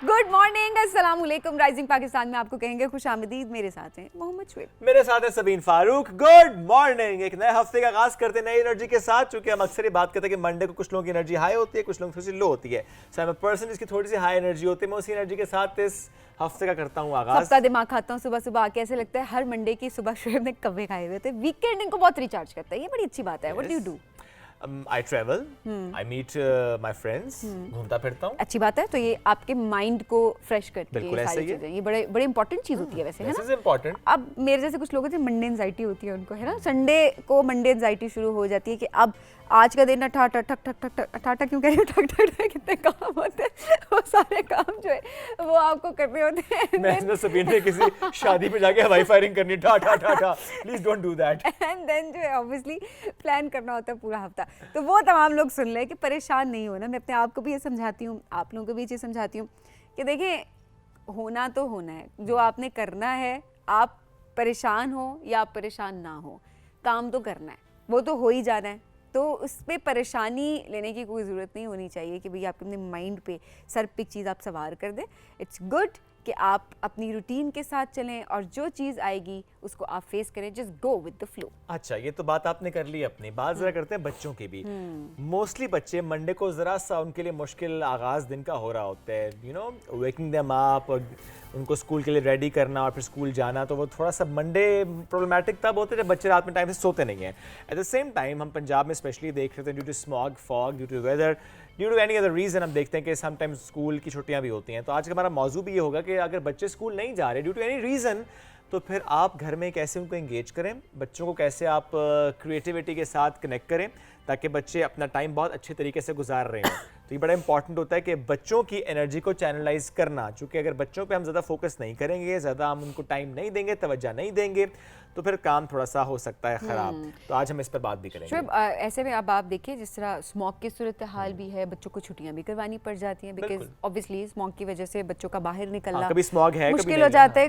Good morning, अस्सलाम वालेकुम। Rising Pakistan में आपको कहेंगे खुशामदीद। मेरे साथ हैं मोहम्मद शुएब, मेरे साथ है सबीन फारूक। Good morning. एक नए हफ्ते का आगाज करते नई एनर्जी के साथ। चूंकि हम अक्सर ये बात करते हैं कि मंडे को कुछ लोगों की एनर्जी हाई होती है, कुछ लोगों की थोड़ी सी लो होती है। सो आई एम अ पर्सन जिसकी थोड़ी सी हाई एनर्जी होती है। मैं उसी एनर्जी के साथ इस हफ्ते का करता हूँ आगाज। हफ्ता दिमाग खाता हूँ सुबह सुबह आके, ऐसे लगता है हर मंडे की सुबह शुएब ने कब्बे खाए हुए थे। वीकेंड इनको बहुत रिचार्ज करता है, ये बड़ी अच्छी बात है। What do you do? I travel, I meet my friends, घूमता फिरता हूँ। अच्छी बात है। तो ये आपके माइंड को फ्रेश करती है, बिल्कुल ये ऐसा सारी ही है। चीजें। ये बड़े बड़े इंपॉर्टेंट चीज होती है वैसे, है This ना? is important. अब मेरे जैसे कुछ लोग होते हैं, मंडे एंजाइटी होती है उनको, है ना? संडे को मंडे एंजाइटी शुरू हो जाती है कि अब आज का दिन ठा ठक ठक ठक ठक ठाटा क्यों कह रही हूँ, ठक ठक ठक कितने काम होते हैं, वो सारे काम जो है वो आपको करने होते हैं। मैं इसमें सबीन ने किसी शादी पे जाके हवाई फायरिंग करनी, ठा ठा ठा ठा। Please don't do that. And then जो है ऑब्वियसली प्लान करना होता है पूरा हफ्ता। तो वो तमाम लोग सुन लें कि परेशान नहीं होना। मैं अपने आप को भी ये समझाती हूँ, आप लोगों को भी ये चीज़ समझाती हूँ कि देखिए, होना तो होना है, जो आपने करना है। आप परेशान हो या आप परेशान ना हो, काम तो करना है, वो तो हो ही जाना है। तो उस पर परेशानी लेने की कोई ज़रूरत नहीं होनी चाहिए कि भाई आप अपने माइंड पे सर पे चीज़ आप सवार कर दें। इट्स गुड कि आप अपनी रूटीन के साथ चलें और जो चीज़ आएगी उसको आप फेस करें। Just go with the flow. अच्छा, ये तो बात आपने कर ली अपनी। बात जरा करते हैं बच्चों की भी। मोस्टली बच्चे मंडे को जरा सा उनके लिए मुश्किल आगाज दिन का हो रहा होता है। You know, waking them up और उनको स्कूल के लिए रेडी करना और फिर स्कूल जाना, तो वो थोड़ा सा मंडे प्रॉब्लमैटिक तब होता है जब बच्चे रात में टाइम से सोते नहीं हैं। एट द सेम टाइम हम पंजाब में स्पेशली देख रहे थे, due to smog, fog, due to weather, due to any other reason, हम देखते हैं कि समटाइम्स स्कूल की छुट्टियां भी होती हैं। तो आज का हमारा मौजू भी ये होगा कि अगर बच्चे स्कूल नहीं जा रहे ड्यू टू एनी रीजन, तो फिर आप घर में कैसे उनको एंगेज करें, बच्चों को कैसे आप क्रिएटिविटी के साथ कनेक्ट करें ताकि बच्चे अपना टाइम बहुत अच्छे तरीके से गुजार रहे हैं। तो ये बड़ा इंपॉर्टेंट होता है कि बच्चों की एनर्जी को चैनलाइज करना। चूँकि अगर बच्चों पे हम ज़्यादा फोकस नहीं करेंगे, ज़्यादा हम उनको टाइम नहीं देंगे, तवज्जो नहीं देंगे, तो फिर काम थोड़ा सा हो सकता है ख़राब। तो आज हम इस पर बात भी करेंगे। शुभ, ऐसे में अब आप देखिए, जिस तरह स्मॉग की सूरत हाल भी है, बच्चों को छुट्टियां भी करवानी पड़ जाती हैं बिकॉज ऑब्वियसली स्मॉग की वजह से बच्चों का बाहर निकलना कभी स्मॉग है, मुश्किल हो जाता है,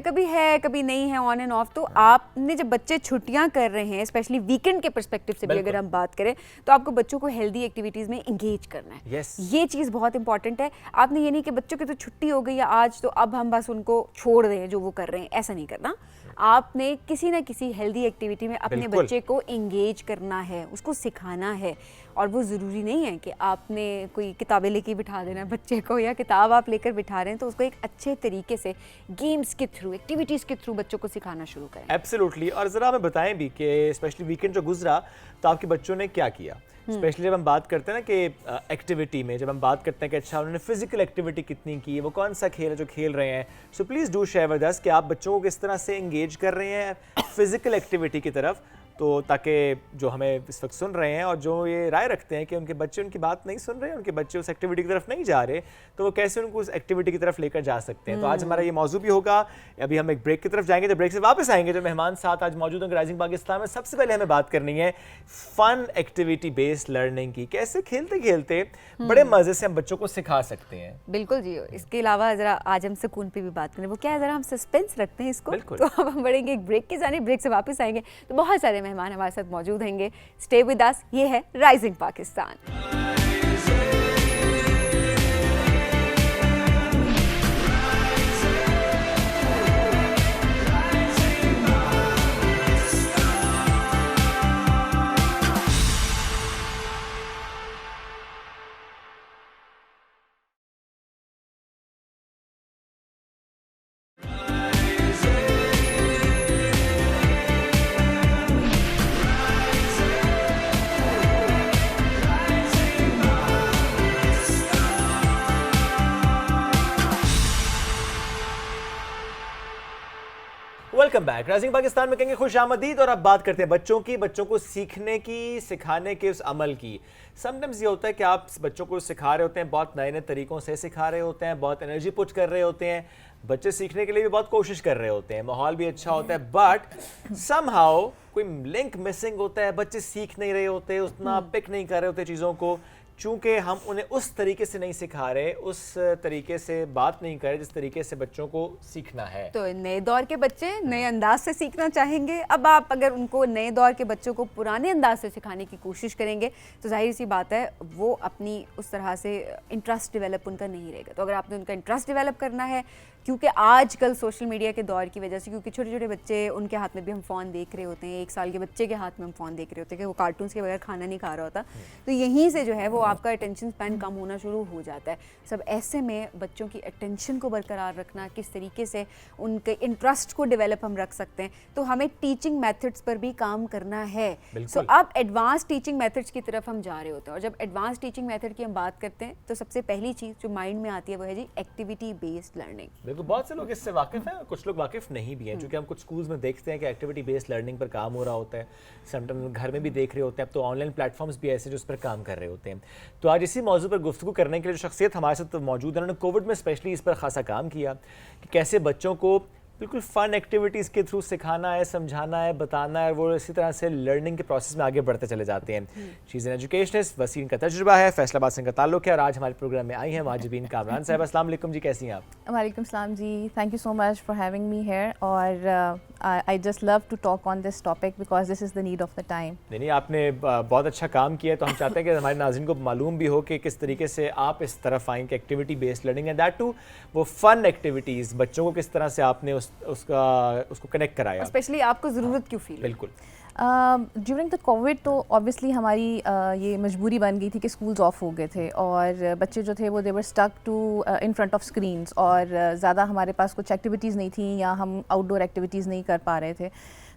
कभी नहीं है, ऑन एंड ऑफ। तो आपने जब बच्चे छुट्टियां कर रहे हैं, स्पेशली वीकेंड के पर्सपेक्टिव से भी अगर हम बात करें, तो आपको बच्चों को हेल्दी एक्टिविटीज में इंगेज करना है। ये चीज़ बहुत इंपॉर्टेंट है। आपने ये नहीं कि बच्चों की तो छुट्टी हो गई है आज, तो अब हम बस उनको छोड़ दें जो वो कर रहे हैं, ऐसा नहीं करना। आपने किसी ना किसी हेल्दी एक्टिविटी में अपने बच्चे को एंगेज करना है, उसको सिखाना है। और वो ज़रूरी नहीं है कि आपने कोई किताबें लेके बिठा देना है बच्चे को, या किताब आप लेकर बिठा रहे हैं, तो उसको एक अच्छे तरीके से गेम्स के थ्रू, एक्टिविटीज़ के थ्रू बच्चों को सिखाना शुरू करें। एब्सोल्युटली। और ज़रा हमें बताएं भी कि स्पेशली वीकेंड जो गुजरा, तो आपके बच्चों ने क्या किया। स्पेशली जब हम बात करते हैं ना कि एक्टिविटी में, जब हम बात करते हैं कि अच्छा उन्होंने फिजिकल एक्टिविटी कितनी की है, वो कौन सा खेल है जो खेल रहे हैं। So please do share with us कि आप बच्चों को किस तरह से एंगेज कर रहे हैं फिजिकल एक्टिविटी की तरफ, तो ताकि जो हमें इस वक्त सुन रहे हैं और जो ये राय रखते हैं कि उनके बच्चे उनकी बात नहीं सुन रहे, उनके बच्चे उस एक्टिविटी की तरफ नहीं जा रहे, तो वो कैसे उनको उस एक्टिविटी की तरफ लेकर जा सकते हैं। तो आज हमारा ये मौजू भी होगा। अभी हम एक ब्रेक की तरफ जाएंगे, तो ब्रेक से वापस आएंगे। जो मेहमान साथ आज मौजूद हैं राइजिंग पाकिस्तान में, सबसे पहले हमें बात करनी है फन एक्टिविटी बेस्ड लर्निंग की। कैसे खेलते खेलते बड़े मजे से हम बच्चों को सिखा सकते हैं। बिल्कुल जी। इसके अलावा जरा आज हम सुकून पे भी बात करें, वो क्या है, जरा हम सस्पेंस रखते हैं इसको। तो अब हम बढ़ेंगे एक ब्रेक की जाने, ब्रेक से वापस आएंगे तो बहुत सारे मेहमान हमारे साथ मौजूद होंगे। स्टे विद अस। ये है rising Pakistan. Welcome back. Rising Pakistan में कहेंगे खुशामदीद। और अब बात करते हैं बच्चों की, बच्चों को सीखने की, सिखाने के उस अमल की। समटाइम्स ये होता है कि आप बच्चों को सिखा रहे होते हैं, बहुत नए नए तरीकों से सिखा रहे होते हैं, बहुत एनर्जी पुट कर रहे होते हैं, बच्चे सीखने के लिए भी बहुत कोशिश कर रहे होते हैं, माहौल भी अच्छा होता है, बट समहाउ कोई लिंक मिसिंग होता है, बच्चे सीख नहीं रहे होते, उतना पिक नहीं कर रहे होते चीज़ों को। चूंकि हम उन्हें उस तरीके से नहीं सिखा रहे, उस तरीके से बात नहीं कर रहे जिस तरीके से बच्चों को सीखना है। तो नए दौर के बच्चे नए अंदाज से सीखना चाहेंगे। अब आप अगर उनको नए दौर के बच्चों को पुराने अंदाज से सिखाने की कोशिश करेंगे तो जाहिर सी बात है वो अपनी उस तरह से इंटरेस्ट डेवलप उनका नहीं रहेगा। तो अगर आपने उनका इंटरेस्ट डेवलप करना है, क्योंकि आजकल सोशल मीडिया के दौर की वजह से, क्योंकि छोटे छोटे बच्चे उनके हाथ में भी हम फ़ोन देख रहे होते हैं, 1 साल के बच्चे के हाथ में हम फ़ोन देख रहे होते हैं कि वो कार्टून्स के बगैर खाना नहीं खा रहा होता, तो यहीं से जो है वो आपका अटेंशन स्पैन कम होना शुरू हो जाता है। सब ऐसे में बच्चों की अटेंशन को बरकरार रखना, किस तरीके से उनके इंटरेस्ट को डेवलप हम रख सकते हैं, तो हमें टीचिंग मेथड्स पर भी काम करना है। सो अब एडवांस टीचिंग मेथड्स की तरफ हम जा रहे होते हैं, और जब एडवांस टीचिंग मेथड की हम बात करते हैं तो सबसे पहली चीज़ जो माइंड में आती है वो है जी एक्टिविटी बेस्ड लर्निंग। बिल्कुल, बहुत से लोग इससे वाकिफ हैं, कुछ लोग वाकिफ नहीं भी हैं, क्योंकि हम कुछ स्कूल्स में देखते हैं कि एक्टिविटी बेस्ड लर्निंग पर काम हो रहा होता है। समटाइम घर में भी देख रहे होते हैं, अब तो ऑनलाइन प्लेटफॉर्म्स भी ऐसे जो उस पर काम कर रहे होते हैं। तो आज इसी मौजू पर गुफ्तगू करने के लिए जो शख्सियत हमारे साथ मौजूद है, उन्होंने कोविड में स्पेशली इस पर खासा काम किया कि कैसे बच्चों को बिल्कुल फ़न एक्टिविटीज़ के थ्रू सिखाना है, समझाना है, बताना है, और वो इसी तरह से लर्निंग के प्रोसेस में आगे बढ़ते चले जाते हैं। She is an educationist, Waseem का तजुर्बा है, फैसलाबाद से इनका ताल्लुक है, और आज हमारे प्रोग्राम में आई हैं माजिबीन कामरान साहब। अस्सलाम वालेकुम जी, कैसी हैं आप? वालेकुम सलाम जी, thank you so much for having me here, और I just love to talk on this topic because this is the need of the time. नहीं, आपने बहुत अच्छा काम किया है, तो हम चाहते हैं कि हमारे नाज़रीन को मालूम भी हो कि किस तरीके से आप इस तरफ आएँ कि activity based learning and that too वो फ़न एक्टिविटीज़ बच्चों को किस तरह से आपने उसको कनेक्ट कराया, स्पेशली आपको ज़रूरत क्यों फील? बिल्कुल। ड्यूरिंग द कोविड तो ऑब्वियसली हमारी ये मजबूरी बन गई थी कि स्कूल्स ऑफ हो गए थे, और बच्चे जो थे वो they were stuck to in front of screens, और ज़्यादा हमारे पास कुछ एक्टिविटीज़ नहीं थी या हम आउटडोर एक्टिविटीज़ नहीं कर पा रहे थे।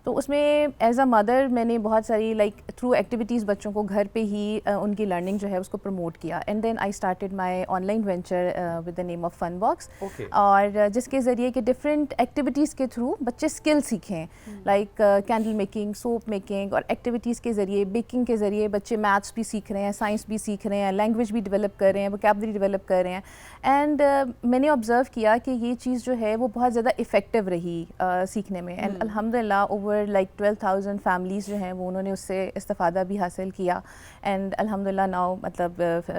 तो उसमें एज अ मदर मैंने बहुत सारी थ्रू एक्टिविटीज़ बच्चों को घर पे ही उनकी लर्निंग जो है उसको प्रमोट किया, and then I started my online venture with the name of fun box, और जिसके ज़रिए कि डिफरेंट एक्टिविटीज़ के थ्रू बच्चे स्किल सीखें, like candle making, soap making, और एक्टिविटीज़ के ज़रिए, बेकिंग के ज़रिए बच्चे मैथ्स भी सीख रहे हैं, साइंस भी सीख रहे हैं, लैंग्वेज भी डेवलप कर रहे हैं, वोकैबुलरी डेवलप कर रहे हैं। एंड मैंने ऑब्ज़र्व किया कि ये चीज़ जो है वो बहुत ज़्यादा इफ़ेक्टिव रही सीखने में, एंड अल्हम्दुलिल्लाह ओवर 12,000 फैमिलीज़ जो हैं वो उन्होंने उससे इस्तिफ़ादा भी हासिल किया, एंड अल्हम्दुलिल्लाह नाउ मतलब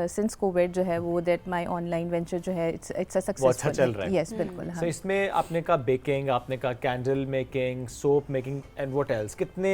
सिंस कोविड जो है वो दैट माय ऑनलाइन वेंचर जो है इट्स अ सक्सेसफुल, अच्छा चल रहा है। यस बिल्कुल। सो इसमें आपने कहा बेकिंग, आपने कहा candle making, soap making, and what else, कितने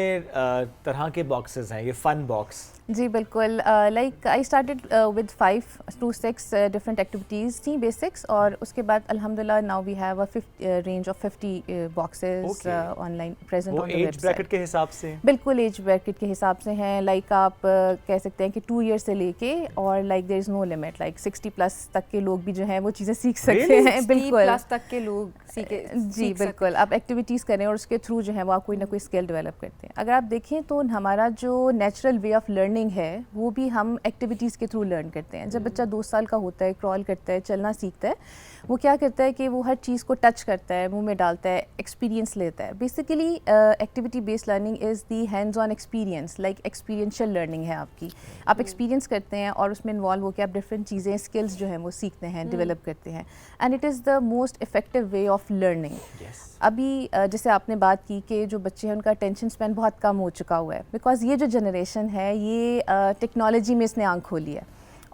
तरह के बॉक्सेस हैं ये फन बॉक्स? जी बिल्कुल, like I started with 5 to 6 different activities थी बेसिक्स, और उसके बाद अल्हम्दुलिल्लाह now we have a range of 50 boxes online present on the age bracket के हिसाब से? बिल्कुल एज ब्रैकेट के हिसाब से हैं, लाइक आप कह सकते हैं कि 2 ईयर से लेके, और like there is no limit, like 60 plus तक के लोग भी जो हैं वो चीज़ें सीख सकते हैं। बिल्कुल 60 प्लस तक के लोग जी बिल्कुल, आप एक्टिविटीज़ करें और उसके थ्रू जो है वो आप कोई ना कोई स्किल डेवलप करते हैं। अगर आप देखें तो हमारा जो नेचुरल वे ऑफ लर्निंग है वो भी हम एक्टिविटीज़ के थ्रू लर्न करते हैं। जब बच्चा 2 साल का होता है, क्रॉल करता है, चलना सीखता है, वो क्या करता है कि वो हर चीज़ को टच करता है, मुंह में डालता है, एक्सपीरियंस लेता है। Basically activity based learning is the hands on experience, like experiential learning है आपकी। आप एक्सपीरियंस करते हैं और उसमें इन्वॉल्व होकर आप डिफरेंट चीज़ें, स्किल्स जो हैं वो सीखते हैं, डेवलप करते हैं, and it is the most effective way of learning. अभी जैसे आपने बात की कि जो बच्चे हैं उनका अटेंशन स्पैन बहुत कम हो चुका हुआ है, बिकॉज ये जो जनरेशन है ये टेक्नोलॉजी में इसने आँख खोली है,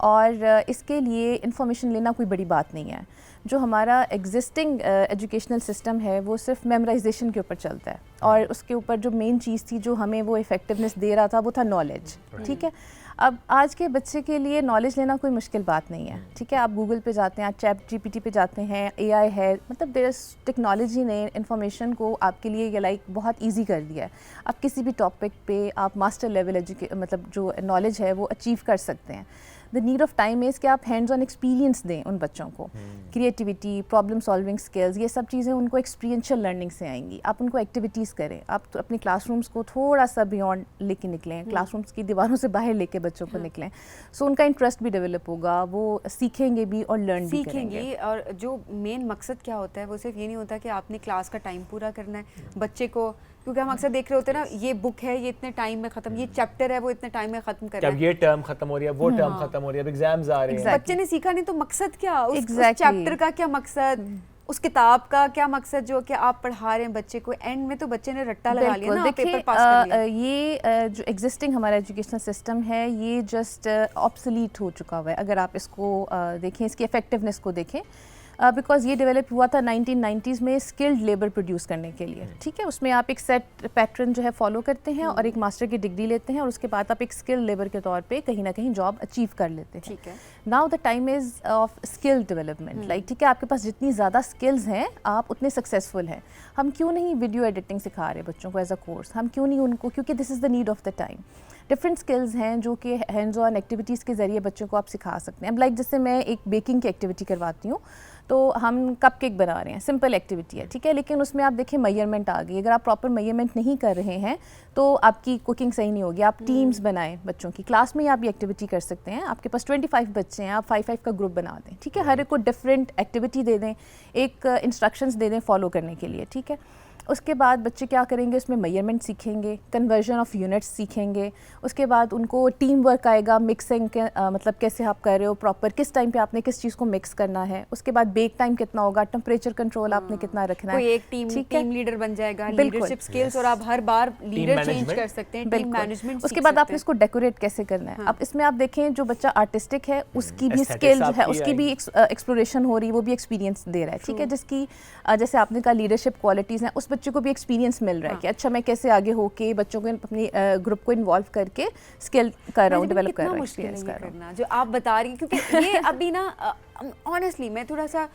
और इसके लिए इंफॉर्मेशन लेना कोई बड़ी बात नहीं है। जो हमारा एग्जिस्टिंग एजुकेशनल सिस्टम है वो सिर्फ मेमोराइजेशन के ऊपर चलता है, और उसके ऊपर जो मेन चीज़ थी जो हमें वो इफ़ेक्टिवनेस दे रहा था वो था नॉलेज। ठीक है, अब आज के बच्चे के लिए नॉलेज लेना कोई मुश्किल बात नहीं है। ठीक है, आप गूगल पे जाते हैं, आप ChatGPT पे जाते हैं, AI है, मतलब देयर टेक्नोलॉजी ने इन्फॉर्मेशन को आपके लिए लाइक बहुत इजी कर दिया है। आप किसी भी टॉपिक पे आप मास्टर लेवल मतलब जो नॉलेज है वो अचीव कर सकते हैं। The need of time is कि आप हैंड्स ऑन एक्सपीरियंस दें उन बच्चों को, क्रिएटिविटी, प्रॉब्लम सॉल्विंग स्किल्स, ये सब चीज़ें उनको एक्सपीरियंशियल लर्निंग से आएंगी। आप उनको एक्टिविटीज़ करें, आप तो अपने क्लासरूम्स को थोड़ा सा बियॉन्ड लेके निकलें, क्लासरूम्स की दीवारों से बाहर लेके बच्चों को निकलें, सो उनका इंटरेस्ट भी डेवलप होगा, वो सीखेंगे भी और लर्न भी करेंगे। और जो मेन मकसद क्या होता है वो सिर्फ ये नहीं होता कि आपने क्लास का टाइम पूरा करना है बच्चे को, क्योंकि हम अक्सर देख रहे होते हैं ना, ये बुक है ये इतने टाइम में खत्म, ये चैप्टर है वो इतने टाइम में खत्म करना है, ये टर्म खत्म हो रही है, वो टर्म खत्म हो रही है, अब एग्जाम्स आ रहे हैं। बच्चे ने सीखा नहीं तो मकसद क्या, उस चैप्टर का क्या मकसद, उस किताब का क्या मकसद जो कि आप पढ़ा रहे हैं बच्चे को, एंड में तो बच्चे ने रट्टा लगा लिया ना, पेपर पास कर लिया। ये जो एग्जिस्टिंग हमारा एजुकेशनल सिस्टम है ये जस्ट ऑब्सोलीट हो चुका हुआ है। अगर आप इसको देखें, इसकी इफेक्टिवनेस को देखें, बिकॉज ये डेवलप हुआ था 1990s में स्किल्ड लेबर प्रोड्यूस करने के लिए, ठीक है। उसमें आप एक सेट पैटर्न जो है फॉलो करते हैं और एक मास्टर की डिग्री लेते हैं और उसके बाद आप एक स्किल्ड लेबर के तौर पे कहीं ना कहीं जॉब अचीव कर लेते हैं, ठीक है। Now the time is of skill development, like ठीक है, आपके पास जितनी ज़्यादा स्किल्स हैं आप उतने सक्सेसफुल हैं। हम क्यों नहीं वीडियो एडिटिंग सिखा रहे बच्चों को एज अ कोर्स, हम क्यों नहीं उनको, क्योंकि this is the need of the time. Different skills हैं जो कि हैंड्स ऑन एक्टिविटीज़ के ज़रिए बच्चों को आप सिखा सकते हैं। अब लाइक जैसे मैं एक बेकिंग की एक्टिविटी करवाती हूँ, तो हम कपकेक बना रहे हैं, सिंपल एक्टिविटी है, ठीक है, लेकिन उसमें आप देखिए मेजरमेंट आ गई। अगर आप प्रॉपर मेजरमेंट नहीं कर रहे हैं तो आपकी कुकिंग सही नहीं होगी। आप टीम्स बनाएं बच्चों की, क्लास में ही आप ये एक्टिविटी कर सकते हैं। आपके पास 25 बच्चे हैं, आप 5-5 का ग्रुप बना दें, ठीक है, हर एक को डिफरेंट एक्टिविटी दे दें, एक इंस्ट्रक्शंस दे दें फॉलो करने के लिए, ठीक है। उसके बाद बच्चे क्या करेंगे, उसमें मेजरमेंट सीखेंगे, कन्वर्जन ऑफ यूनिट्स सीखेंगे, उसके बाद उनको टीम वर्क आएगा, मिक्सिंग के मतलब कैसे आप कर रहे हो प्रॉपर, किस टाइम पे आपने किस चीज़ को मिक्स करना है, उसके बाद बेक टाइम कितना होगा, टेम्परेचर कंट्रोल आपने कितना रखना है, कोई एक टीम लीडर बन जाएगा, लीडरशिप स्किल्स, और आप हर बार लीडर चेंज कर सकते हैं, टीम मैनेजमेंट। उसके बाद आपने इसको डेकोरेट कैसे करना है। अब इसमें आप देखें जो बच्चा आर्टिस्टिक है उसकी भी स्किल जो है, उसकी भी एक्सप्लोरेशन हो रही है, वो भी एक्सपीरियंस दे रहा है, ठीक है, जिसकी जैसे आपने कहा लीडरशिप क्वालिटीज़ हैं, उस बच्चे को भी एक्सपीरियंस मिल रहा है कि अच्छा मैं कैसे आगे होके बच्चों को अपनी ग्रुप को इन्वॉल्व करके स्किल कर रहा हूँ, डेवलप कर रहा हूँ, एक्सपीरियंस कर रहा हूँ। जो आप बता रही हैं, क्योंकि ये अभी ना ऑनेस्टली मैं थोड़ा सा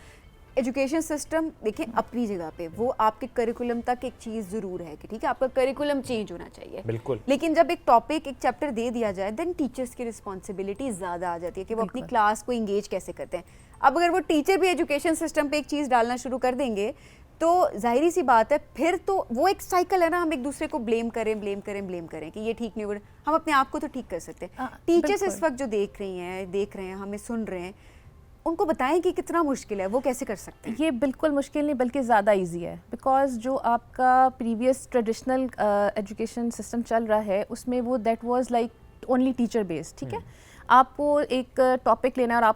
एजुकेशन सिस्टम देखें अपनी जगह पे, वो आपके करिकुलम तक एक चीज़ ज़रूर है कि ठीक है आपका करिकुलम चेंज होना चाहिए, बिल्कुल, लेकिन जब एक टॉपिक एक चैप्टर दे दिया जाए देन टीचर्स की रिस्पॉन्सिबिलिटी ज़्यादा आ जाती है कि वो अपनी क्लास को इंगेज कैसे करते हैं। अब अगर वो टीचर भी एजुकेशन सिस्टम पे एक चीज़ डालना शुरू कर देंगे तो जाहिर सी बात है फिर तो वो एक साइकिल है ना, हम एक दूसरे को ब्लेम करें कि ये ठीक नहीं हो रहा। हम अपने आप को तो ठीक कर सकते हैं। टीचर्स इस वक्त जो देख रहे हैं हमें सुन रहे हैं, उनको बताएं कि कितना मुश्किल है, वो कैसे कर सकते हैं। ये बिल्कुल मुश्किल नहीं बल्कि ज़्यादा इजी है, बिकॉज जो आपका प्रीवियस ट्रेडिशनल एजुकेशन सिस्टम चल रहा है उसमें वो that was like only teacher based, ठीक है। आपको एक टॉपिक लेना है और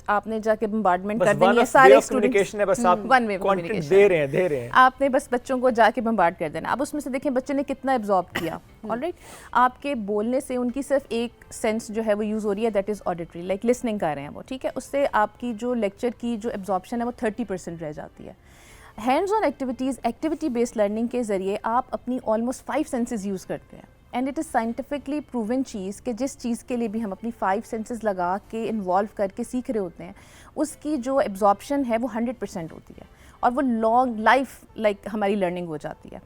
आपने जाके बम्बार्डमेंट कर देनी है सारे स्टूडेंट्स, है बस आप वन वे कंटेंट दे रहे हैं आपने बस बच्चों को जाके बम्बार्ड कर देना। अब उसमें से देखें बच्चे ने कितना एब्जॉर्ब किया, ऑलराइट। आपके बोलने से उनकी सिर्फ एक सेंस जो है वो यूज़ हो रही है, that is auditory, like listening कर रहे हैं वो, ठीक है। उससे आपकी जो लेक्चर की जो एब्जॉर्प्शन है वो 30% रह जाती है। Hands on activities, activity based learning के ज़रिए आप अपनी ऑलमोस्ट 5 सेंसेस यूज़ करते हैं, and it is scientifically proven चीज़ कि जिस चीज़ के लिए भी हम अपनी 5 सेंसेस लगा के इन्वॉल्व करके सीख रहे होते हैं उसकी जो एब्जॉर्प्शन है वो 100% होती है और वो लॉन्ग लाइफ लाइक हमारी लर्निंग हो जाती है।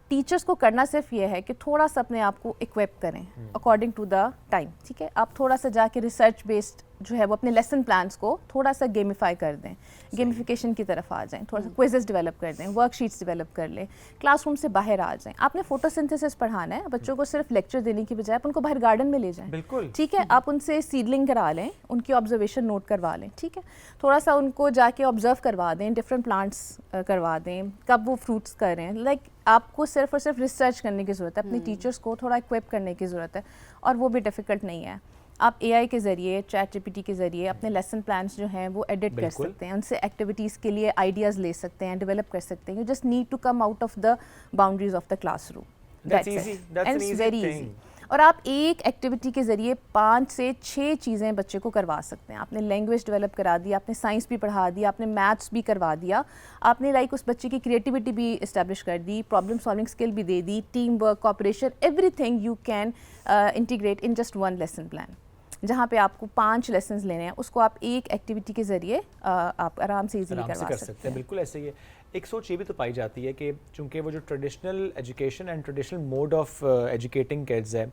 टीचर्स को करना सिर्फ ये है कि थोड़ा सा अपने आप को इक्विप करें अकॉर्डिंग टू द टाइम, ठीक है। आप थोड़ा सा जाके रिसर्च बेस्ड जो है वो अपने लेसन प्लान्स को थोड़ा सा गेमिफाई कर दें, गेमिफिकेशन की तरफ आ जाएं, थोड़ा सा क्विजेस डेवलप कर दें, वर्कशीट्स डेवलप कर लें, क्लासरूम से बाहर आ जाएं। आपने फोटोसिंथेसिस पढ़ाना है बच्चों को, सिर्फ लेक्चर देने की बजाय आप उनको बाहर गार्डन में ले जाएं, बिल्कुल, ठीक है। आप उनसे सीडलिंग करा लें, उनकी ऑब्जर्वेशन नोट करवा लें, ठीक है। थोड़ा सा उनको जाके ऑब्जर्व करवा दें, डिफरेंट प्लांट्स करवा दें, कब वो फ्रूट्स कर रहे हैं। लाइक आपको सिर्फ और सिर्फ रिसर्च करने की ज़रूरत है, अपने टीचर्स को थोड़ा इक्विप करने की ज़रूरत है और वो भी डिफ़िकल्ट नहीं है। आप AI के ज़रिए, चैट GPT के ज़रिए अपने लेसन प्लान्स जो हैं वो एडिट कर सकते हैं, उनसे एक्टिविटीज़ के लिए आइडियाज़ ले सकते हैं, डेवलप कर सकते हैं। You just need to come out of the boundaries of the classroom, that's very easy. और आप एक एक्टिविटी के ज़रिए 5 से 6 चीज़ें बच्चे को करवा सकते हैं। आपने लैंग्वेज डेवलप करा दी, आपने साइंस भी पढ़ा दिया, आपने मैथ्स भी करवा दिया, आपने लाइक उस बच्चे की क्रिएटिविटी भी इस्टेब्लिश कर दी, प्रॉब्लम सॉल्विंग स्किल भी दे दी, team work, cooperation, everything you can integrate in just 1 lesson plan. जहाँ पे आपको 5 लेसन्स लेने हैं उसको आप एक एक्टिविटी के ज़रिए आप आराम से इजीली करवा सकते हैं। बिल्कुल ऐसे ही है। एक सोच ये भी तो पाई जाती है कि चूंकि वो जो traditional education and traditional mode of educating kids है,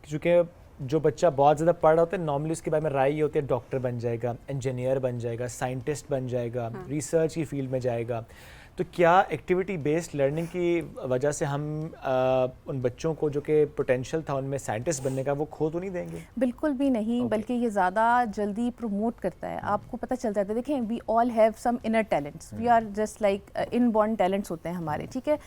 चूँकि जो बच्चा बहुत ज़्यादा पढ़ रहा होता है नॉर्मली उसके बारे में राय ये होती है डॉक्टर बन जाएगा, इंजीनियर बन जाएगा, साइंटिस्ट बन जाएगा, रिसर्च की फील्ड में जाएगा। तो क्या एक्टिविटी बेस्ड लर्निंग की वजह से हम उन बच्चों को जो कि पोटेंशियल था उनमें साइंटिस्ट बनने का वो खो तो नहीं देंगे? बिल्कुल भी नहीं, बल्कि ये ज़्यादा जल्दी प्रमोट करता है। आपको पता चल जाता है, देखें we all have some inner talents, we are just like inborn talents होते हैं हमारे, ठीक है।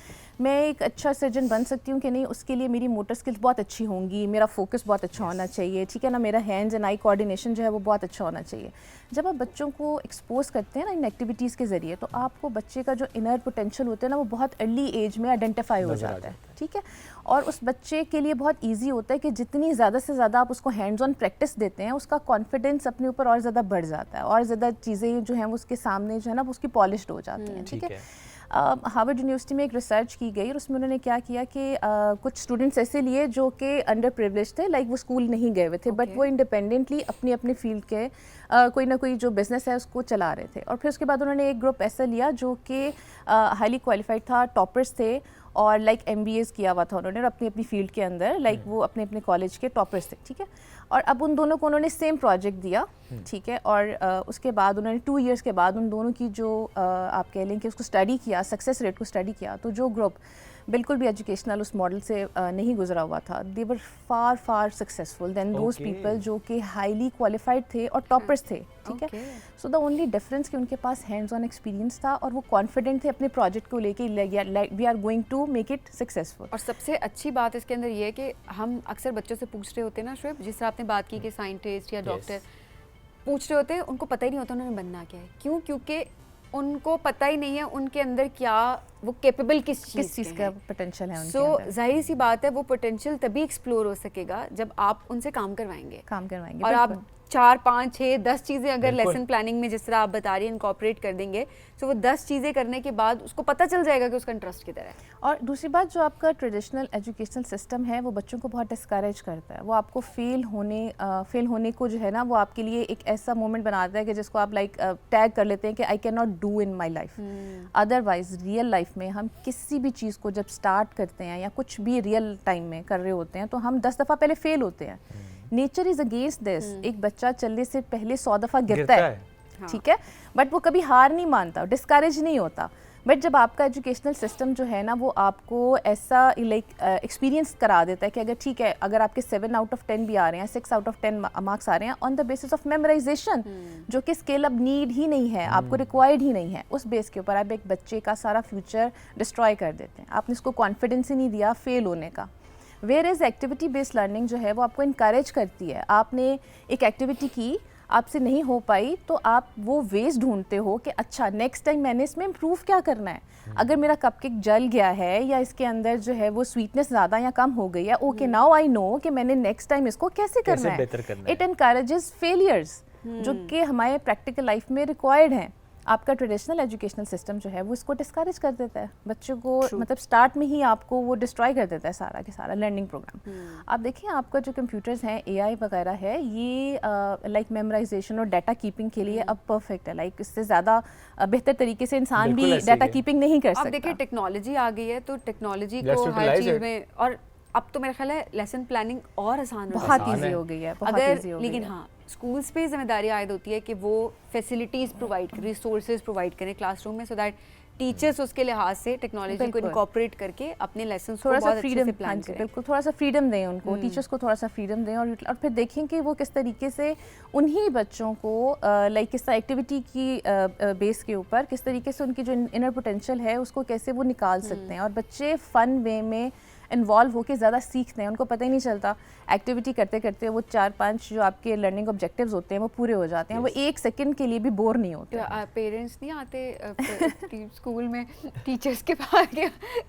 मैं एक अच्छा सर्जन बन सकती हूँ कि नहीं, उसके लिए मेरी मोटर स्किल्स बहुत अच्छी होंगी, मेरा फोकस बहुत अच्छा होना चाहिए, ठीक है ना, मेरा हैंड्स एंड आई कोऑर्डिनेशन जो है वो बहुत अच्छा होना चाहिए। जब आप बच्चों को एक्सपोज करते हैं ना इन एक्टिविटीज़ के ज़रिए, तो आपको बच्चे का जो इनर पोटेंशियल होता है ना वो बहुत अर्ली एज में आइडेंटिफाई हो जाता है, ठीक है। और उस बच्चे के लिए बहुत ईजी होता है कि जितनी ज़्यादा से ज़्यादा आप उसको हैंड्स ऑन प्रैक्टिस देते हैं, उसका कॉन्फिडेंस अपने ऊपर और ज़्यादा बढ़ जाता है, और ज़्यादा चीज़ें जो हैं वो उसके सामने जो है ना वो उसकी पॉलिश्ड हो जाती हैं, ठीक है। हार्वर्ड यूनिवर्सिटी में एक रिसर्च की गई और उसमें उन्होंने क्या किया कि कुछ स्टूडेंट्स ऐसे लिए जो कि अंडर प्रिविलेज थे, लाइक वो स्कूल नहीं गए हुए थे, बट वो इंडिपेंडेंटली अपनी अपनी फील्ड के कोई ना कोई जो बिज़नेस है उसको चला रहे थे। और फिर उसके बाद उन्होंने एक ग्रुप ऐसा लिया जो कि हाईली क्वालिफाइड था, टॉपर्स थे, और लाइक MBAs किया हुआ था उन्होंने, और अपनी अपनी फील्ड के अंदर लाइक वो अपने अपने कॉलेज के टॉपर्स थे, ठीक है। और अब उन दोनों को उन्होंने सेम प्रोजेक्ट दिया, ठीक है। और उसके बाद उन्होंने 2 इयर्स के बाद उन दोनों की जो आप कह लें कि उसको स्टडी किया, सक्सेस रेट को स्टडी किया, तो जो ग्रुप बिल्कुल भी एजुकेशनल उस मॉडल से नहीं गुजरा हुआ था, दे वर फार फार सक्सेसफुल देन दोज पीपल जो कि हाईली क्वालिफाइड थे और टॉपर्स थे, ठीक है। सो द ओनली डिफरेंस कि उनके पास हैंड्स ऑन एक्सपीरियंस था और वो कॉन्फिडेंट थे अपने प्रोजेक्ट को लेके, we are going to make it successful. और सबसे अच्छी बात इसके अंदर ये है कि हम अक्सर बच्चों से पूछ रहे होते हैं ना शुएब, जिस तरह आपने बात की कि साइंटिस्ट या डॉक्टर पूछ रहे होते हैं, उनको पता ही नहीं होता उन्होंने बनना क्या है। क्यों? क्योंकि उनको पता ही नहीं है उनके अंदर क्या वो कैपेबल किस चीज़ का पोटेंशियल है उनके सो अंदर। जाहिर सी बात है वो पोटेंशियल तभी एक्सप्लोर हो सकेगा जब आप उनसे काम करवाएंगे और आप 4, 5, 6, 10 चीज़ें अगर लेसन प्लानिंग में जिस तरह आप बता रही हैं इनकॉर्पोरेट कर देंगे, तो वो 10 चीज़ें करने के बाद उसको पता चल जाएगा कि उसका इंटरेस्ट किधर है। और दूसरी बात, जो आपका ट्रेडिशनल एजुकेशनल सिस्टम है वो बच्चों को बहुत डिस्करेज करता है, वो आपको फेल होने को जो है ना वो आपके लिए एक ऐसा मोमेंट बनाता है कि जिसको आप लाइक टैग कर लेते हैं कि I can not do in my life. Otherwise real life में हम किसी भी चीज़ को जब स्टार्ट करते हैं या कुछ भी रियल टाइम में कर रहे होते हैं तो हम 10 दफ़ा पहले फेल होते हैं। Nature is against this. एक बच्चा चलने से पहले 100 दफ़ा गिरता है, ठीक है, बट वो कभी हार नहीं मानता, डिस्करेज नहीं होता। बट जब आपका एजुकेशनल सिस्टम जो है ना वो आपको ऐसा लाइक एक्सपीरियंस करा देता है कि अगर ठीक है, अगर आपके 7 आउट ऑफ 10 भी आ रहे हैं, 6 आउट ऑफ 10 मार्क्स आ रहे हैं on the basis of memorisation, जो कि स्किल अब नीड ही नहीं है, आपको रिक्वायर्ड ही नहीं है, उस बेस के ऊपर आप एक बच्चे का सारा फ्यूचर डिस्ट्रॉय कर देते हैं। आपने उसको कॉन्फिडेंस ही नहीं दिया फेल होने का। Where is activity based learning जो है वो आपको इनकरेज करती है। आपने एक एक्टिविटी की, आपसे नहीं हो पाई, तो आप वो वेज ढूंढते हो कि अच्छा नेक्स्ट टाइम मैंने इसमें इम्प्रूव क्या करना है। अगर मेरा कपकेक जल गया है या इसके अंदर जो है वो स्वीटनेस ज़्यादा या कम हो गई है, ओके नाउ आई नो कि मैंने नेक्स्ट टाइम इसको कैसे करना है। इट इनकरेजेस फेलियर्स जो कि हमारे प्रैक्टिकल लाइफ में रिक्वायर्ड हैं। आपका ट्रेडिशनल एजुकेशनल सिस्टम जो है वो इसको डिस्करेज कर देता है बच्चों को, मतलब स्टार्ट में ही आपको वो डिस्ट्रॉय कर देता है सारा के सारा लर्निंग प्रोग्राम। आप देखिए आपका जो कंप्यूटर्स हैं, AI वगैरह है, ये लाइक मेमोराइजेशन और डाटा कीपिंग के लिए अब परफेक्ट है। लाइक इससे ज़्यादा बेहतर तरीके से इंसान भी डाटा कीपिंग नहीं कर सकता। अब देखिए टेक्नोलॉजी आ गई है तो टेक्नोलॉजी को हर चीज़ में, और अब तो मेरा ख्याल है लेसन प्लानिंग और आसान बहुत ईजी हो गई है, अगर लेकिन हाँ स्कूल्स पे जिम्मेदारी आयद होती है कि वो फैसिलिटीज़ प्रोवाइड करें, रिसोर्सेज प्रोवाइड करें क्लासरूम में, सो दैट टीचर्स उसके लिहाज से टेक्नोलॉजी को इनकॉर्पोरेट करके अपने लेसन थोड़ा सा फ्रीडम प्लान करें। बिल्कुल, थोड़ा सा फ्रीडम दें उनको, टीचर्स को थोड़ा सा फ्रीडम दें, और फिर देखें कि वो किस तरीके से उन्हीं बच्चों को लाइक किस तरह एक्टिविटी की बेस के ऊपर किस तरीके से उनकी जो इनर पोटेंशियल है उसको कैसे वो निकाल सकते हैं। और बच्चे फ़न वे में इन्वॉल्व होकर ज़्यादा सीखते हैं, उनको पता ही नहीं चलता एक्टिविटी करते करते वो 4-5 जो आपके लर्निंग ऑब्जेक्टिव्स होते हैं वो पूरे हो जाते हैं। वो 1 सेकंड के लिए भी बोर नहीं होते। पेरेंट्स नहीं आते स्कूल में टीचर्स के पास के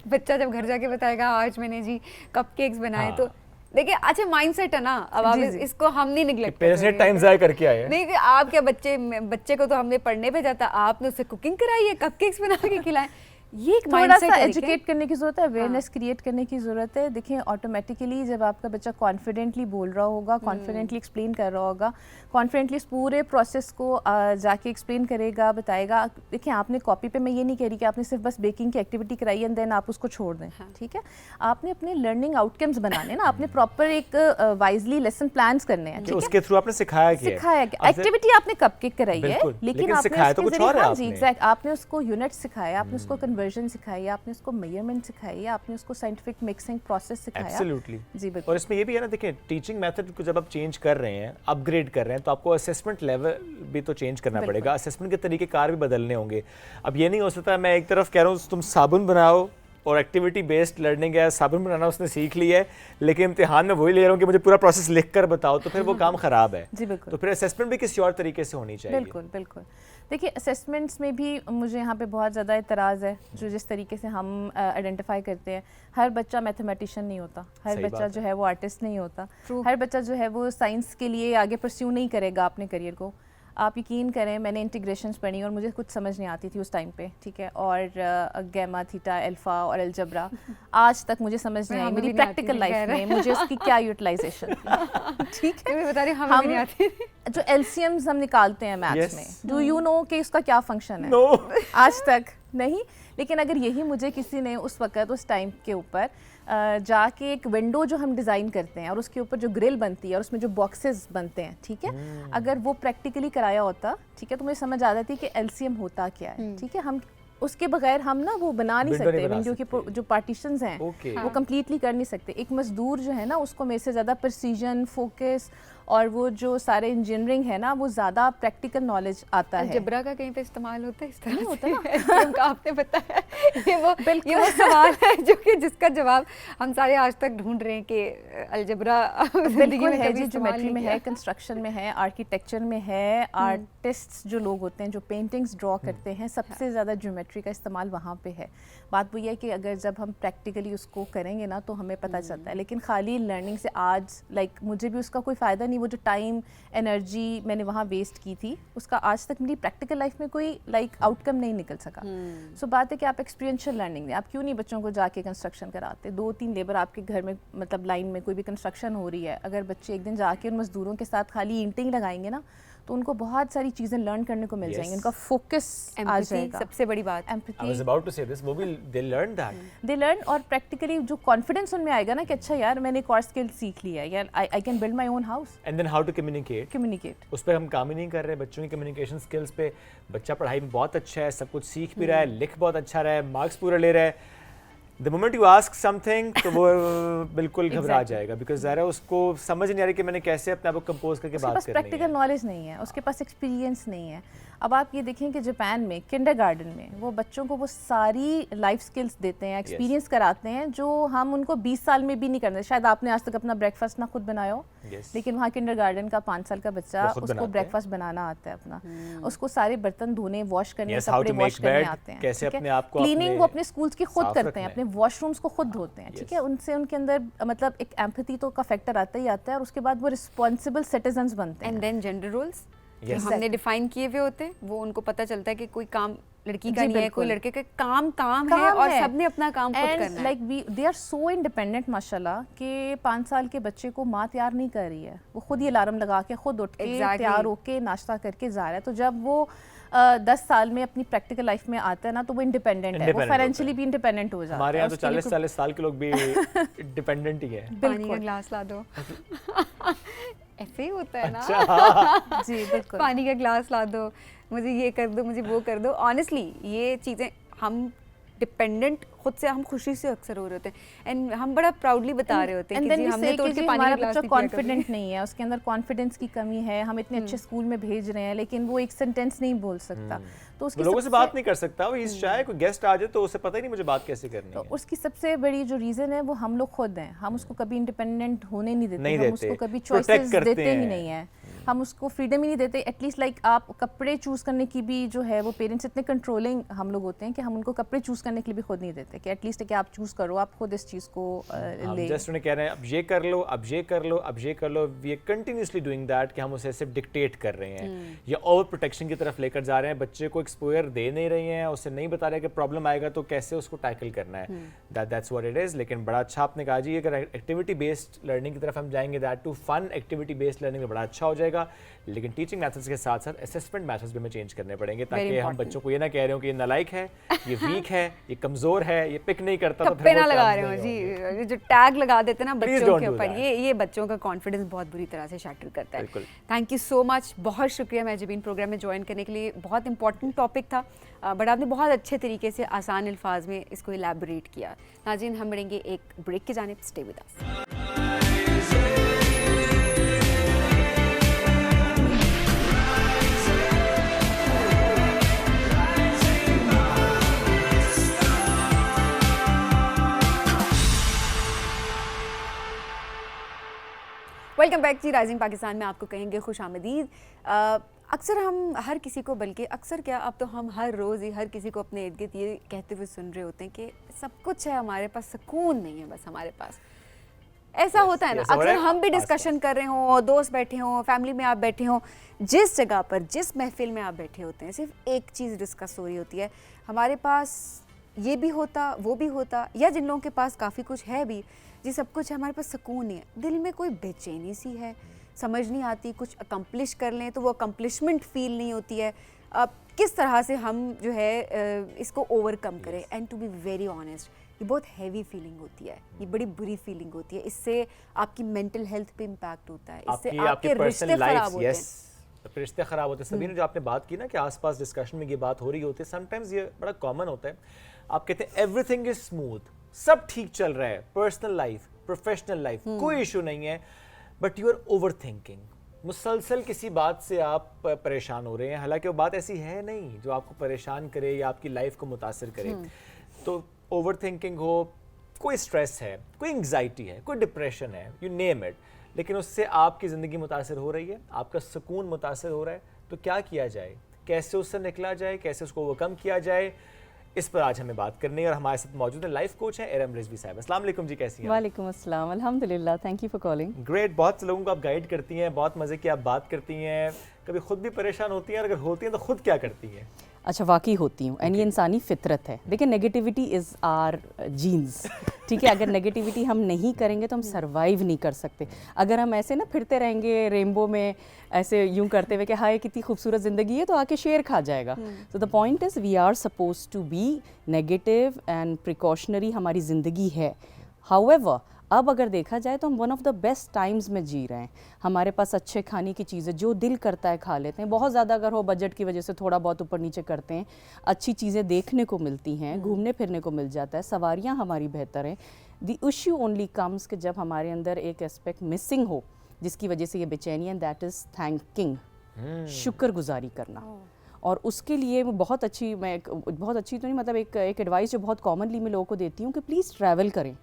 बच्चा जब घर जाके बताएगा आज मैंने जी कपकेक्स बनाए, तो देखिए अच्छा माइंडसेट है ना, अब आप इसको हम नहीं निगलेक्ट पेरेंट्स ने टाइम ज़ाया करके आए हैं। नहीं, आपके बच्चे को तो हमने पढ़ने पे जाता, आपने उससे कुकिंग कराई है, कपकेक्स बना के खिलाएं। ये एक थोड़ा mindset सा है, एजुकेट करने की ज़रूरत है, अवेयरनेस क्रिएट करने की ज़रूरत है। देखिए ऑटोमेटिकली जब आपका बच्चा कॉन्फिडेंटली बोल रहा होगा, कॉन्फिडेंटली एक्सप्लेन कर रहा होगा, कॉन्फिडेंटली इस पूरे प्रोसेस को जाके एक्सप्लेन करेगा, बताएगा। देखिए आपने कॉपी पे, मैं ये नहीं कह रही कि आपने सिर्फ बस बेकिंग की एक्टिविटी कराई एंड देन आप उसको छोड़ दें, ठीक है। आपने अपने लर्निंग आउटकम्स बनाने ना, आपने प्रॉपर एक वाइजली लेसन प्लान्स करने हैं, कि उसके थ्रू आपने सिखाया क्या है? सिखाया क्या एक्टिविटी आपने कपकेक कराई है, बिल्कुल, लेकिन आपने सिखाया तो उसके कुछ जरिए, और है हाँ जी, आपने। एग्जैक्ट, आपने उसको यूनिट सिखाया, आपने उसको कन्वर्जन सिखाई, आपने उसको मेजरमेंट सिखाई, आपने उसको साइंटिफिक मिक्सिंग प्रोसेस सिखाया। एब्सोल्युटली जी बिल्कुल। और इसमें ये भी है ना, देखिए टीचिंग मेथड को जब आप चेंज कर रहे हैं, अपग्रेड कर रहे हैं, तो आपको असेसमेंट लेवल भी तो चेंज करना पड़ेगा, असेसमेंट के तरीके कार भी बदलने होंगे। अब ये नहीं हो सकता मैं एक तरफ कह रहा हूँ तुम साबुन बनाओ और एक्टिविटी बेस्ड लर्निंग है, साबुन बनाना उसने सीख लिया है, लेकिन इम्तिहान में वही ले रहा हूँ कि मुझे पूरा प्रोसेस लिख कर बताओ, तो फिर वो काम खराब है। जी बिल्कुल। तो फिर असेसमेंट भी किसी और तरीके से होनी चाहिए। बिल्कुल बिल्कुल। देखिए असेसमेंट्स में भी मुझे यहाँ पे बहुत ज़्यादा इतराज़ है, जो जिस तरीके से हम आइडेंटिफाई करते हैं। हर बच्चा मैथमेटिशियन नहीं होता, हर बच्चा जो है वो आर्टिस्ट नहीं होता, हर बच्चा जो है वो साइंस के लिए आगे परस्यू नहीं करेगा अपने करियर को। आप यकीन करें, मैंने इंटीग्रेशंस पढ़ी और मुझे कुछ समझ नहीं आती थी उस टाइम पे, ठीक है, और गैमा थीटा अल्फा और अलजबरा आज तक मुझे समझ नहीं आई मेरी प्रैक्टिकल लाइफ में मुझे उसकी क्या यूटिलाइजेशन थी, ठीक है। मैं बता रही हूँ, हमें नहीं आती। जो एलसीएम्स हम निकालते हैं मैथ्स में, डू यू नो कि उसका क्या फंक्शन है? No. आज तक नहीं। लेकिन अगर यही मुझे किसी ने उस वक्त उस टाइम के ऊपर जाके एक विंडो जो हम डिज़ाइन करते हैं और उसके ऊपर जो ग्रिल बनती है और उसमें जो बॉक्सेस बनते हैं, ठीक है, अगर वो प्रैक्टिकली कराया होता, ठीक है, तो मुझे समझ आ जाती कि एलसीएम होता क्या है, ठीक है। हम उसके बगैर हम ना वो बना नहीं सकते, विंडो के जो पार्टीशंस हैं वो कंप्लीटली कर नहीं सकते। एक मजदूर जो है ना, उसको मेरे से ज़्यादा प्रिसीजन, फोकस और वो जो सारे इंजीनियरिंग है ना, वो ज़्यादा प्रैक्टिकल नॉलेज आता है। अलजबरा का कहीं पे इस्तेमाल होता है? इस तरह नहीं होता ना। एलसीएम का आपने बताया, ये वो सवाल है जो कि जिसका जवाब हम सारे आज तक ढूंढ रहे हैं कि अलजबरा बिल्कुल है जी, ज्योमेट्री में है, कंस्ट्रक्शन में है, आर्किटेक्चर में है, आर्टिस्ट्स जो लोग होते हैं जो पेंटिंग्स ड्रॉ करते हैं, सबसे ज़्यादा ज्योमेट्री का इस्तेमाल वहाँ पे है। बात वो ये है कि अगर जब हम प्रैक्टिकली उसको करेंगे ना तो हमें पता चलता है, लेकिन खाली लर्निंग से आज मुझे भी उसका कोई फ़ायदा नहीं। वो जो टाइम एनर्जी मैंने वहाँ वेस्ट की थी, उसका आज तक मेरी प्रैक्टिकल लाइफ में कोई आउटकम नहीं निकल सका। सो बात है कि आप एक्सपीरियंशियल लर्निंग दें। आप क्यों नहीं बच्चों को जाके कंस्ट्रक्शन कराते? 2-3 लेबर आपके घर में, मतलब लाइन में कोई भी कंस्ट्रक्शन हो रही है, अगर बच्चे एक दिन जाके उन मजदूरों के साथ खाली ईंटें लगाएंगे ना, तो उनको बहुत सारी चीज़ें लर्न करने को मिल जाएंगी, उनका फोकस आ जाएगा। सबसे बड़ी बात I was about to say this, वो भी they learned that. They learn, और प्रैक्टिकली जो कॉन्फिडेंस उनमें आएगा ना कि अच्छा यार मैंने एक और स्किल सीख लिया है, यार I can build my own house. And then how to communicate. उस पर हम काम ही नहीं कर रहे, बच्चों की कम्युनिकेशन स्किल्स पे। बच्चा पढ़ाई में बहुत अच्छा है, सब कुछ सीख भी रहा है, लिख बहुत अच्छा रहा है, मार्क्स पूरे ले रहा है। The moment you ask something, तो वो बिल्कुल घबरा जाएगा, बिकॉज ज़रा उसको समझ नहीं आ रही कि मैंने कैसे अपने आप को कंपोज करके बात करनी है। उसके पास प्रैक्टिकल नॉलेज नहीं है, उसके पास एक्सपीरियंस नहीं है। अब आप ये देखें कि जापान में किंडरगार्टन में वो बच्चों को वो सारी लाइफ स्किल्स देते हैं, एक्सपीरियंस कराते हैं जो हम उनको 20 साल में भी नहीं करते। शायद आपने आज तक अपना ब्रेकफास्ट ना खुद बनाया हो, लेकिन वहाँ किंडरगार्टन का 5 साल का बच्चा उसको ब्रेकफास्ट बनाना आता है अपना, उसको सारे बर्तन धोने, वॉश करने, कपड़े वॉश करने आते हैं, कैसे अपने आप को क्लीनिंग वो अपने स्कूल्स की खुद करते हैं, अपने वॉशरूम्स को खुद धोते हैं, ठीक है। उनसे उनके अंदर मतलब एक एम्पैथी तो का फैक्टर आता ही आता है, और उसके बाद वो रिस्पॉन्सिबल सिटीजन्स बनते हैं। एंड देन जेंडर रोल्स हमने डिफाइन किए हुए होते हैं, वो उनको पता चलता है कि कोई काम लड़की का नहीं है, कोई लड़के का काम है, और सबने अपना काम खुद करना है। Like they are so independent माशाल्लाह कि 5 साल के बच्चे को माँ तैयार नहीं कर रही है, वो खुद ही अलार्म लगा के खुद उठ के तैयार होके नाश्ता करके जा रहा है। तो जब वो 10 साल में अपनी प्रैक्टिकल लाइफ में आता है ना, तो वो इंडिपेंडेंट है, वो फाइनेंशियली भी इंडिपेंडेंट हो जाता है। हमारे यहाँ तो 40-40 साल के लोग भी डिपेंडेंट ही है। पानी का ग्लास ला दो ऐसे ही होता है ना। अच्छा। जी बिल्कुल। पानी का ग्लास ला दो, मुझे ये कर दो, मुझे वो कर दो। ऑनेस्टली ये चीज़ें हम डिपेंडेंट खुद से, हम खुशी से अक्सर हो रहे होते हैं, एंड हम बड़ा प्राउडली बता रहे होते हैं कि जी हमने तो उसके पानी का ग्लास नहीं पिया। कॉन्फिडेंट नहीं है, उसके अंदर कॉन्फिडेंस की कमी है, हम इतने अच्छे स्कूल में भेज रहे हैं लेकिन वो एक सेंटेंस नहीं बोल सकता, तो उसकी लोगों से बात नहीं कर सकता। वो चाहे कोई गेस्ट आ जाए तो उसे पता ही नहीं मुझे बात कैसे करनी है। उसकी सबसे बड़ी जो रीजन है वो हम लोग खुद हैं, हम उसको कभी इंडिपेंडेंट होने नहीं देते, हम उसको कभी चॉइसेस देते ही नहीं है। हम उसको फ्रीडम ही नहीं देते। एटलीस्ट लाइक आप कपड़े चूज़ करने की भी जो है वो पेरेंट्स इतने कंट्रोलिंग हम लोग होते हैं कि हम उनको कपड़े चूज़ करने के लिए भी खुद नहीं देते कि एटलीस्ट कि आप चूज़ करो, आप खुद इस चीज़ को ले। जस्ट उन्हें कह रहे हैं अब ये कर लो, अब ये कर लो, अब ये कर लो। We are continuously doing that कि हम उसे सिर्फ डिक्टेट कर रहे हैं या ओवर प्रोटेक्शन की तरफ लेकर जा रहे हैं। बच्चे को एक्सपोजर दे नहीं रहे हैं, उसे नहीं बता रहे कि प्रॉब्लम आएगा तो कैसे उसको टैकल करना है। That's what it is. लेकिन बड़ा अच्छा आपने कहा जी, अगर एक्टिविटी बेस्ड लर्निंग की तरफ हम जाएंगे, that too fun activity based learning में बड़ा अच्छा हो जाएगा। लेकिन टीचिंग मेथड्स के साथ साथ असेसमेंट मेथड्स भी हमें चेंज करने पड़ेंगे, ताकि हम बच्चों को ये ना कह रहे हो कि ये नालायक है, ये वीक है, ये कमजोर है, ये पिक नहीं करता, तो फिर ना लगा रहे हो जी, ये जो टैग लगा देते हैं ना बच्चों के ऊपर, ये बच्चों का कॉन्फिडेंस बहुत बुरी तरह से शैटर करता है। थैंक यू सो मच, बहुत शुक्रिया महजबीन प्रोग्राम में ज्वाइन करने के लिए। बहुत इंपॉर्टेंट टॉपिक था, बट आपने बहुत अच्छे तरीके से आसान अल्फाज में इसको इलैबोरेट किया। नाज़रीन, हम बढ़ेंगे एक ब्रेक की जानिब, stay with us. Welcome back जी, राइजिंग पाकिस्तान में आपको कहेंगे खुश आमदीद। अक्सर हम हर किसी को, बल्कि अक्सर क्या, अब तो हम हर रोज़ ही हर किसी को अपने इर्द गिर्द ये कहते हुए सुन रहे होते हैं कि सब कुछ है हमारे पास, सुकून नहीं है बस हमारे पास। ऐसा होता है ना, अक्सर हम भी डिस्कशन कर रहे हों, दोस्त बैठे हों, फैमिली में आप बैठे हों, जिस जगह पर, जिस महफिल में आप बैठे होते हैं, सिर्फ एक चीज़ डिस्कस हो रही होती है, हमारे पास ये भी होता, वो भी होता, या जिन लोगों के पास काफ़ी कुछ है भी, जी सब कुछ है, हमारे पास सुकून नहीं है, दिल में कोई बेचैनी सी है, समझ नहीं आती, कुछ अकम्पलिश कर लें तो वो अकम्पलिशमेंट फील नहीं होती है। अब किस तरह से हम जो है इसको ओवरकम करें? And to be very honest, ये बहुत हैवी फीलिंग होती है, ये बड़ी बुरी फीलिंग होती है, इससे आपकी मेंटल हेल्थ पे इम्पैक्ट होता है, इससे आपके रिश्ते खराब होते हैं। रिश्ते खराब होते हैं। सभी ने जो आपने बात की ना कि आसपास डिस्कशन में ये बात हो रही होती है, समटाइम्स ये बड़ा कॉमन होता है। आप कहते हैं एवरीथिंग इज स्मूथ, सब ठीक चल रहा है, पर्सनल लाइफ, प्रोफेशनल लाइफ, कोई इशू नहीं है, but you are over thinking. मुसलसल किसी बात से आप परेशान हो रहे हैं, हालांकि वो बात ऐसी है नहीं जो आपको परेशान करे या आपकी लाइफ को मुतासिर करे। तो ओवर थिंकिंग हो, कोई स्ट्रेस है, कोई एंग्जाइटी है, कोई डिप्रेशन है, यू नेम इट, लेकिन उससे आपकी ज़िंदगी मुतासिर हो रही है, आपका सुकून मुतासिर हो रहा है, तो क्या किया जाए, कैसे उससे निकला जाए, कैसे उसको ओवरकम किया जाए, इस पर आज हमें बात करनी है। और हमारे साथ मौजूद है लाइफ कोच हैं इरम रिजवी साहब। अस्सलाम वालेकुम जी, कैसी हैं? वालेकुम अस्सलाम, अल्हम्दुलिल्लाह, thank you for calling. Great, बहुत से लोगों को आप गाइड करती हैं, बहुत मज़े की आप बात करती हैं, कभी खुद भी परेशान होती हैं, और अगर होती हैं तो खुद क्या करती हैं? अच्छा, वाकई होती हूँ, एंड ये इंसानी फितरत है। देखिए, नेगेटिविटी इज़ आर जीन्स, ठीक है। अगर नेगेटिविटी हम नहीं करेंगे तो हम सरवाइव नहीं कर सकते। अगर हम ऐसे ना फिरते रहेंगे रेनबो में, ऐसे यूं करते हुए कि हाय कितनी खूबसूरत ज़िंदगी है, तो आके शेर खा जाएगा। तो the point is we are suppose to be negative and precautionary, हमारी ज़िंदगी है। हाउएवर, अब अगर देखा जाए तो हम one of the best times में जी रहे हैं। हमारे पास अच्छे खाने की चीज़ें, जो दिल करता है खा लेते हैं, बहुत ज़्यादा अगर हो बजट की वजह से थोड़ा बहुत ऊपर नीचे करते हैं, अच्छी चीज़ें देखने को मिलती हैं, घूमने फिरने को मिल जाता है, सवारियाँ हमारी बेहतर हैं। द इश्यू ओनली कम्स कि जब हमारे अंदर एक एस्पेक्ट मिसिंग हो, जिसकी वजह से ये बेचैनी, एंड दैट इज़ थैंकिंग, शुक्रगुजारी करना। और उसके लिए बहुत अच्छी, मैं बहुत अच्छी तो नहीं, मतलब एक एडवाइस जो बहुत कॉमनली मैं लोगों को देती हूँ कि प्लीज़ ट्रैवल करें।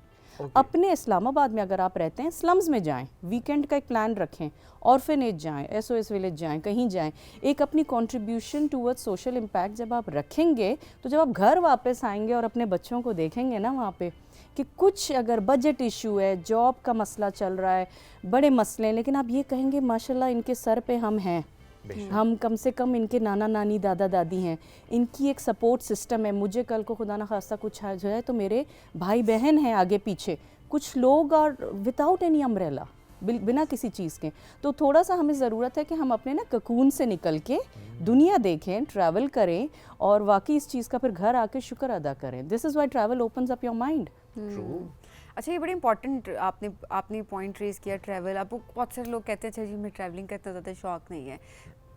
अपने इस्लामाबाद में अगर आप रहते हैं, स्लम्स में जाएं, वीकेंड का एक प्लान रखें, ऑर्फेनेज जाएं, SOS विलेज जाएं, कहीं जाएं। एक अपनी कंट्रीब्यूशन टूवर्ड्स सोशल इम्पैक्ट जब आप रखेंगे, तो जब आप घर वापस आएंगे और अपने बच्चों को देखेंगे ना वहाँ पे कि कुछ अगर बजट इशू है, जॉब का मसला चल रहा है, बड़े मसले हैं, लेकिन आप ये कहेंगे माशाल्लाह इनके सर पे हम हैं, हम कम से कम इनके नाना नानी दादा दादी हैं, इनकी एक सपोर्ट सिस्टम है। मुझे कल को खुदा ना खास्ता कुछ जो है तो मेरे भाई बहन हैं आगे पीछे, कुछ लोग और विदाउट एनी अम्ब्रेला, बिना किसी चीज़ के। तो थोड़ा सा हमें ज़रूरत है कि हम अपने ना ककून से निकल के दुनिया देखें, ट्रैवल करें, और वाकई इस चीज़ का फिर घर आके शुक्र अदा करें। This is why travel opens up your mind. अच्छा, ये बड़ी इंपॉर्टेंट आपने पॉइंट रेज किया, ट्रैवल। आपको बहुत सारे लोग कहते हैं अच्छा जी मैं ट्रैवलिंग का इतना ज़्यादा शौक नहीं है,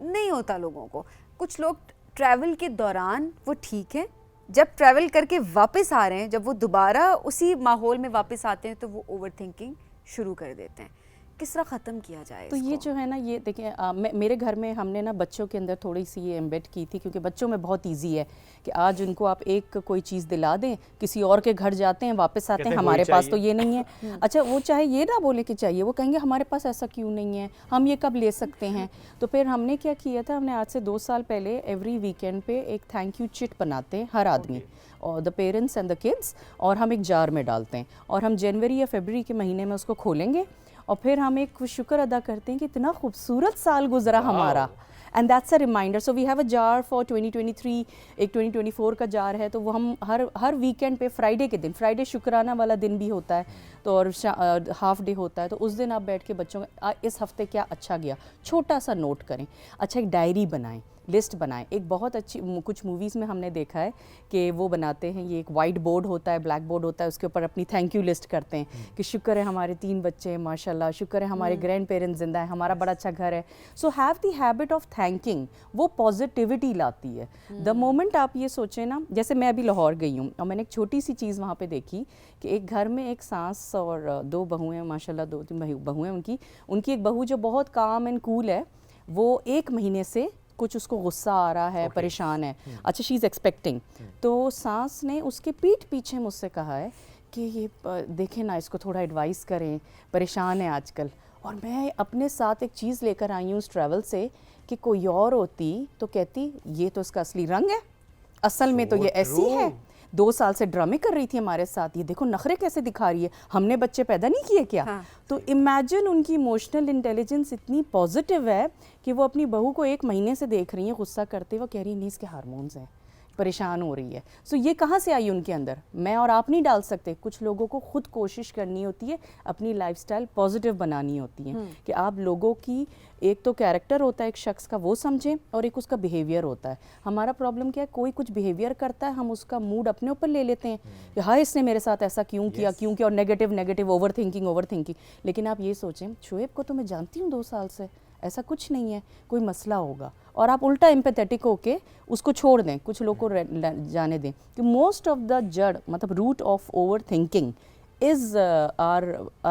नहीं होता लोगों को। कुछ लोग ट्रैवल के दौरान वो ठीक है, जब ट्रैवल करके वापस आ रहे हैं, जब वो दोबारा उसी माहौल में वापस आते हैं तो वो ओवर थिंकिंग शुरू कर देते हैं। किस तरह ख़त्म किया जाए तो ये जो है ना, ये देखिए मेरे घर में हमने ना बच्चों के अंदर थोड़ी सी ये एम्बेड की थी, क्योंकि बच्चों में बहुत इजी है कि आज उनको आप एक कोई चीज़ दिला दें, किसी और के घर जाते हैं वापस आते हैं, हमारे पास तो ये नहीं है। अच्छा, वो चाहे ये ना बोले कि चाहिए, वो कहेंगे हमारे पास ऐसा क्यों नहीं है, हम ये कब ले सकते हैं। तो फिर हमने क्या किया था, हमने आज से 2 साल पहले एवरी वीकेंड पे एक थैंक यू चिट बनाते हैं हर आदमी, और the parents and the kids, और हम एक जार में डालते हैं, और हम जनवरी या फरवरी के महीने में उसको खोलेंगे, और फिर हम एक शुक्र अदा करते हैं कि इतना खूबसूरत साल गुजरा हमारा। And that's a reminder. So we have a jar for 2023, एक 2024 का जार है, तो वो हम हर वीकेंड पे फ्राइडे के दिन, फ्राइडे शुक्राना वाला दिन भी होता है, तो और हाफ डे होता है, तो उस दिन आप बैठ के बच्चों का इस हफ्ते क्या अच्छा गया छोटा सा नोट करें। अच्छा, एक डायरी बनाएं, लिस्ट बनाएं। एक बहुत अच्छी कुछ मूवीज़ में हमने देखा है कि वो बनाते हैं, ये एक वाइट बोर्ड होता है, ब्लैक बोर्ड होता है, उसके ऊपर अपनी थैंक यू लिस्ट करते हैं कि शुक्र है हमारे 3 बच्चे हैं माशाल्लाह, शुक्र है हमारे ग्रैंड पेरेंट्स जिंदा हैं, हमारा बड़ा अच्छा घर है। So have the habit of thanking, वो पॉजिटिविटी लाती है। द मोमेंट आप ये सोचें ना, जैसे मैं अभी लाहौर गई हूँ और मैंने एक छोटी सी चीज़ वहाँ पे देखी कि एक घर में एक सास और 2 बहुएँ, माशाल्लाह 2-3 बहुएँ उनकी एक बहू जो बहुत काम एंड कूल है, वो 1 महीने से कुछ उसको गुस्सा आ रहा है, परेशान है। अच्छा, शी इज़ एक्सपेक्टिंग, तो सास ने उसके पीठ पीछे मुझसे कहा है कि ये देखें ना, इसको थोड़ा एडवाइस करें, परेशान है आजकल। और मैं अपने साथ एक चीज़ लेकर आई हूँ उस ट्रैवल से कि कोई और होती तो कहती ये तो इसका असली रंग है, असल में तो ये ऐसी है, 2 साल से ड्रामे कर रही थी हमारे साथ, ये देखो नखरे कैसे दिखा रही है, हमने बच्चे पैदा नहीं किए क्या। हाँ। तो इमेजिन उनकी इमोशनल इंटेलिजेंस इतनी पॉजिटिव है कि वो अपनी बहू को 1 महीने से देख रही है गुस्सा करते, वो कह रही नहीं इसके हार्मोन्स हैं, परेशान हो रही है। सो ये कहाँ से आई उनके अंदर, मैं और आप नहीं डाल सकते। कुछ लोगों को खुद कोशिश करनी होती है, अपनी लाइफस्टाइल पॉजिटिव बनानी होती है कि आप लोगों की एक तो कैरेक्टर होता है एक शख्स का, वो समझें, और एक उसका बिहेवियर होता है। हमारा प्रॉब्लम क्या है, कोई कुछ बिहेवियर करता है, हम उसका मूड अपने ऊपर ले लेते हैं कि हाँ इसने मेरे साथ ऐसा क्यों किया, क्यों किया, और नेगेटिव ओवर थिंकिंग। लेकिन आप ये सोचें, शोएब को तो मैं जानती हूँ 2 साल से, ऐसा कुछ नहीं है, कोई मसला होगा, और आप उल्टा एम्पैथेटिक होके उसको छोड़ दें, कुछ लोग को जाने दें कि मोस्ट ऑफ द जड़, मतलब root of over thinking is our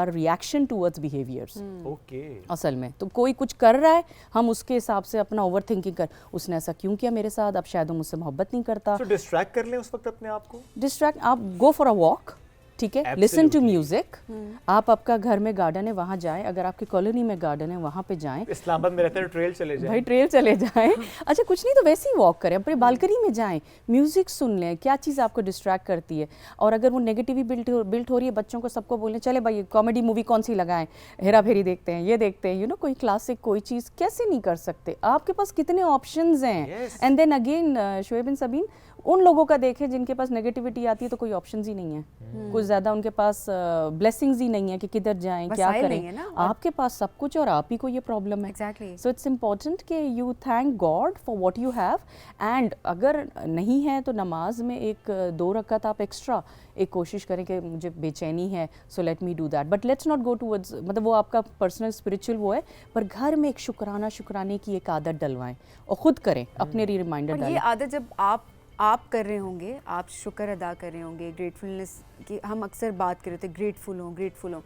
reaction towards behaviours. Okay, असल में तो कोई कुछ कर रहा है, हम उसके हिसाब से अपना ओवर थिंकिंग कर, उसने ऐसा क्यों किया मेरे साथ, अब शायद वो मुझसे मोहब्बत नहीं करता। तो डिस्ट्रैक्ट कर लें उस वक्त अपने आप को, डिस्ट्रैक्ट, आप गो फॉर अ वॉक, ठीक है, लिसन टू म्यूजिक। आप आपका घर में गार्डन है वहाँ जाएं, अगर आपकी कॉलोनी में गार्डन है वहाँ पे जाएं। इस्लामाबाद में रहते हैं, ट्रेल चले जाएं, भाई ट्रेल चले जाएं। अच्छा, कुछ नहीं तो वैसे ही वॉक करें, अपनी बालकनी में जाएं, म्यूजिक सुन लें, क्या चीज़ आपको डिस्ट्रैक्ट करती है। और अगर वो नेगेटिविटी बिल्ट हो रही है, बच्चों को सबको बोलें चले भाई कॉमेडी मूवी कौन सी लगाएं, हेरा फेरी देखते हैं, ये देखते हैं, कोई क्लासिक कोई चीज़, कैसे नहीं कर सकते, आपके पास कितने ऑप्शंस हैं। And then again Shoaib and Sabeen, उन लोगों का देखें जिनके पास नेगेटिविटी आती है तो कोई ऑप्शंस ही नहीं है, कुछ ज़्यादा उनके पास ब्लेसिंग्स ही नहीं है कि किधर जाएं, क्या करें। आपके पास सब कुछ और आप ही को ये प्रॉब्लम है। सो इट्स इम्पॉर्टेंट कि you thank God for what you have, and अगर नहीं है तो नमाज में 1-2 रकात आप एक्स्ट्रा एक कोशिश करें कि मुझे बेचैनी है, so let me do that, but let's not go towards, मतलब वो आपका पर्सनल स्पिरिचुअल वो है, पर घर में एक शुक्राने की एक आदत डलवाएं और ख़ुद करें, अपने रिमाइंडर डालें। ये आदत जब आप कर रहे होंगे, आप शुक्र अदा कर रहे होंगे, ग्रेटफुलनेस की हम अक्सर बात कर रहे थे, ग्रेटफुल हो,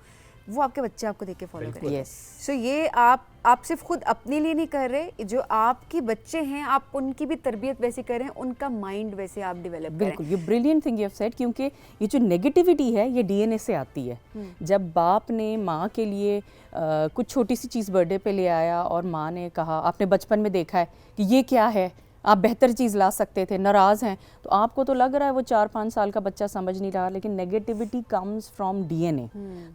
वो आपके बच्चे आपको देख के फॉलो करेंगे। सो ये आप सिर्फ खुद अपने लिए नहीं कर रहे, जो आपके बच्चे हैं आप उनकी भी तरबियत वैसी कर रहे हैं, उनका माइंड वैसे आप डेवलप करें। बिल्कुल, ये brilliant thing you have said, क्योंकि ये जो नेगेटिविटी है ये डीएनए से आती है। जब बाप ने माँ के लिए कुछ छोटी सी चीज़ बर्थडे पे ले आया और माँ ने कहा, आपने बचपन में देखा है कि ये क्या है, आप बेहतर चीज़ ला सकते थे, नाराज़ हैं, तो आपको तो लग रहा है वो 4-5 साल का बच्चा समझ नहीं रहा, लेकिन नेगेटिविटी कम्स फ्रॉम डीएनए।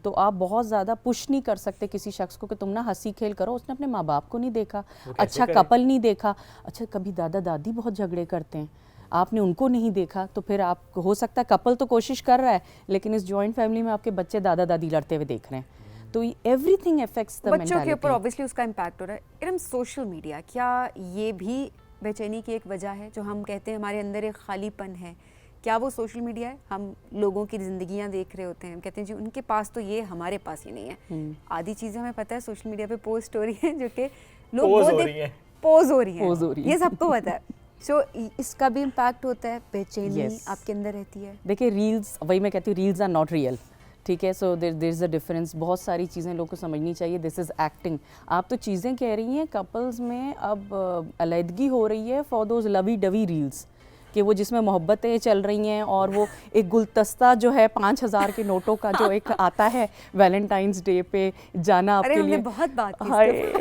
तो आप बहुत ज़्यादा पुश नहीं कर सकते किसी शख्स को कि तुम ना हंसी खेल करो, उसने अपने माँ बाप को नहीं देखा, अच्छा कपल नहीं देखा। अच्छा, कभी दादा दादी बहुत झगड़े करते हैं, आपने उनको नहीं देखा, तो फिर आप हो सकता है कपल तो कोशिश कर रहा है, लेकिन इस जॉइंट फैमिली में आपके बच्चे दादा दादी लड़ते हुए देख रहे हैं, तो एवरीथिंग अफेक्ट्स द मेंटालिटी। बच्चों के ऊपर ऑब्वियसली उसका इम्पैक्ट हो रहा है। इरम, सोशल मीडिया क्या ये भी बेचैनी की एक वजह है, जो हम कहते हैं हमारे अंदर एक खालीपन है, क्या वो सोशल मीडिया है? हम लोगों की ज़िंदगियां देख रहे होते हैं, हम कहते हैं जी उनके पास तो ये, हमारे पास ही नहीं है। आधी चीज़ें हमें पता है सोशल मीडिया पे पोस्ट हो रही हैं जो कि लोग पोज हो रही हैं, ये सबको पता है। सो इसका भी इम्पैक्ट होता है, बेचैनी आपके अंदर रहती है। देखिए रील्स, वही मैं कहती हूँ रील्स आर नॉट रियल, ठीक है, so there is a difference. बहुत सारी चीज़ें लोग को समझनी चाहिए, दिस इज़ एक्टिंग। आप तो चीज़ें कह रही हैं, कपल्स में अब अलहदगी हो रही है for those lovey dovey reels, कि वो जिसमें मोहब्बतें चल रही हैं और वो एक गुलदस्ता जो है 5000 के नोटों का जो एक आता है वैलेंटाइंस डे पे जाना आपके लिए, बहुत बात की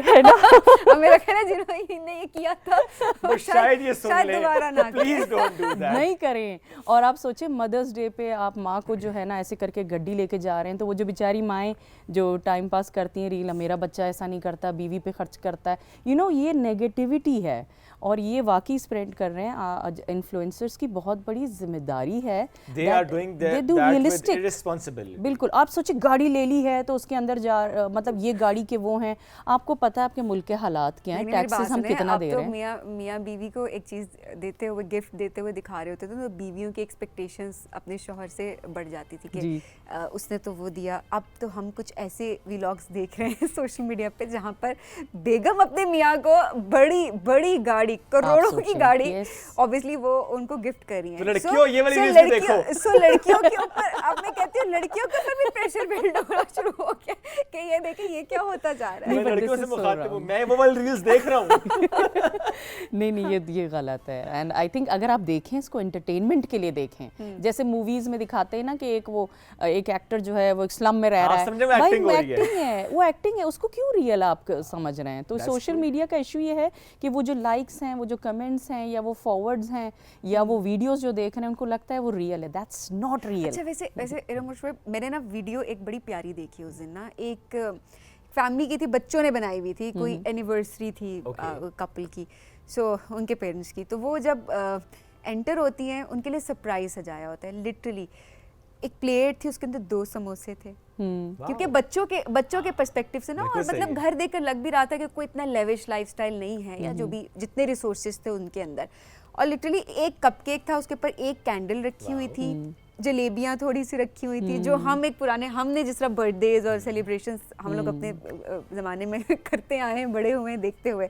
है ना। मेरा ख्याल है जिन्होंने ये किया था वो शायद ये सुन ले, दोबारा ना प्लीज डोंट डू दैट। नहीं करें। और आप सोचें मदर्स डे पे आप माँ को जो है ना ऐसे करके गड्डी लेके जा रहे हैं, तो वो जो बेचारी माएँ जो टाइम पास करती हैं रील, मेरा बच्चा ऐसा नहीं करता, बीवी पे खर्च करता है, ये नेगेटिविटी है और ये वाकई स्प्रेड कर रहे हैं। इन्फ्लुएंसर्स की बहुत बड़ी जिम्मेदारी है, they are doing that with irresponsible। बिल्कुल। आप सोचिए गाड़ी ले ली है तो उसके अंदर मतलब ये गाड़ी के वो हैं, आपको पता है आपके मुल्क के हालात क्या हैं, टैक्सेस हम कितना दे रहे हैं। मियाँ बीवी को एक चीज़ देते हुए, गिफ्ट देते हुए दिखा रहे होते थे, तो बीवियों की एक्सपेक्टेशंस अपने शौहर से बढ़ जाती थी कि उसने तो वो दिया। अब तो हम कुछ ऐसे व्लॉग्स देख रहे हैं सोशल मीडिया पे जहाँ पर बेगम अपने मियाँ को बड़ी बड़ी गाड़ी, करोड़ों की गाड़ी, ऑब्वियसली वो उनको गिफ्ट कर रही हैं। तो लड़कियों ये वाली रील्स देखो। लड़कियों के ऊपर अब मैं कहती हूँ लड़कियों के ऊपर भी प्रेशर बिल्ड होना शुरू हो गया कि ये देखिए ये क्या होता जा रहा है। मैं लड़कियों से मुखातिब हूँ, मैं वो वाली रील्स देख रहा हूँ। नहीं, ये गलत है। एंड आई थिंक अगर आप देखें इसको एंटरटेनमेंट के लिए देखें, जैसे मूवीज में दिखाते हैं ना कि एक एक्टर जो है वो स्लम में रह रहा है, भाई वो एक्टिंग है, वो एक्टिंग है, उसको क्यों रियल आप समझ रहे हैं। तो सोशल मीडिया का इशू ये है कि वो जो लाइक्स हैं, वो जो कमेंट्स हैं, या वो फॉरवर्ड्स हैं, या वो वीडियोस जो देख रहे हैं उनको लगता है वो रियल है, दैट्स नॉट रियल। अच्छा वैसे इरम मुशफिक, मैंने ना वीडियो एक बड़ी प्यारी देखी उस दिन ना, एक फैमिली की थी, बच्चों ने बनाई हुई थी, कोई एनिवर्सरी थी कपल की, सो उनके पेरेंट्स की, तो वो जब एंटर होती हैं उनके लिए सरप्राइज सजाया होता है। लिटरली एक प्लेट थी, उसके अंदर 2 समोसे थे, क्योंकि बच्चों के पर्सपेक्टिव से ना, और मतलब घर देखकर लग भी रहा था कि कोई इतना लेविश लाइफस्टाइल नहीं है, या जो भी जितने रिसोर्सेज थे उनके अंदर। और लिटरली एक कपकेक था, उसके ऊपर एक कैंडल रखी हुई थी, जलेबियाँ थोड़ी सी रखी हुई थी, जो हम एक हमने जिस तरह बर्थडेज और सेलिब्रेशंस हम लोग अपने ज़माने में करते आए हैं, बड़े हुए हैं देखते हुए,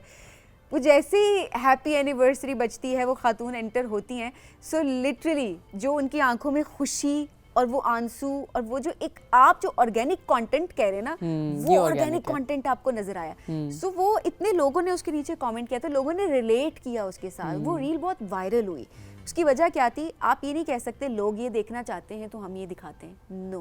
वो जैसे ही हैप्पी एनिवर्सरी बजती है, वो खातून एंटर होती हैं, सो लिटरली जो उनकी आंखों में खुशी और वो आंसू और वो जो एक आप जो ऑर्गेनिक कंटेंट कह रहे हैं ना, वो ऑर्गेनिक कंटेंट आपको नजर आया। सो वो इतने लोगों ने उसके नीचे कमेंट किया, तो लोगों ने रिलेट किया उसके साथ, वो रील बहुत वायरल हुई। उसकी वजह क्या थी, आप ये नहीं कह सकते लोग ये देखना चाहते हैं तो हम ये दिखाते हैं, नो,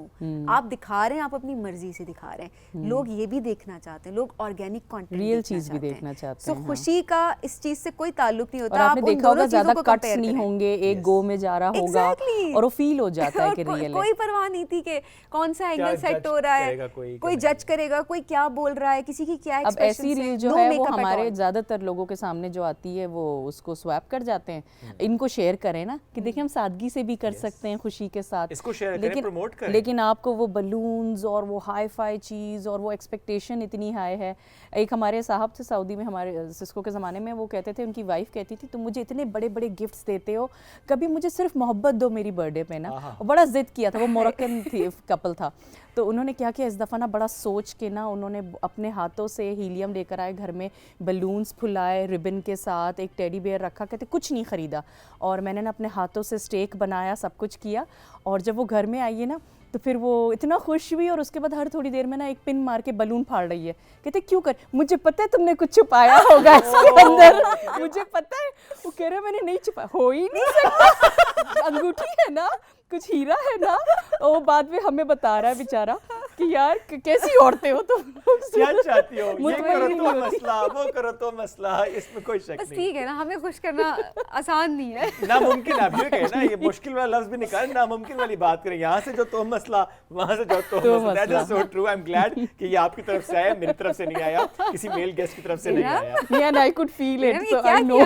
आप दिखा रहे हैं, आप अपनी मर्जी से दिखा रहे हैं, लोग ये भी देखना चाहते हैं, लोग ऑर्गेनिक कंटेंट, रियल चीज भी देखना चाहते हैं। सो खुशी का इस चीज से कोई ताल्लुक नहीं होता। आपने देखा होगा ज्यादा कट्स नहीं होंगे, एक गो में जा रहा होगा और वो फील हो जाता है कि रियल है। कोई परवाह नहीं थी कि कौन सा एंगल सेट हो रहा है, कोई जज करेगा, कोई क्या बोल रहा है, किसी की क्या एक्सप्रेशन। अब ऐसी रील जो है वो हमारे ज्यादातर लोगों के सामने जो आती है वो उसको स्वैप कर जाते हैं। इनको शेयर करें ना कि हम सादगी से भी कर सकते हैं, खुशी के साथ इसको शेयर करें, प्रमोट करें। लेकिन आपको वो बलून्स और वो हाई फाई चीज़ और वो एक्सपेक्टेशन इतनी हाई है। एक हमारे साहब थे सऊदी में, हमारे सिस्को के ज़माने में, वो कहते थे, उनकी वाइफ कहती थी, तुम मुझे इतने बड़े बड़े गिफ्ट्स देते हो, कभी मुझे सिर्फ मोहब्बत दो मेरी बर्थडे पे ना। बड़ा जिद किया था, वो मोरक्कन थी कपल था, तो उन्होंने क्या किया इस दफ़ा ना, बड़ा सोच के ना उन्होंने अपने हाथों से हीलियम लेकर आए घर में, बलून्स फुलाए रिबन के साथ, एक टेडी बेयर रखा, कहते कुछ नहीं ख़रीदा, और मैंने ना अपने हाथों से स्टेक बनाया, सब कुछ किया, और जब वो घर में आई है ना तो फिर वो इतना खुश हुई, और उसके बाद हर थोड़ी देर में ना एक पिन मार के बलून फाड़ रही है। कहते क्यों कर, मुझे पता है तुमने कुछ छुपाया होगा इसके अंदर, मुझे पता है। वो कह रहा मैंने नहीं छुपाया, हो ही नहीं सकता, अंगूठी है ना, कुछ हीरा है ना। और वो बाद में हमें बता रहा है बेचारा कि यार कैसी औरतें हो तुम, क्या चाहती हो, ये करो तो मसला, वो करो तो मसला, इसमें कोई शक नहीं। ठीक है ना, हमें खुश करना आसान नहीं है, नामुमकिन। आप ये कहें ना, ये मुश्किल वाला लफ्ज भी निकालें, नामुमकिन वाली बात करें, यहाँ से जो तो मसला, वहाँ से जो तो मसला। That is so true. I am glad कि ये आपकी तरफ से आया, मेरी तरफ से नहीं आया, किसी मेल गेस्ट की तरफ से नहीं आया। And I could feel it, so I know.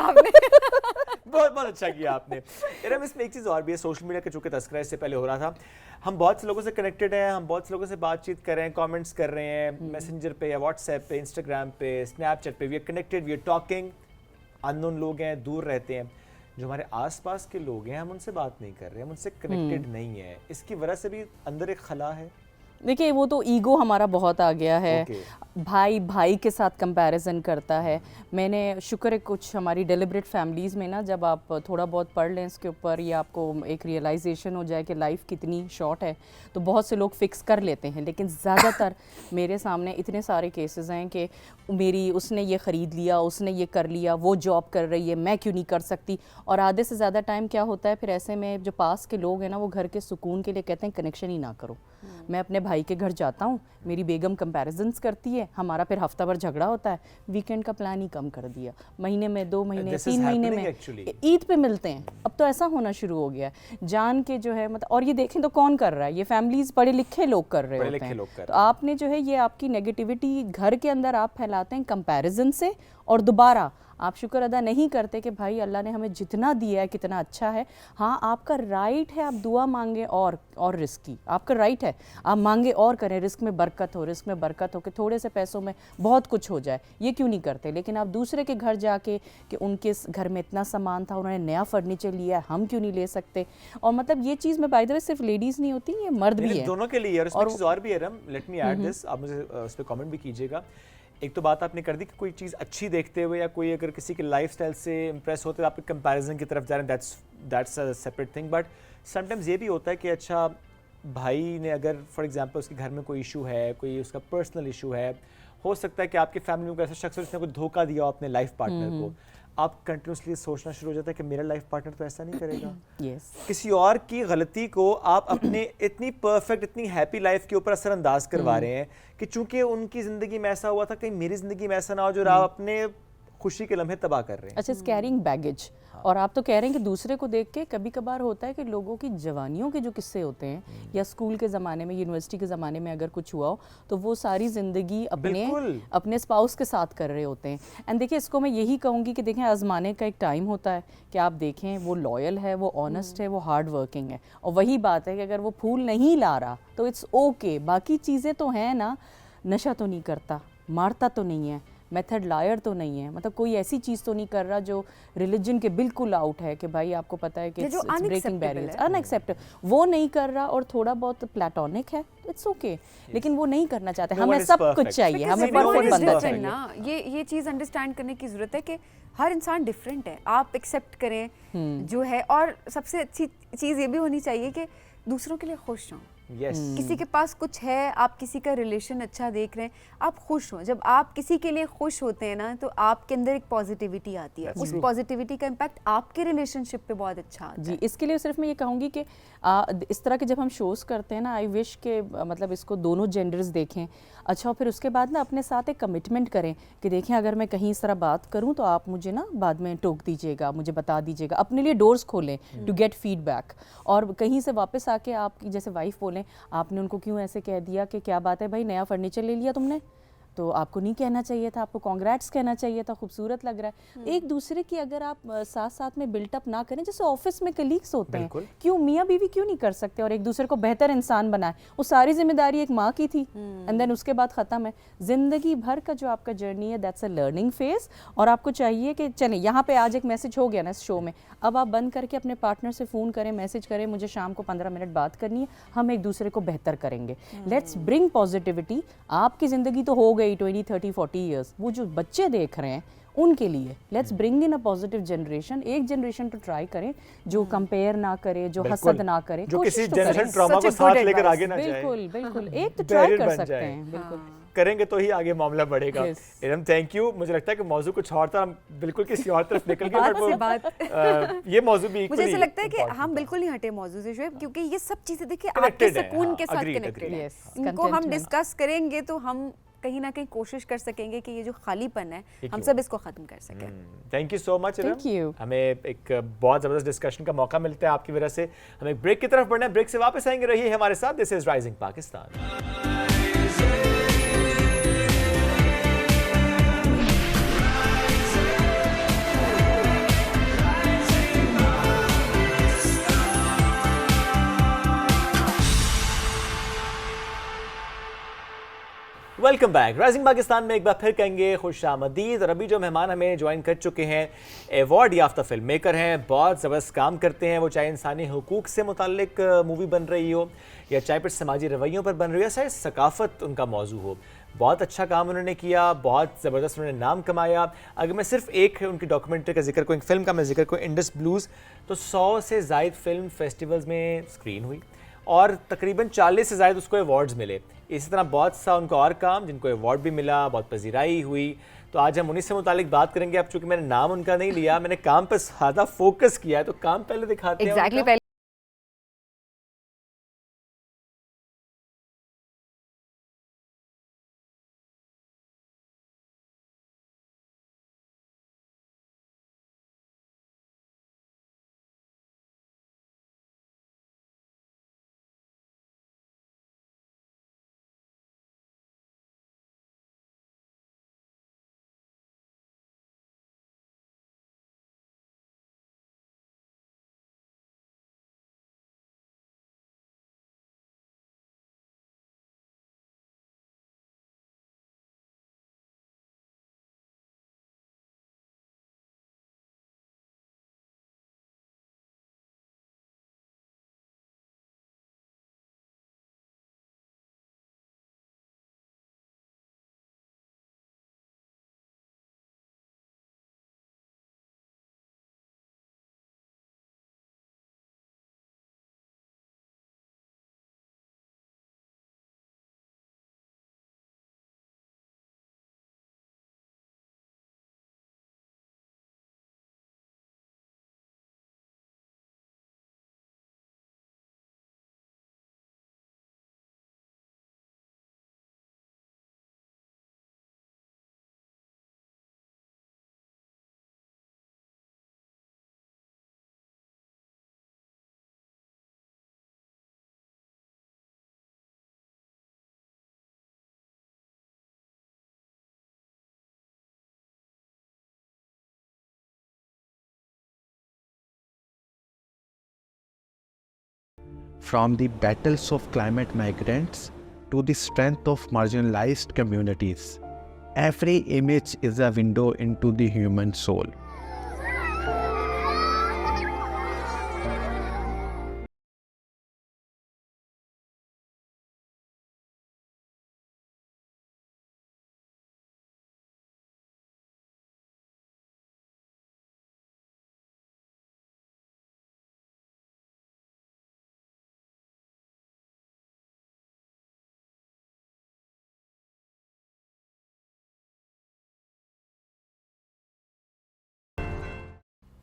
बहुत बहुत अच्छा किया आपने। इरम, इसमें एक चीज़ और भी है, सोशल मीडिया का चूंकि तस्करा इससे पहले हो रहा था, हम बहुत से लोगों से कनेक्टेड हैं, हम बहुत से लोगों से बातचीत कर रहे हैं, कमेंट्स कर रहे हैं, मैसेंजर पे या व्हाट्सएप पे, इंस्टाग्राम पे, स्नैपचैट पे, we are connected, we are talking. Unknown लोग हैं, दूर रहते हैं, जो हमारे आसपास के लोग हैं, हम उनसे बात नहीं कर रहे, हम उनसे कनेक्टेड नहीं है। इसकी वजह से भी अंदर एक खला है। देखिए वो तो ईगो हमारा बहुत आ गया है। भाई भाई के साथ कंपैरिजन करता है। मैंने शुक्र है कुछ हमारी डेलिब्रेट फैमिलीज़ में ना, जब आप थोड़ा बहुत पढ़ लें इसके ऊपर या आपको एक रियलाइजेशन हो जाए कि लाइफ कितनी शॉर्ट है, तो बहुत से लोग फिक्स कर लेते हैं। लेकिन ज़्यादातर मेरे सामने इतने सारे केसेस हैं कि उसने ये ख़रीद लिया, उसने ये कर लिया, वो जॉब कर रही है, मैं क्यों नहीं कर सकती। और आधे से ज़्यादा टाइम क्या होता है फिर ऐसे में, जो पास के लोग हैं ना, वो घर के सुकून के लिए कहते हैं कनेक्शन ही ना करो। मैं अपने भाई के घर जाता हूँ, मेरी बेगम कंपैरिजन्स करती है, हमारा फिर हफ्ता भर झगड़ा होता है, वीकेंड का प्लान ही कम कर दिया, महीने में 2 महीने 3 महीने में ईद पे मिलते हैं। अब तो ऐसा होना शुरू हो गया है जान के जो है, मतलब और ये देखें तो कौन कर रहा है, ये फैमिलीज पढ़े लिखे लोग कर रहे होते हैं। तो आपने जो है ये आपकी नेगेटिविटी घर के अंदर आप फैलाते हैं कंपैरिजन से, और दोबारा आप शुक्र अदा नहीं करते कि भाई अल्लाह ने हमें जितना दिया है कितना अच्छा है। हाँ, आपका राइट है, आप दुआ मांगे और रिस्क की, आपका राइट है, आप मांगे और करें, रिस्क में बरकत हो, रिस्क में बरकत हो कि थोड़े से पैसों में बहुत कुछ हो जाए, ये क्यों नहीं करते। लेकिन आप दूसरे के घर जाके कि उनके घर में इतना सामान था, उन्होंने नया फर्नीचर लिया, हम क्यों नहीं ले सकते। और मतलब ये चीज़ में बाय द वे सिर्फ लेडीज़ नहीं होती, ये मर्द भी है, दोनों के लिए। और भी है, लेट मी ऐड दिस, आप मुझे उस पर कमेंट भी कीजिएगा। एक तो बात आपने कर दी कि कोई चीज़ अच्छी देखते हुए या कोई अगर किसी के लाइफस्टाइल से इम्प्रेस होते तो आप कंपैरिजन की तरफ जा रहे हैं, that's a separate thing. But sometimes ये भी होता है कि अच्छा भाई ने अगर फॉर एग्जांपल उसके घर में कोई इशू है, कोई उसका पर्सनल इशू है, हो सकता है कि आपकी फैमिली में कोई ऐसा शख्स है जिसने कोई धोखा दिया हो अपने लाइफ पार्टनर को, आप कंटिन्यूसली सोचना शुरू हो जाता है कि मेरा लाइफ पार्टनर तो ऐसा नहीं करेगा। किसी और की गलती को आप अपने इतनी परफेक्ट, इतनी हैप्पी लाइफ के ऊपर असरअंदाज करवा रहे हैं कि चूंकि उनकी ज़िंदगी में ऐसा हुआ था, कहीं मेरी ज़िंदगी में ऐसा ना हो, जो आप अपने खुशी के लम्हे तबाह कर रहे हैं। अच्छा, कैरिंग बैगेज। और आप तो कह रहे हैं कि दूसरे को देख के कभी कभार होता है कि लोगों की जवानियों के जो किस्से होते हैं या स्कूल के ज़माने में, यूनिवर्सिटी के ज़माने में अगर कुछ हुआ हो, तो वो सारी ज़िंदगी अपने स्पाउस के साथ कर रहे होते हैं। एंड देखिए, इसको मैं यही कहूँगी कि देखें, आजमाने का एक टाइम होता है कि आप देखें वो लॉयल है, वो ऑनेस्ट है, वो हार्ड वर्किंग है। और वही बात है कि अगर वो फूल नहीं ला रहा तो इट्स ओके। बाकी चीज़ें तो हैं ना, नशा तो नहीं करता, मारता तो नहीं है, मेथड लायर तो नहीं है, मतलब कोई ऐसी चीज़ तो नहीं कर रहा जो रिलीजन के बिल्कुल आउट है कि भाई आपको पता है कि इट्स ब्रेकिंग बैरियर्स, अनएक्सेप्टेबल, वो नहीं कर रहा और थोड़ा बहुत प्लेटोनिक है, इट्स ओके। लेकिन वो नहीं करना चाहते, हमें सब कुछ चाहिए, हमें परफेक्ट बंदा चाहिए। ये चीज़ अंडरस्टैंड करने की ज़रूरत है कि हर इंसान डिफरेंट है, आप एक्सेप्ट करें जो है। और सबसे अच्छी चीज़ ये भी होनी चाहिए कि दूसरों के लिए खुश हों। किसी के पास कुछ है, आप किसी का रिलेशन अच्छा देख रहे हैं, आप खुश हो। जब आप किसी के लिए खुश होते हैं ना, तो आपके अंदर एक पॉजिटिविटी आती है, उस पॉजिटिविटी का इम्पैक्ट आपके रिलेशनशिप पे बहुत अच्छा आता है। जी, इसके लिए सिर्फ मैं ये कहूँगी कि इस तरह के जब हम शोज़ करते हैं ना, आई विश के मतलब इसको दोनों जेंडर्स देखें। अच्छा, फिर उसके बाद ना अपने साथ एक कमिटमेंट करें कि देखें, अगर मैं कहीं इस तरह बात करूं तो आप मुझे ना बाद में टोक दीजिएगा, मुझे बता दीजिएगा, अपने लिए डोर्स खोलें टू गेट फीडबैक। और कहीं से वापस आके आपकी जैसे वाइफ बोलें, आपने उनको क्यों ऐसे कह दिया कि क्या बात है भाई, नया फर्नीचर ले लिया तुमने, तो आपको नहीं कहना चाहिए था, आपको कॉन्ग्रेट्स कहना चाहिए था, खूबसूरत लग रहा है। एक दूसरे की अगर आप साथ साथ में बिल्टअप ना करें, जैसे ऑफिस में कलीग्स होते हैं, क्यों मियाँ बीवी क्यों नहीं कर सकते और एक दूसरे को बेहतर इंसान बनाए। वो सारी जिम्मेदारी एक माँ की थी एंड देन उसके बाद ख़त्म है। ज़िंदगी भर का जो आपका जर्नी है, दैट्स अ लर्निंग फेज। और आपको चाहिए कि चलें, यहाँ पे आज एक मैसेज हो गया ना इस शो में, अब आप बंद करके अपने पार्टनर से फ़ोन करें, मैसेज करें, मुझे शाम को 15 मिनट बात करनी है, हम एक दूसरे को बेहतर करेंगे। Let's bring positivity. आपकी ज़िंदगी तो हो गई 20, 30, 40 ईयर्स, वो जो बच्चे देख रहे हैं उनके लिए let's bring in a positive generation. एक जनरेशन तो ट्राई करें जो कंपेयर ना करे, जो हसद ना करे, जो किसी जनरेशन ट्रॉमा को साथ लेकर आगे ना जाए। बिल्कुल बिल्कुल, एक तो ट्राई कर सकते हैं, बिल्कुल करेंगे तो ही आगे मामला बढ़ेगा। Iram, thank you. मुझे लगता है कि मौजू कुछ और था, हम बिल्कुल किसी और तरफ निकल गए। ये मौजू भी मुझे ऐसा लगता है कि हम बिल्कुल नहीं हटे मौजू से शुएब, क्योंकि ये सब चीजें देखिए आपके सुकून के साथ कनेक्टेड है। इनको हम डिस्कस करेंगे तो हम कहीं ना कहीं कोशिश कर सकेंगे कि ये जो खालीपन है हम सब इसको खत्म कर सकें। Thank you so much Iram. हमें एक बहुत जबरदस्त डिस्कशन का मौका मिलता है आपकी वजह से। हमें एक ब्रेक की तरफ बढ़ना है, ब्रेक से वापस आएंगे, रहिए हमारे साथ। This is rising Pakistan. Welcome back. Rising Pakistan में एक बार फिर कहेंगे खुशामदीद। और अभी जो मेहमान हमें ज्वाइन कर चुके हैं, अवार्ड याफ्ता फिल्म मेकर हैं, बहुत ज़बरदस्त काम करते हैं। वो चाहे इंसानी हुकूक से मुताल्लिक मूवी बन रही हो या चाहे फिर समाजी रवैयों पर बन रही हो या चाहे सकाफ़त उनका मौजू हो, बहुत अच्छा काम उन्होंने किया, बहुत ज़बरदस्त उन्होंने नाम कमाया। अगर मैं सिर्फ एक उनकी डॉक्यूमेंट्री का जिक्र करूँ, एक फ़िल्म का मैं जिक्र करूँ, इंडस ब्लूज़, तो 100 से ज़ायद फिल्म फेस्टिवल्स में स्क्रीन हुई और तकरीबन 40 से ज़ायद उसको अवार्ड्स मिले। इसी तरह बहुत सा उनको और काम जिनको अवार्ड भी मिला, बहुत पजीराई हुई। तो आज हम उन्हीं से मुतालिक बात करेंगे। अब चूँकि मैंने नाम उनका नहीं लिया, मैंने काम पर ज़्यादा फोकस किया है, तो काम पहले दिखाते हैं एग्जैक्टली उनका। From the battles of climate migrants to the strength of marginalized communities, every image is a window into the human soul.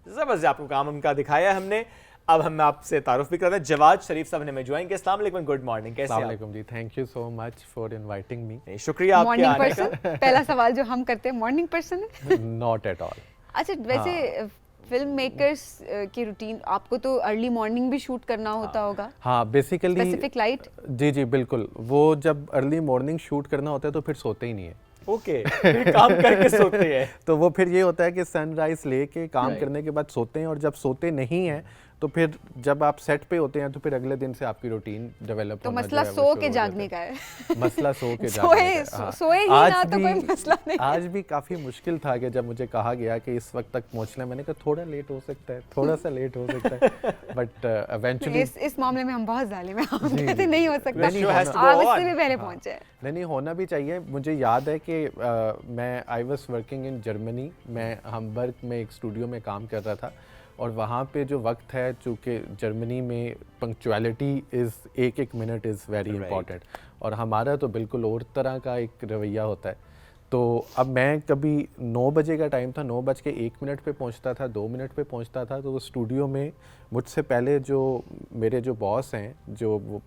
ज़बरदस्त आपको काम उनका दिखाया है हमने। अब हम आपसे तारुफ भी करते हैं। जवाद शरीफ साहब ने हमें ज्वाइन किया। अस्सलाम वालेकुम, गुड मॉर्निंग, कैसे हैं आप? जी, thank you so much for inviting me. शुक्रिया आपके मॉर्निंग आने पर्सन, का। पहला सवाल जो हम करते हैं, मॉर्निंग पर्सन है? Not at all. अच्छा, वैसे फिल्म मेकर्स की रूटीन, आपको तो अर्ली मॉर्निंग भी शूट करना होता होगा। हाँ, बेसिकली स्पेसिफिक लाइट। जी जी बिल्कुल, वो जब अर्ली मॉर्निंग शूट करना होता है तो फिर सोते ही नहीं है। ओके, फिर काम करके सोते हैं। तो वो फिर ये होता है कि सनराइज लेके काम करने के बाद सोते हैं, और जब सोते नहीं हैं तो फिर जब आप सेट पे होते हैं तो फिर अगले दिन से आपकी रूटीन डेवलप तो होना मसला जो है वो सो शुरू के हो जागने जाता का है। मसला सो के सोए जागने का है। हाँ। सोए ही आज ना तो कोई भी- मसला नहीं। आज भी काफ़ी मुश्किल था कि जब मुझे कहा गया कि इस वक्त तक पहुंचना है, मैंने कहा थोड़ा लेट हो सकता है, थोड़ा सा लेट हो सकता है, बट इवेंचुअली इस मामले में हम बहुत जालिम हैं। हम जी, कहते जी। नहीं हो सकता, The show has to go आप on. इससे भी पहले पहुंचे हैं। नहीं होना भी चाहिए। मुझे याद है कि मैं I was working in Germany, मैं हमबर्ग में एक स्टूडियो में काम कर रहा था, और वहाँ पे जो वक्त है, चूँकि जर्मनी में पंक्चुअलिटी इज़ एक मिनट इज़ वेरी इंपॉर्टेंट, और हमारा तो बिल्कुल और तरह का एक रवैया होता है। तो अब मैं कभी 9 बजे का टाइम था, 9:01 पे पहुँचता था, 2 मिनट पे पहुँचता था, तो वो स्टूडियो में मुझसे पहले जो मेरे जो बॉस हैं, जो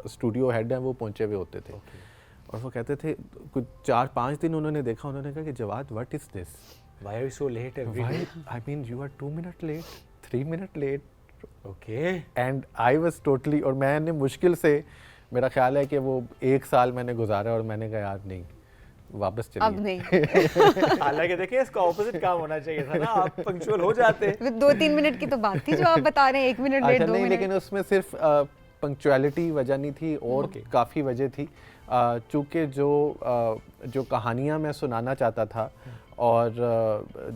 स्टूडियो हेड हैं, वो पहुँचे हुए होते थे। और वो कहते थे, कुछ 4-5 दिन उन्होंने देखा, उन्होंने कहा कि Jawad what is this, Why are you so late every why day? I mean you are 2 minutes late, 3 minutes late, Okay. and I was totally, और मैंने मुश्किल से, मेरा ख्याल है कि वो 1 साल मैंने गुजारा, और मैंने कहा यार नहीं, वापस चलिए। अब नहीं। हालांकि देखिए, इसका ऑपोजिट काम होना चाहिए था ना, आप पंक्चुअल हो जाते। 2-3 मिनट की तो बात थी जो आप बता रहे हैं, 1 मिनट लेट, अच्छा 2 नहीं, मिनट। लेकिन उसमें सिर्फ पंक्चुअलिटी वजह नहीं थी, और काफ़ी वजह थी। चूँकि जो कहानियाँ मैं सुनाना चाहता था, और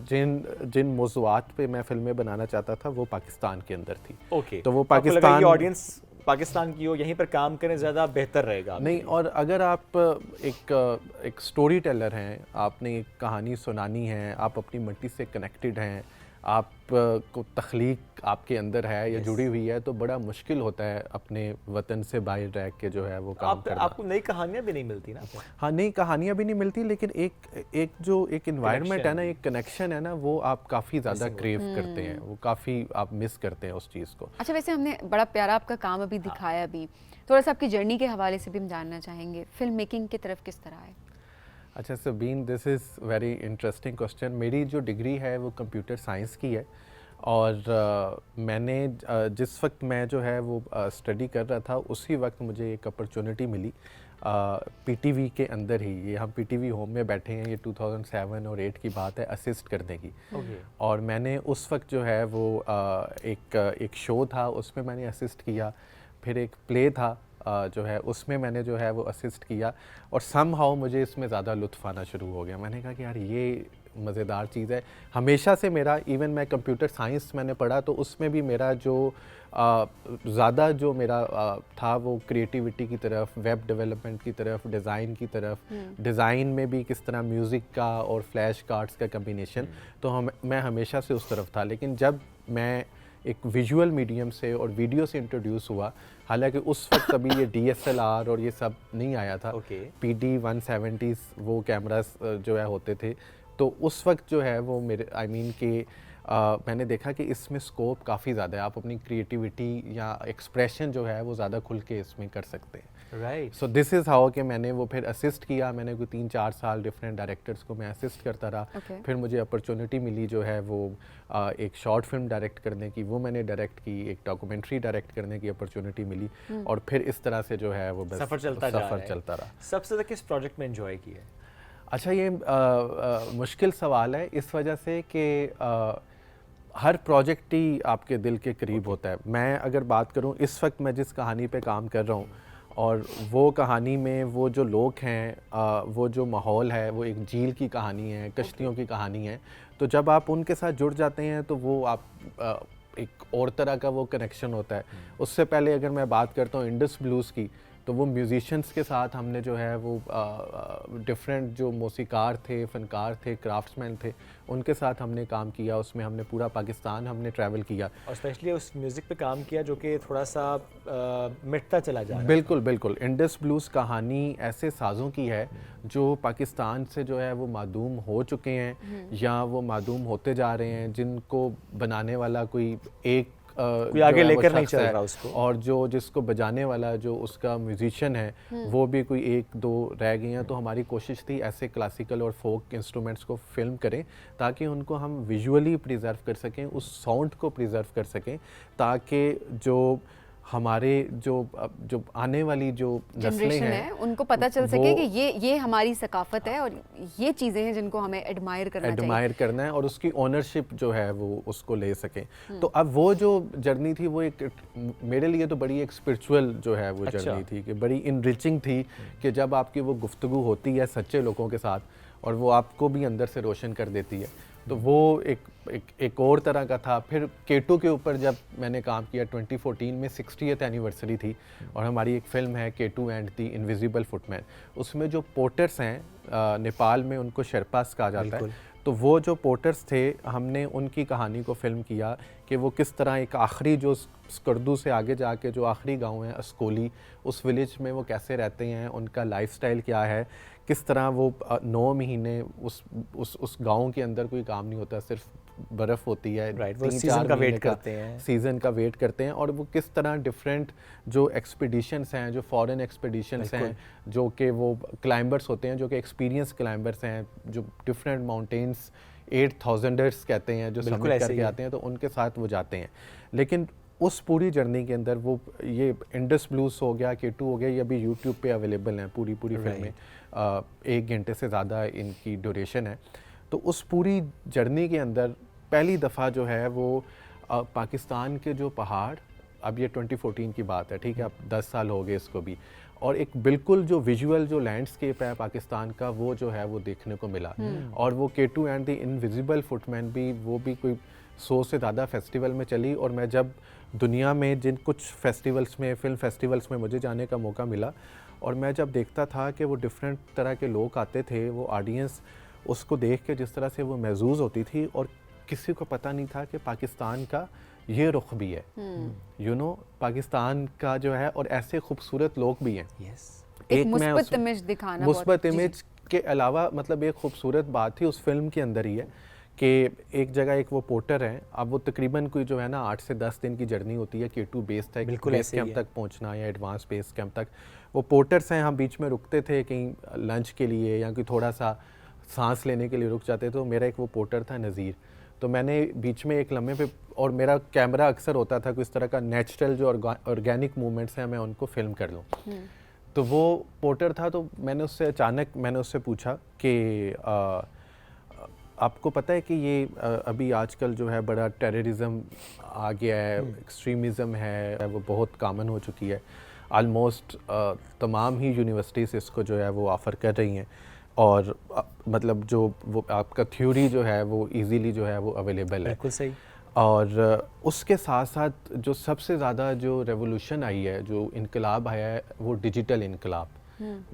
जिन मौज़ूआत पे मैं फ़िल्में बनाना चाहता था, वो पाकिस्तान के अंदर थी। ओके, तो वो पाकिस्तान ऑडियंस पाकिस्तान की हो, यहीं पर काम करें, ज़्यादा बेहतर रहेगा? नहीं, और अगर आप एक स्टोरी टेलर हैं, आपने एक कहानी सुनानी है, आप अपनी मिट्टी से कनेक्टेड हैं, आप को तख्लीक आपके अंदर है या जुड़ी हुई है, तो बड़ा मुश्किल होता है अपने वतन से बाहर रह के जो है वो काम करना। आपको नई कहानियाँ भी नहीं मिलती ना? हाँ, नई कहानियाँ भी नहीं मिलती, लेकिन एक इन्वायरमेंट है ना, एक कनेक्शन है ना, वो आप काफ़ी ज़्यादा क्रेव करते हैं, वो काफ़ी आप मिस करते हैं उस चीज़ को। अच्छा, वैसे हमने बड़ा प्यारा आपका काम अभी दिखाया भी, थोड़ा सा आपकी जर्नी के हवाले से भी हम जानना चाहेंगे, फिल्म मेकिंग की तरफ किस तरह है? अच्छा Sabeen, this is very interesting question. मेरी जो डिग्री है वो कंप्यूटर साइंस की है, और मैंने जिस वक्त मैं जो है वो स्टडी कर रहा था, उसी वक्त मुझे एक अपॉर्चुनिटी मिली पीटीवी के अंदर ही। ये हम पीटीवी होम में बैठे हैं, ये 2007 और 8 की बात है, असिस्ट करने की। और मैंने उस वक्त जो है वो एक शो था, उसमें मैंने असिस्ट किया। फिर एक प्ले था जो है, उसमें मैंने जो है वो असिस्ट किया, और समहाउ मुझे इसमें ज़्यादा लुत्फ़ आना शुरू हो गया। मैंने कहा कि यार ये मज़ेदार चीज़ है। हमेशा से मेरा, इवन मैं कंप्यूटर साइंस मैंने पढ़ा, तो उसमें भी मेरा जो ज़्यादा जो मेरा था वो क्रिएटिविटी की तरफ, वेब डेवलपमेंट की तरफ, डिज़ाइन की तरफ, डिज़ाइन में भी किस तरह म्यूज़िक का और फ्लैश कार्ड्स का कम्बिनेशन, तो मैं हमेशा से उस तरफ था। लेकिन जब मैं एक विजुअल मीडियम से और वीडियो से इंट्रोड्यूस हुआ, हालांकि उस वक्त अभी ये DSLR और ये सब नहीं आया था, PD 170 वो कैमरास जो है होते थे, तो उस वक्त जो है वो मेरे मैंने देखा कि इसमें स्कोप काफ़ी ज़्यादा है, आप अपनी क्रिएटिविटी या एक्सप्रेशन जो है वो ज़्यादा खुल के इसमें कर सकते हैं। Right. So this is how कि मैंने वो फिर असिस्ट किया। मैंने कोई 3-4 साल डिफरेंट डायरेक्टर्स को मैं असिस्ट करता रहा। फिर मुझे अपॉर्चुनिटी मिली जो है वो एक शॉर्ट फिल्म डायरेक्ट करने की, वो मैंने डायरेक्ट की। एक डॉक्यूमेंट्री डायरेक्ट करने की अपॉर्चुनिटी मिली, और फिर इस तरह से जो है वो सफ़र चलता रहा। सबसे ज़्यादा किस प्रोजेक्ट में एंजॉय किया? अच्छा, ये मुश्किल सवाल है इस वजह से कि हर प्रोजेक्ट ही आपके दिल के करीब होता है। मैं अगर बात करूं, इस वक्त मैं जिस कहानी पे काम कर रहा हूं, और वो कहानी में वो जो लोग हैं, वो जो माहौल है, वो एक झील की कहानी है, कश्तियों की कहानी है। तो जब आप उनके साथ जुड़ जाते हैं तो वो आप एक और तरह का वो कनेक्शन होता है। उससे पहले अगर मैं बात करता हूँ इंडस ब्लूज़ की, तो वो म्यूज़िशियंस के साथ हमने जो है वो डिफरेंट जो मौसीकार थे, फ़नकार थे, क्राफ्ट्समैन थे, उनके साथ हमने काम किया। उसमें हमने पूरा पाकिस्तान हमने ट्रैवल किया, और स्पेशली उस म्यूज़िक पे काम किया जो कि थोड़ा सा मिटता चला जा रहा है। बिल्कुल बिल्कुल। इंडस ब्लूज़ कहानी ऐसे साज़ों की है जो पाकिस्तान से जो है वो मादूम हो चुके हैं, या वो मादूम होते जा रहे हैं, जिनको बनाने वाला कोई कोई आगे लेकर नहीं चल रहा उसको, और जो जिसको बजाने वाला जो उसका म्यूजिशियन है वो भी कोई 1-2 रह गए हैं। तो हमारी कोशिश थी ऐसे क्लासिकल और फोक इंस्ट्रूमेंट्स को फिल्म करें, ताकि उनको हम विजुअली प्रिजर्व कर सकें, उस साउंड को प्रिजर्व कर सकें, ताकि जो हमारे जो आने वाली जो नस्लें हैं उनको पता चल सके कि ये हमारी सकाफत है, और ये चीज़ें हैं जिनको हमें एडमायर करना है, और उसकी ओनरशिप जो है वो उसको ले सकें। तो अब वो जो जर्नी थी वो एक मेरे लिए तो बड़ी एक स्पिरिचुअल जो है वो जर्नी थी, कि बड़ी इनरिचिंग थी, कि जब आपकी वो गुफ्तगू होती है सच्चे लोगों के साथ, और वो आपको भी अंदर से रोशन कर देती है, तो वो एक और तरह का था। फिर K2 के ऊपर जब मैंने काम किया 2014 में 60th एनिवर्सरी थी, और हमारी एक फ़िल्म है K2 and the invisible footman. उसमें जो पोर्टर्स हैं नेपाल में उनको शेरपास कहा जाता है, तो वो जो पोर्टर्स थे, हमने उनकी कहानी को फिल्म किया कि वो किस तरह एक आखिरी जो स्कर्दू से आगे जाके जो आखिरी गांव है अस्कोली, उस विलेज में वो कैसे रहते हैं, उनका लाइफस्टाइल क्या है, किस तरह वो 9 महीने उस गांव के अंदर कोई काम नहीं होता, सिर्फ बर्फ़ होती है। वो सीज़न का वेट करते हैं, सीज़न का वेट करते हैं, और वो किस तरह डिफरेंट जो एक्सपीडिशंस हैं, जो फॉरेन एक्सपीडिशंस हैं, जो कि वो क्लाइंबर्स होते हैं, जो कि एक्सपीरियंस क्लाइंबर्स हैं, जो डिफरेंट माउंटेन्स 8000ers कहते हैं, जो सबमिट करके आते हैं, तो उनके साथ वो जाते हैं। लेकिन उस पूरी जर्नी के अंदर वो ये इंडस ब्लूज़ हो गया, K2 हो गया, ये अभी यूट्यूब पे अवेलेबल हैं पूरी फिल्में, 1 घंटे से ज़्यादा इनकी ड्यूरेशन है। तो उस पूरी जर्नी के अंदर पहली दफ़ा जो है वो पाकिस्तान के जो पहाड़, अब ये 2014 की बात है, ठीक है, अब 10 साल हो गए इसको भी, और एक बिल्कुल जो विजुअल जो लैंडस्केप है पाकिस्तान का, वो जो है वो देखने को मिला। और वो K2 and the invisible footman भी, वो भी कोई 100 से ज़्यादा फेस्टिवल में चली, और मैं जब दुनिया में जिन कुछ फेस्टिवल्स में, फिल्म फेस्टिवल्स में मुझे जाने का मौका मिला, और मैं जब देखता था कि वो डिफरेंट तरह के लोग आते थे, वो ऑडियंस उसको देख के जिस तरह से वो महसूस होती थी, और किसी को पता नहीं था कि पाकिस्तान का ये रुख भी है, यू नो, पाकिस्तान का जो है, और ऐसे खूबसूरत लोग भी हैं। एक मुस्बत इमेज दिखाना, मुस्बत इमेज के अलावा मतलब एक खूबसूरत बात थी उस फिल्म के अंदर ही है कि एक जगह एक वो पोर्टर हैं, अब वो तकरीबन कोई जो है ना 8 से 10 दिन की जर्नी होती है K2 बेस तक, बिल्कुल बेस कैंप तक पहुंचना या एडवांस बेस कैंप तक। वो पोर्टर्स हैं, हम बीच में रुकते थे कहीं लंच के लिए या कोई थोड़ा सा सांस लेने के लिए रुक जाते। तो मेरा एक वो पोर्टर था नज़ीर, तो मैंने बीच में एक लम्हे पे, और मेरा कैमरा अक्सर होता था कोई इस तरह का नेचुरल जो ऑर्गेनिक मूवमेंट्स हैं मैं उनको फिल्म कर लूँ। तो वो पोर्टर था, तो मैंने उससे पूछा कि आपको पता है कि ये अभी आजकल जो है बड़ा टेररिज्म आ गया है, एक्सट्रीमिज़म है, वो बहुत कॉमन हो चुकी है, आलमोस्ट तमाम ही यूनिवर्सिटीज़ इसको जो है वो ऑफ़र कर रही हैं, और मतलब जो वो आपका थ्योरी जो है वो इजीली जो है वो अवेलेबल है। बिल्कुल सही। और उसके साथ साथ जो सबसे ज़्यादा जो रेवोल्यूशन आई है, जो इनकलाब आया है, वो डिजिटल इनकलाब,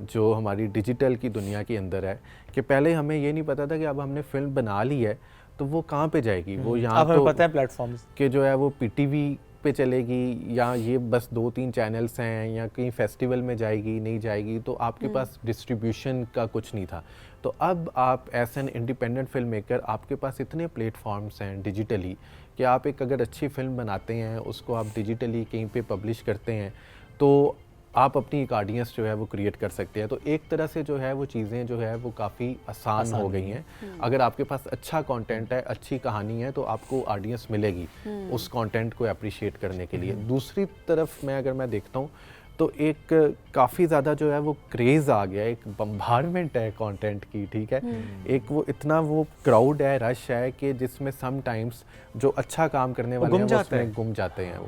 जो हमारी डिजिटल की दुनिया के अंदर है, कि पहले हमें ये नहीं पता था कि अब हमने फिल्म बना ली है तो वो कहाँ पे जाएगी, वो यहाँ तो पता है प्लेटफॉर्म्स कि जो है वो PTV पे चलेगी, या ये बस 2-3 चैनल्स हैं, या कहीं फेस्टिवल में जाएगी, नहीं जाएगी, तो आपके पास डिस्ट्रीब्यूशन का कुछ नहीं था। तो अब आप as an independent film maker, आपके पास इतने प्लेटफॉर्म्स हैं डिजिटली कि आप एक अगर अच्छी फिल्म बनाते हैं, उसको आप डिजिटली कहीं पे पब्लिश करते हैं, तो आप अपनी एक ऑडियंस जो है वो क्रिएट कर सकते हैं। तो एक तरह से जो है वो चीज़ें जो है वो काफ़ी आसान हो गई हैं। अगर आपके पास अच्छा कंटेंट है, अच्छी कहानी है, तो आपको ऑडियंस मिलेगी उस कंटेंट को अप्रिशिएट करने के लिए। दूसरी तरफ अगर मैं देखता हूँ तो एक काफ़ी ज़्यादा जो है वो क्रेज़ आ गया है, एक बम्बारमेंट है कंटेंट की, ठीक है। एक वो इतना वो क्राउड है, रश है कि जिसमें समटाइम्स जो अच्छा काम करने वाले हैं वो उसमें गुम जाते हैं,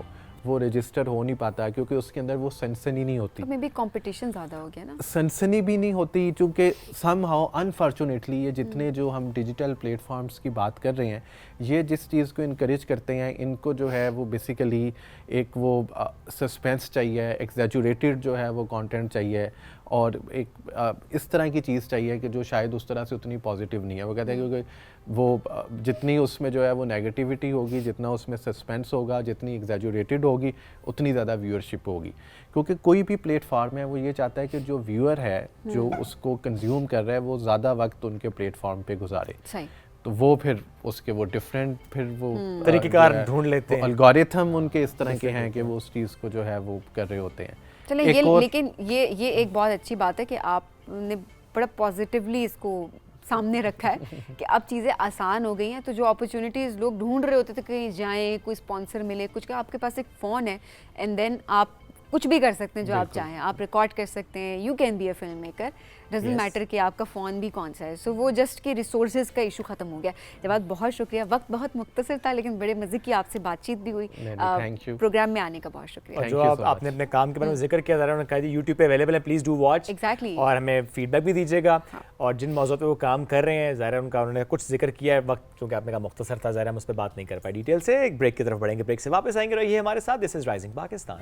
वो रजिस्टर हो नहीं पाता क्योंकि उसके अंदर वो सनसनी नहीं होती। तो मे बी कंपटीशन ज़्यादा हो गया ना, सनसनी भी नहीं होती, क्योंकि समहाउ अनफॉर्चुनेटली ये जितने जो हम डिजिटल प्लेटफॉर्म्स की बात कर रहे हैं, ये जिस चीज़ को इनकरेज करते हैं, इनको जो है वो बेसिकली एक वो सस्पेंस चाहिए, एक्सैजुरेटेड जो है वो कंटेंट चाहिए, और एक इस तरह की चीज़ चाहिए कि जो शायद उस तरह से उतनी पॉजिटिव नहीं है। वो कहते हैं क्योंकि वो जितनी उसमें जो है वो नेगेटिविटी होगी, जितना उसमें सस्पेंस होगा, जितनी एग्जैजुरेटेड होगी, उतनी ज़्यादा व्यूअरशिप होगी। क्योंकि कोई भी प्लेटफॉर्म है वो ये चाहता है कि जो व्यूअर है, जो उसको कंज्यूम कर रहा है, वो ज़्यादा वक्त उनके प्लेटफॉर्म पे गुजारे। सही। तो वो फिर उसके वो डिफरेंट फिर वो तरीक़ेकार ढूंढ लेते हैं, एल्गोरिथम उनके इस तरह के हैं कि वो उस चीज़ को जो है वो कर रहे होते हैं। चले ये, लेकिन ये एक बहुत अच्छी बात है कि आपने बड़ा पॉजिटिवली इसको सामने रखा है कि अब चीज़ें आसान हो गई हैं। तो जो अपॉर्चुनिटीज़ लोग ढूंढ रहे होते थे, कहीं जाएं, कोई स्पॉन्सर मिले, कुछ का, आपके पास एक फ़ोन है एंड देन आप कुछ भी कर सकते हैं जो आप चाहें। आप रिकॉर्ड कर सकते हैं, you can be a film maker, doesn't matter कि आपका फ़ोन भी कौन सा है। सो वो जस्ट कि रिसोर्सेज का इशू ख़त्म हो गया। जवाब बहुत शुक्रिया, वक्त बहुत मुख्तसर था लेकिन बड़े मज़े की आपसे बातचीत भी हुई। प्रोग्राम में आने का बहुत शुक्रिया। और जो आपने अपने काम के बारे में जिक्र किया, ज़रा उन्होंने कहा यूट्यूब पे अवेलेबल है, प्लीज़ डू वॉच। एग्जैक्टली। और हमें फीडबैक भी दीजिएगा। और जिन मौजूद पे वो काम कर रहे हैं, ज़ाहिर उनका उन्होंने कुछ जिक्र किया है, वक्त चूँकि आपने कहा मुख्तसर था, ज़ाहिर हम उस पर बात नहीं कर पाए डिटेल से। एक ब्रेक की तरफ बढ़ेंगे, ब्रेक से वापस आएंगे। रहिए हमारे साथ, this is rising Pakistan.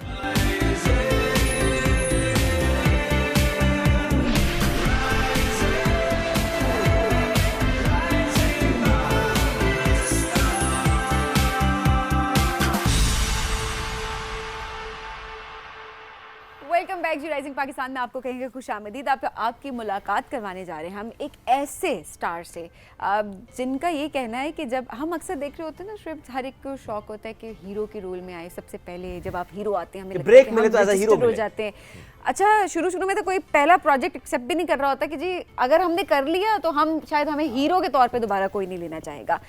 Welcome back जी राइजिंग पाकिस्तान में आपको कहेंगे खुशामदीद। आपकी मुलाकात करवाने जा रहे हैं हम एक ऐसे स्टार से जिनका ये कहना है कि जब हम अक्सर देख रहे होते हैं ना, सिर्फ हर एक को शौक होता है कि हीरो के रोल में आए। सबसे पहले जब आप हीरो आते हैं हमें ब्रेक मिले तो एज हीरो हो जाते हैं। अच्छा, शुरू में तो कोई पहला प्रोजेक्ट एक्सेप्ट भी नहीं कर रहा होता कि जी अगर हमने कर लिया तो हम शायद हमें हीरो के तौर पे दोबारा कोई नहीं लेना चाहेगा।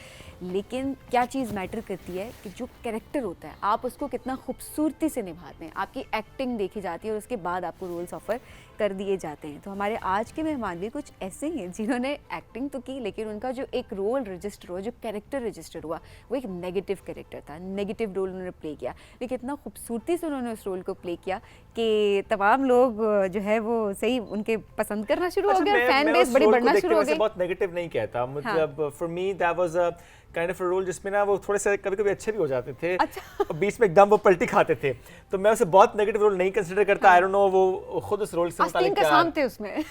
लेकिन क्या चीज़ मैटर करती है कि जो कैरेक्टर होता है आप उसको कितना खूबसूरती से निभाते हैं, आपकी एक्टिंग देखी जाती है और उसके बाद आपको रोल्स ऑफर कर दिए जाते हैं। तो हमारे आज के मेहमान भी कुछ ऐसे ही हैं जिन्होंने एक्टिंग तो की, लेकिन उनका जो एक रोल रजिस्टर हुआ, जो कैरेक्टर रजिस्टर हुआ, वो एक नेगेटिव कैरेक्टर था। नेगेटिव रोल उन्होंने प्ले किया, लेकिन इतना खूबसूरती से उन्होंने उस रोल को प्ले किया कि तमाम लोग जो है वो सही उनके पसंद करना शुरू हो गए, फैन बेस बड़ी बढ़ना शुरू हो गई। बहुत नेगेटिव नहीं कहता, मतलब for me that was a kind of role जिसमें ना वो थोड़े से कभी-कभी अच्छे भी हो जाते थे। अच्छा। और बीच में एकदम वो पलटी खाते थे। तो मैं उसे बहुत नेगेटिव रोल नहीं कंसीडर करता। आई डोंट नो वो खुद उस रोल से आस्तीन मुतालिक का क्या साम थे उसमें।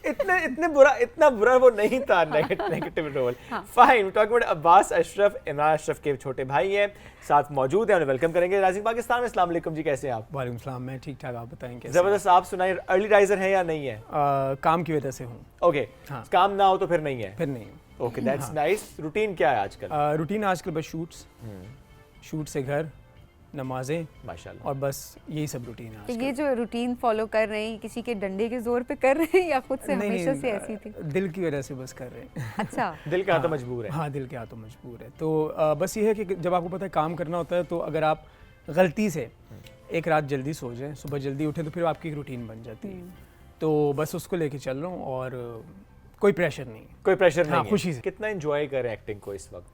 इतना बुरा वो नहीं था negative role. Fine, talking about Abbas Ashraf, Imran Ashraf के छोटे भाई हैं, साथ मौजूद हैं, उन्हें वेलकम करेंगे। राइजिंग पाकिस्तान में अस्सलाम वालेकुम जी, कैसे हैं आप? वालेकुम सलाम, मैं ठीक ठाक, आप बताएं कैसे? जबरदस्त, आप सुनाइए, अर्ली राइजर हैं या नहीं है? काम की वजह से हूँ। ओके, हाँ। काम ना हो तो फिर नहीं है? फिर नहीं। Okay, that's nice. रूटीन क्या है आजकल? रूटीन आजकल बस शूट से घर, नमाजें माशाल्लाह। और बस यही सब रूटीन है तो आजकल। ये जो रूटीन फॉलो कर रहे हैं किसी के डंडे के जोर पे कर रहे हैं या खुद से हमेशा से ऐसी थी? दिल की वजह से बस कर रहे हैं। अच्छा। दिल का तो मजबूर है। हाँ, दिल के हाथों मजबूर है। तो बस ये है कि जब आपको पता है काम करना होता है, तो अगर आप गलती से एक रात जल्दी सो जाएं, सुबह जल्दी उठें, तो फिर आपकी एक रूटीन बन जाती है। तो बस उसको लेके चल रहा हूँ और कोई प्रेशर नहीं। कोई प्रेशर नहीं हाँ, है। खुशी से। कितना एंजॉय कर रहे हैं एक्टिंग को इस वक्त?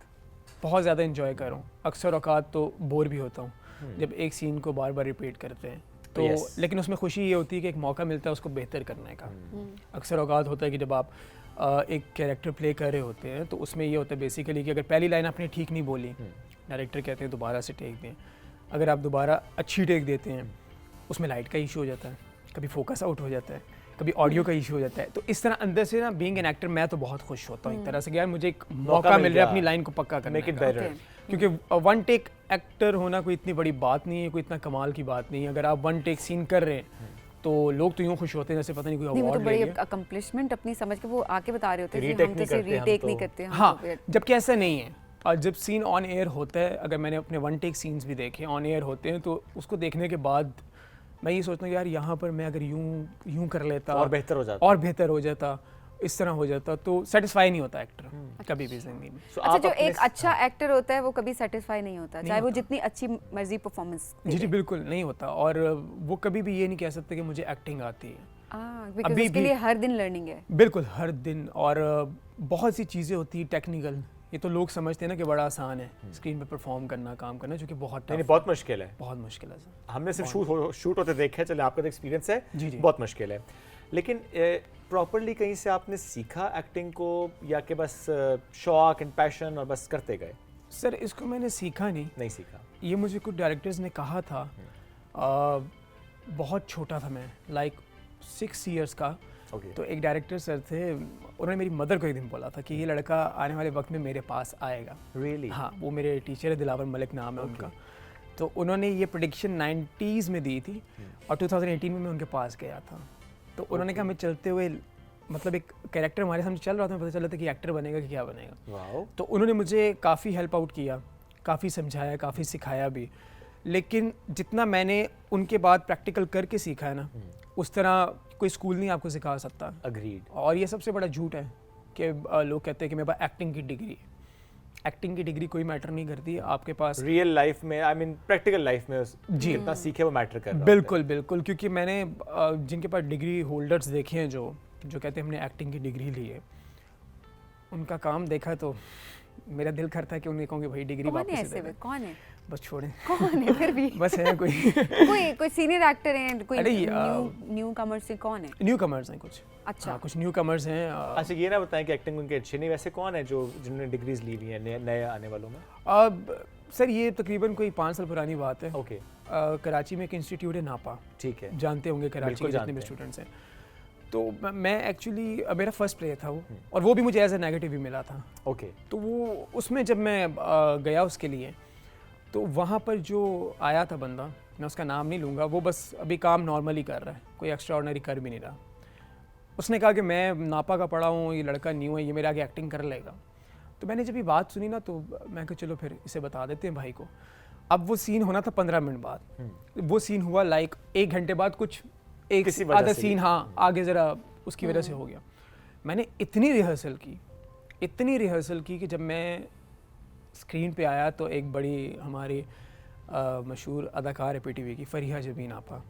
बहुत ज़्यादा इंजॉय कर रहा हूँ। अक्सर औकात तो बोर भी होता हूँ जब एक सीन को बार बार रिपीट करते हैं तो लेकिन उसमें खुशी ये होती है कि एक मौका मिलता है उसको बेहतर करने का। अक्सर औकात होता है कि जब आप एक कैरेक्टर प्ले कर रहे होते हैं तो उसमें ये होता है बेसिकली कि अगर पहली लाइन आपने ठीक नहीं बोली, डायरेक्टर कहते हैं दोबारा से टेक दें। अगर आप दोबारा अच्छी टेक देते हैं, उसमें लाइट का इशू हो जाता है, कभी फोकस आउट हो जाता है, कभी ऑडियो का इशू हो जाता है। तो इस तरह अंदर से ना बीइंग एन एक्टर मैं तो बहुत खुश होता हूँ एक तरह से कि यार मुझे एक मौका मिल रहा है अपनी लाइन को पक्का करने मेक इट का। बेटर। क्योंकि वन टेक एक्टर होना कोई इतनी बड़ी बात नहीं है, कोई इतना कमाल की बात नहीं है। अगर आप वन टेक सीन कर रहे हैं तो लोग तो यूँ खुश होते हैं जैसे पता नहीं कोई नहीं, वो तो अवार्ड ले बड़ी लिया। अकम्पलिशमेंट अपनी समझ के वो आके बता रहे होते हैं Retake हम नहीं तो करते, हम रीटेक तो- नहीं करते हम हाँ, तो फिर- जबकि ऐसा नहीं है। और जब सीन ऑन एयर होता है, अगर मैंने अपने वन टेक सीन्स भी देखे ऑन एयर होते हैं, तो उसको देखने के बाद मैं ये सोचता हूँ यार यहाँ पर मैं अगर यूं कर लेता और बेहतर हो जाता, इस तरह हो जाता, तो सेटिस्फाई नहीं होता एक्टर कभी भी जिंदगी में। So अच्छा, आप जो अपने- एक अच्छा एक्टर होता है वो कभी सेटिस्फाई नहीं होता, चाहे वो जितनी अच्छी मर्जी परफॉर्मेंस जी जी बिल्कुल नहीं होता। और वो कभी भी ये नहीं कह सकते कि मुझे एक्टिंग आती है। बिकॉज़ अभी उसके भी- लिए हर दिन लर्निंग है। बिल्कुल हर दिन। और बहुत सी चीज़ें होती हैं टेक्निकल, ये तो लोग समझते हैं ना कि बड़ा आसान है स्क्रीन पे परफॉर्म करना, काम करना, जो कि बहुत नहीं, tough बहुत मुश्किल है। बहुत मुश्किल है सर। हमने सिर्फ शूट होते देखे, चले आपका तो एक्सपीरियंस है, जी, जी। बहुत मुश्किल है। लेकिन प्रॉपरली कहीं से आपने सीखा एक्टिंग को या कि बस शौक एंड पैशन और बस करते गए? सर इसको मैंने सीखा नहीं सीखा। ये मुझे कुछ डायरेक्टर्स ने कहा था। बहुत छोटा था मैं, लाइक 6 इयर्स का। ओके। तो एक डायरेक्टर सर थे, उन्होंने मेरी मदर को एक दिन बोला था कि ये लड़का आने वाले वक्त में मेरे पास आएगा। रियली? हाँ, वो मेरे टीचर है, दिलावर मलिक नाम है उनका। तो उन्होंने ये प्रेडिक्शन 90s में दी थी और 2018 में मैं उनके पास गया था। तो उन्होंने कहा मैं चलते हुए, मतलब एक कैरेक्टर हमारे सामने चल रहा था, पता चला था कि एक्टर बनेगा कि क्या बनेगा। वाओ। तो उन्होंने मुझे काफ़ी हेल्प आउट किया, काफ़ी समझाया, काफ़ी सिखाया भी। लेकिन जितना मैंने उनके बाद प्रैक्टिकल करके सीखा है ना, उस तरह कोई स्कूल नहीं आपको सिखा सकता। अग्रीड। और ये सबसे बड़ा झूठ है कि लोग कहते हैं कि मेरे पास एक्टिंग की डिग्री है। एक्टिंग की डिग्री कोई मैटर नहीं करती आपके पास। रियल लाइफ में, आई मीन प्रैक्टिकल लाइफ में जी। कितना सीखे वो मैटर कर रहा बिल्कुल बिल्कुल। क्योंकि मैंने जिनके पास डिग्री होल्डर्स देखे हैं जो कहते हैं हमने एक्टिंग की डिग्री ली है, उनका काम देखा तो मेरा दिल करता है कि उन्हें कहूँगी भाई डिग्री कौन है वापस ऐसे दे में? दे। कौन है? बस छोड़ें। कौन है फिर भी? बस है कोई कोई सीनियर एक्टर हैं, कोई अरे, न्यू कमर से कौन है? न्यू कमर्स हैं कुछ। अच्छा। हाँ, कुछ न्यू कमर्स हैं। अच्छा, ये ना बताएं कि एक्टिंग उनकी अच्छी नहीं, वैसे कौन है जो जिन्होंने डिग्रीज ली हुई है नए आने वालों में? अब सर ये तकरीबन कोई 5 साल पुरानी बात है। ओके। कराची में एक इंस्टीट्यूट है नापा, ठीक है। जानते होंगे कराची बिल्कुल के जितने भी जानते हैं। स्टूडेंट्स हैं। तो मैं एक्चुअली मेरा फर्स्ट प्ले था वो, और वो भी मुझे एज ए नेगेटिव भी मिला था। ओके। तो वो उसमें जब मैं गया उसके लिए, तो वहाँ पर जो आया था बंदा, मैं उसका नाम नहीं लूँगा, वो बस अभी काम नॉर्मली कर रहा है, कोई एक्स्ट्रा ऑर्डिनरी कर भी नहीं रहा। उसने कहा कि मैं नापा का पढ़ा हूँ, ये लड़का न्यू है, ये मेरे आगे एक्टिंग कर लेगा। तो मैंने जब ये बात सुनी ना, तो मैं कहा चलो फिर इसे बता देते हैं भाई को। अब वो सीन होना था 15 मिनट बाद, वो सीन हुआ लाइक 1 घंटे बाद, कुछ एक किसी वजह आधा से सीन हाँ आगे ज़रा उसकी वजह से हो गया। मैंने इतनी रिहर्सल की कि जब मैं स्क्रीन पे आया तो एक बड़ी हमारी मशहूर अदाकार है PTV की, फरीहा जबीन आपा,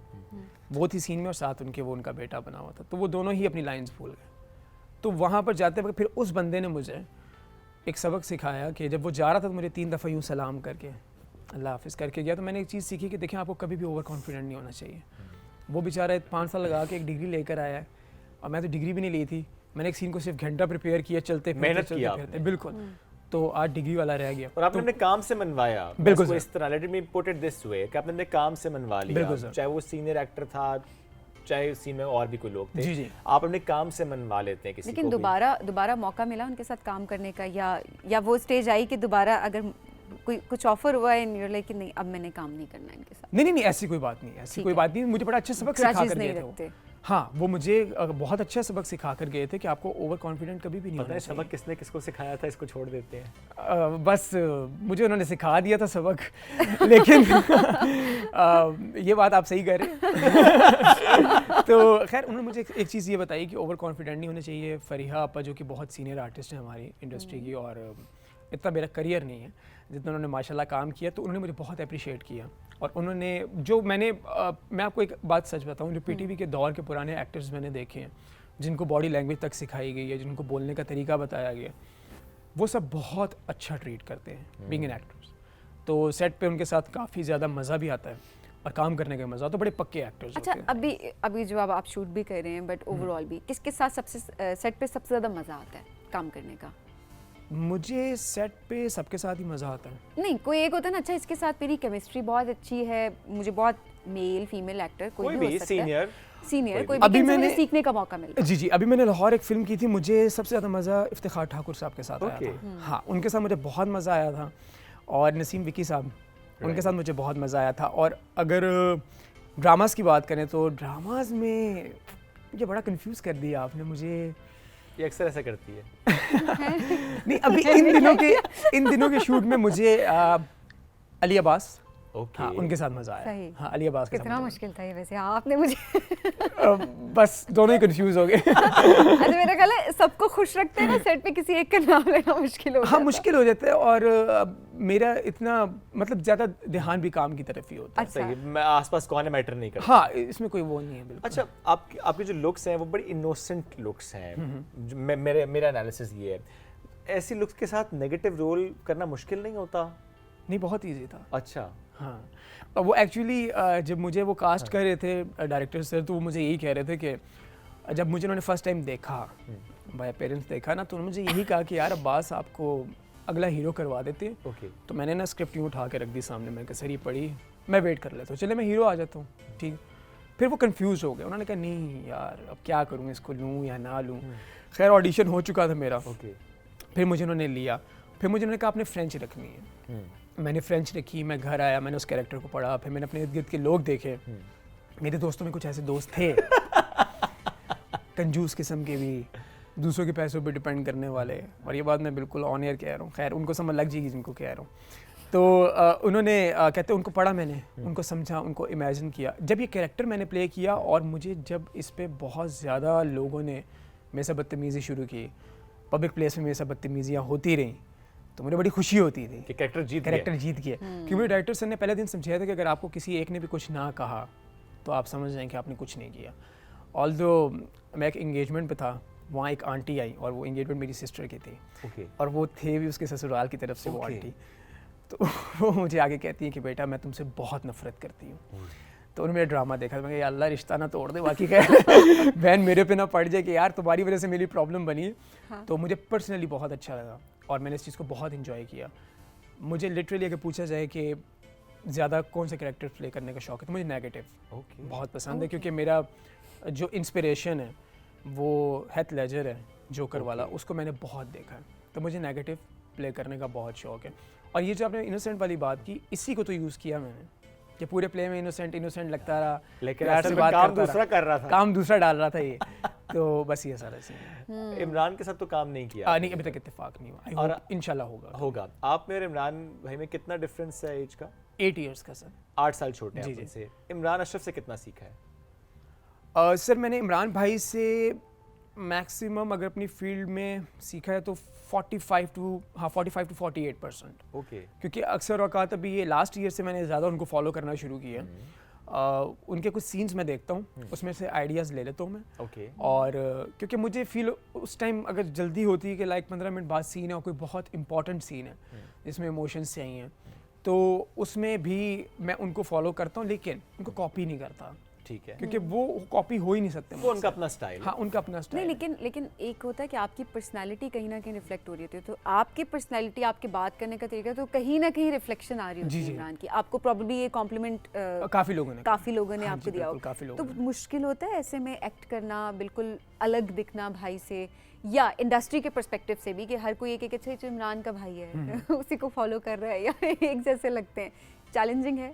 वो थी सीन में, और साथ उनके वो उनका बेटा बना हुआ था। तो वो दोनों ही अपनी लाइंस भूल गए। तो वहाँ पर जाते वक्त फिर उस बंदे ने मुझे एक सबक सिखाया कि जब वो जा रहा था तो मुझे 3 दफ़ा यूँ सलाम करके अल्लाह हाफिज़ करके गया। तो मैंने एक चीज़ सीखी कि देखें, आपको कभी भी ओवर कॉन्फिडेंट नहीं होना चाहिए। वो बेचारा 5 साल लगा के एक डिग्री लेकर आया है, और मैं तो डिग्री भी नहीं ली थी। मैंने एक सीन को सिर्फ घंटा प्रिपेयर किया, चलते मेहनत फिरते किया चलते फिरते, बिल्कुल। तो आज डिग्री वाला रह गया। और आपने अपने काम से मनवाया। बिल्कुल सर। इस तरह, let me put it this way, कि आपने अपने काम से मनवा लिया। बिल्कुल सर। चाहे वो सीनियर एक्टर था, चाहे सीन में और भी कोई लोग थे, जी जी, आप अपने काम से मनवा लेते हैं किसी लेकिन को भी। दोबारा मौका मिला उनके साथ काम करने का, या वो स्टेज आई कि दोबारा अगर कोई कुछ ऑफर हुआ है एंड लाइक नहीं अब मैंने काम नहीं करना इनके साथ? नहीं, ऐसी कोई बात नहीं, ऐसी ठीक कोई है। बात नहीं। मुझे बड़ा अच्छा सबक सिखा Grudges कर नहीं गए थे वो। रखते। हाँ, वो मुझे बहुत अच्छा सबक सिखा कर गए थे कि आपको ओवर कॉन्फिडेंट कभी भी नहीं पता होना है चाहिए। सबक किसने किसको सिखाया था, इसको छोड़ देते हैं। बस मुझे उन्होंने सिखा दिया था सबक लेकिन ये बात आप सही कह रहे हैं। तो खैर उन्होंने मुझे एक चीज़ ये बताई कि ओवर कॉन्फिडेंट नहीं होना चाहिए। फरीहा आपा जो कि बहुत सीनियर आर्टिस्ट हैं हमारी इंडस्ट्री की, और इतना मेरा करियर नहीं है जितना उन्होंने माशाल्लाह काम किया, तो उन्होंने मुझे बहुत अप्रिशिएट किया। और उन्होंने जो मैं आपको एक बात सच बताऊं, जो पीटीवी के दौर के पुराने एक्टर्स मैंने देखे हैं जिनको बॉडी लैंग्वेज तक सिखाई गई है, जिनको बोलने का तरीका बताया गया, वो सब बहुत अच्छा ट्रीट करते हैं बीइंग एन एक्टर्स। तो सेट पे उनके साथ काफ़ी ज़्यादा मज़ा भी आता है और काम करने का मज़ा, तो बड़े पक्के एक्टर्स अच्छा, होते हैं। अभी जो आप शूट भी कर रहे हैं, बट ओवरऑल भी किसके साथ सबसे सेट पे सबसे ज़्यादा मज़ा आता है काम करने का? मुझे सेट पे सबके साथ ही मज़ा आता है। नहीं, कोई एक होता है ना, अच्छा इसके साथ मेरी केमिस्ट्री बहुत अच्छी है, मुझे बहुत मेल फीमेल एक्टर कोई भी हो सकता है, सीनियर कोई भी, अभी मुझे मैंने- सीखने का मौका मिलता है। जी, अभी मैंने लाहौर एक फ़िल्म की थी, मुझे सबसे ज़्यादा मज़ा इफ्तिखार ठाकुर साहब के साथ आया था। हाँ, उनके साथ मुझे बहुत मज़ा आया था, और नसीम विकी साहब, उनके साथ मुझे बहुत मज़ा आया था। और अगर ड्रामास की बात करें तो ड्रामास में ये बड़ा कंफ्यूज कर दिया आपने मुझे। ये अक्सर ऐसा करती है। नहीं, अभी इन दिनों के शूट में मुझे अली अब्बास, हाँ, उनके साथ मज़ा आया। सही। हाँ, अली अब्बास के साथ कितना मज़ा मुश्किल था ये वैसे, आपने मुझे आया। बस दोनों ही कंफ्यूज हो गए। अच्छा, मेरा ख्याल है सबको खुश रखते हैं ना सेट पे, किसी एक का नाम लेना मुश्किल हो हाँ, जाता है। मुश्किल हो जाता है, और मेरा इतना मतलब ज़्यादा ध्यान भी काम की तरफ ही होता है। अच्छा। सही, मैं आसपास कौन है मैटर नहीं करता। हाँ, इसमें कोई वो नहीं है बिल्कुल। अच्छा, आपके जो लुक्स हैं वो बड़ी इनोसेंट लुक्स हैं। मेरा एनालिसिस ये है, ऐसी लुक्स के साथ नेगेटिव रोल करना मुश्किल नहीं होता? नहीं, बहुत ईजी था। अच्छा। हाँ, और वो एक्चुअली जब मुझे वो कास्ट कर रहे थे डायरेक्टर सर, तो वो मुझे यही कह रहे थे कि जब मुझे उन्होंने फर्स्ट टाइम देखा, बाय पेरेंट्स देखा ना, तो उन्होंने मुझे यही कहा कि यार अब्बास आपको अगला हीरो करवा देते हैं। ओके। तो मैंने ना स्क्रिप्ट यूँ उठा के रख दी सामने, मैं सर ये पढ़ी, मैं वेट कर लेता हूँ, चले मैं हीरो आ जाता हूँ, ठीक। फिर वो कंफ्यूज हो गए, उन्होंने कहा नहीं यार अब क्या करूँ, इसको लूँ या ना लूँ। खैर ऑडिशन हो चुका था मेरा। ओके। फिर मुझे उन्होंने लिया, फिर मुझे उन्होंने कहा आपने फ्रेंच रखनी है। मैंने फ्रेंच रखी, मैं घर आया, मैंने उस कैरेक्टर को पढ़ा, फिर मैंने अपने इर्द गिर्द के लोग देखे। मेरे दोस्तों में कुछ ऐसे दोस्त थे कंजूस किस्म के भी, दूसरों के पैसों पे डिपेंड करने वाले, और ये बात मैं बिल्कुल ऑन एयर कह रहा हूँ, खैर उनको समझ लग जाएगी जिनको कह रहा हूँ। तो उन्होंने कहते उनको पढ़ा मैंने, उनको समझा, उनको इमेजिन किया। जब ये कैरेक्टर मैंने प्ले किया और मुझे जब इस पर बहुत ज़्यादा लोगों ने मेरे से बदतमीज़ी शुरू की, पब्लिक प्लेस में मेरे से बदतमीज़ियाँ होती रहीं, तो मुझे बड़ी खुशी होती थी कि कैरेक्टर जीत गया। क्योंकि मुझे डायरेक्टर सर ने पहले दिन समझाया था कि अगर आपको किसी एक ने भी कुछ ना कहा तो आप समझ जाएं कि आपने कुछ नहीं किया। ऑल्दो मैं एक एंगेजमेंट पे था, वहाँ एक आंटी आई, और वो एंगेजमेंट मेरी सिस्टर की थी। ओके। और वो थे भी उसके ससुराल की तरफ से वो आंटी। तो वो मुझे आगे कहती है कि बेटा मैं तुमसे बहुत नफरत करती हूँ। तो उन्होंने मेरा ड्रामा देखा, मैं या अल्लाह रिश्ता ना तोड़ दे, बाकी क्या बहन मेरे पे ना पड़ जाए कि यार तुम्हारी वजह से मेरी प्रॉब्लम बनी है। हाँ। तो मुझे पर्सनली बहुत अच्छा लगा और मैंने इस चीज़ को बहुत इंजॉय किया। मुझे लिटरली अगर पूछा जाए कि ज़्यादा कौन सा कैरेक्टर प्ले करने का शौक है, तो मुझे नेगेटिव बहुत पसंद है, क्योंकि मेरा जो इंस्पिरेशन है वो हेथ लेजर है, जोकर वाला, उसको मैंने बहुत देखा है, तो मुझे नेगेटिव प्ले करने का बहुत शौक है। और ये जो आपने इनोसेंट वाली बात की, इसी को तो यूज़ किया मैंने कि पूरे प्ले में इनोसेंट लगता रहा, लेकिन असल में काम दूसरा कर रहा था, काम दूसरा डाल रहा था ये। तो बस ये सारा सीन। इमरान के साथ तो काम नहीं किया? नहीं, अभी तक इत्तेफाक नहीं हुआ, और इंशाल्लाह होगा। आप में और इमरान भाई में कितना डिफरेंस है एज का? 8 इयर्स का सर। 8 साल छोटे हैं आपसे। इमरान अशरफ से कितना सीखा है? सर मैंने इमरान भाई से मैक्सिमम अगर अपनी फील्ड में सीखा है तो 45 to 48%। ओके। क्योंकि अक्सर औकात अभी ये लास्ट ईयर से मैंने ज़्यादा उनको फॉलो करना शुरू किया। उनके कुछ सीन्स मैं देखता हूँ, उसमें से आइडियाज़ ले लेता हूँ मैं। ओके। और क्योंकि मुझे फील उस टाइम अगर जल्दी होती है कि लाइक 15 मिनट बाद सीन है और कोई बहुत इंपॉर्टेंट सीन है जिसमें इमोशंस चाहिए, तो उसमें भी मैं उनको फॉलो करता हूँ, लेकिन उनको कॉपी नहीं करता, ठीक है, क्योंकि वो कॉपी हो ही नहीं सकते वो उनका अपना स्टाइल। हाँ, उनका अपना नहीं, स्टाइल। लेकिन एक होता है कि आपकी पर्सनालिटी कहीं ना कहीं रिफ्लेक्ट हो रही होती है, तो आपकी पर्सनालिटी, आपके बात करने का तरीका, तो कहीं ना कहीं रिफ्लेक्शन आ रही होती है इमरान की। आपको प्रॉब्लली ये कॉम्प्लीमेंट काफ़ी लोगों ने आपको दिया हो, काफ़ी तो लोगों मुश्किल होता है ऐसे में एक्ट करना, बिल्कुल अलग दिखना भाई से, या इंडस्ट्री के पर्सपेक्टिव से भी कि हर कोई एक एक अच्छा अच्छा इमरान का भाई है उसी को फॉलो कर रहा है या एक जैसे लगते हैं, चैलेंजिंग है?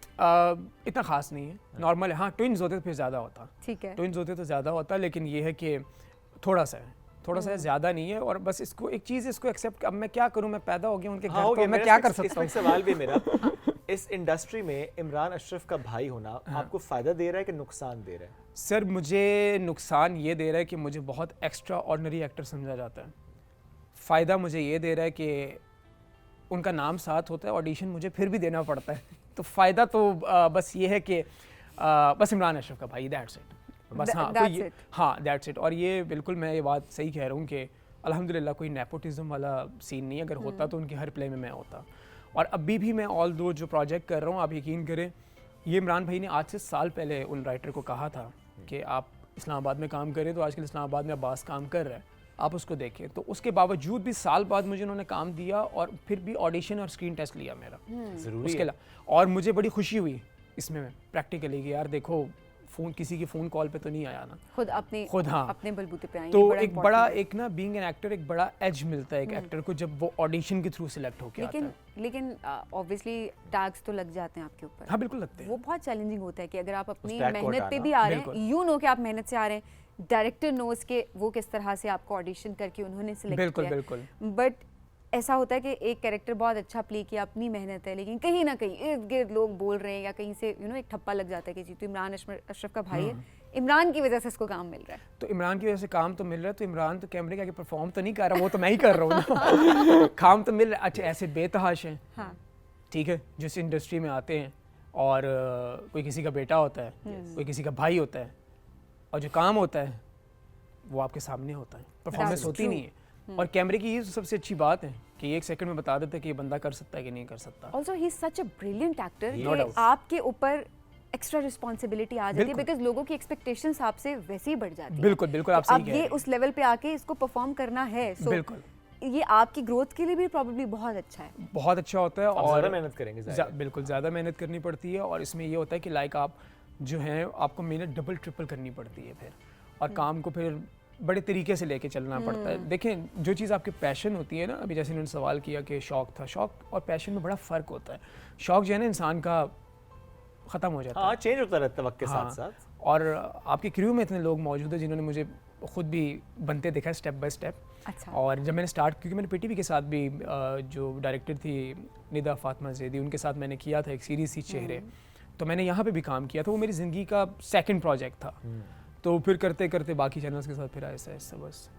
इतना खास नहीं है, नॉर्मल है। हाँ, ट्विन्स होते तो फिर ज़्यादा होता, ठीक है, ट्विन्स होते तो ज़्यादा होता, लेकिन ये है कि थोड़ा सा है, ज़्यादा नहीं है। और बस इसको एक चीज़, इसको एक्सेप्ट, अब मैं क्या करूँ, मैं पैदा हो गया उनके घर, तो मैं क्या कर सकता हूँ। सवाल भी मेरा, इस इंडस्ट्री में इमरान अशरफ का भाई होना आपको फ़ायदा दे रहा है कि नुकसान दे रहा है? सर, मुझे नुकसान ये दे रहा है कि मुझे बहुत एक्स्ट्रा ऑर्डिनरी एक्टर समझा जाता है। फ़ायदा मुझे ये दे रहा है कि उनका नाम साथ होता है, ऑडिशन मुझे फिर भी देना पड़ता है। तो फ़ायदा तो बस ये है कि बस इमरान अशरफ का भाई, दैट्स इट, बस। हाँ, दैट्स इट। और ये बिल्कुल मैं ये बात सही कह रहा हूँ कि अल्हम्दुलिल्लाह कोई नेपोटिज्म वाला सीन नहीं है। अगर होता तो उनके हर प्ले में मैं होता। और अभी भी मैं ऑल दो जो प्रोजेक्ट कर रहा हूँ, आप यकीन करें, ये इमरान भाई ने आज से साल पहले उन राइटर को कहा था कि आप इस्लामाबाद में काम करें, तो आजकल इस्लामाबाद में अब्बास काम कर रहा है, आप उसको देखें। तो उसके बावजूद भी साल बाद मुझे उन्होंने काम दिया और फिर भी ऑडिशन और स्क्रीन टेस्ट लिया मेरा, ज़रूरी है। और मुझे बड़ी खुशी हुई इसमें प्रैक्टिकली कि यार देखो, फ़ोन, किसी की फ़ोन कॉल पे तो नहीं आया ना, खुद हाँ, अपने बलबूते पे आए। तो एक बड़ा, एक ना बीइंग एन एक्टर, एक बड़ा एज मिलता है एक एक्टर को जब वो ऑडिशन के थ्रू सिलेक्ट होके आता है। लेकिन ऑब्वियसली टैग्स तो लग जाते हैं आपके ऊपर। हाँ, बिल्कुल लगते हैं। वो बहुत चैलेंजिंग होता है कि अगर आप अपनी ट्रैक को मेहनत पे हटाना। भी आ रहे हैं, यू नो कि आप मेहनत से आ रहे हैं, डायरेक्टर नोज के वो किस तरह से आपको ऑडिशन करके उन्होंने सिलेक्ट किया, बिल्कुल। बट ऐसा होता है कि एक कैरेक्टर बहुत अच्छा प्ले किया, अपनी मेहनत है, लेकिन कहीं ना कहीं इर्द गिर्द लोग बोल रहे हैं या कहीं से एक ठप्पा लग जाता है कि जी तो इमरान अशरफ का भाई है, इमरान की वजह से इसको काम मिल रहा है। तो इमरान की वजह से काम तो मिल रहा है, तो इमरान तो कैमरे के आगे परफॉर्म तो नहीं कर रहा, वो तो मैं ही कर रहा हूँ ना। काम तो मिल रहा है। अच्छा, ऐसे बेतहाश हैं, हाँ, ठीक है, जिस इंडस्ट्री में आते हैं और कोई किसी का बेटा होता है, कोई किसी का भाई होता है, और जो काम होता है वो आपके सामने होता है, परफॉर्मेंस होती नहीं है। और कैमरे की ये सबसे अच्छी बात है कि ये एक सेकंड में बता देता है कि ये बंदा कर सकता है कि नहीं कर सकता। Also he is such a brilliant actor No कि doubt. आपके ऊपर एक्स्ट्रा रिस्पॉन्सिबिलिटी आ जाती है, बिकॉज लोगों की एक्सपेक्टेशंस आपसे वैसे ही बढ़ जाती है। बिल्कुल, बिल्कुल, आप सही अब कह ये रहे हैं। उस लेवल पे आके इसको परफॉर्म करना है, so बिल्कुल, ये आपकी ग्रोथ के लिए भी प्रॉब्लली बहुत अच्छा है। बहुत अच्छा होता है। आप और ज़्यादा मेहनत करेंगे, बिल्कुल ज़्यादा मेहनत करनी पड़ती है। और इसमें ये होता है कि लाइक आप जो हैं, आपको मेहनत डबल ट्रिपल करनी पड़ती है फिर, और काम को फिर बड़े तरीके से लेके चलना पड़ता है। देखें, जो चीज़ आपकी पैशन होती है ना, अभी जैसे इन्होंने सवाल किया कि शौक था, शौक और पैशन में बड़ा फ़र्क होता है। शौक जो है ना, इंसान का ख़त्म हो जाता है। हाँ, चेंज होता रहता है वक्त के हाँ, साथ साथ। और आपके क्रू में इतने लोग मौजूद हैं जिन्होंने मुझे खुद भी बनते देखा है स्टेप बाय स्टेप। अच्छा, और जब मैंने स्टार्ट, क्योंकि मैंने पीटीवी के साथ भी जो डायरेक्टर थी निदा फातिमा ज़ैदी, उनके साथ मैंने किया था एक सीरीज़ थी चेहरे, तो मैंने यहाँ पे भी काम किया था। वो मेरी ज़िंदगी का सेकंड प्रोजेक्ट था। तो फिर करते करते बाकी चैनल्स के साथ फिर ऐसा बस।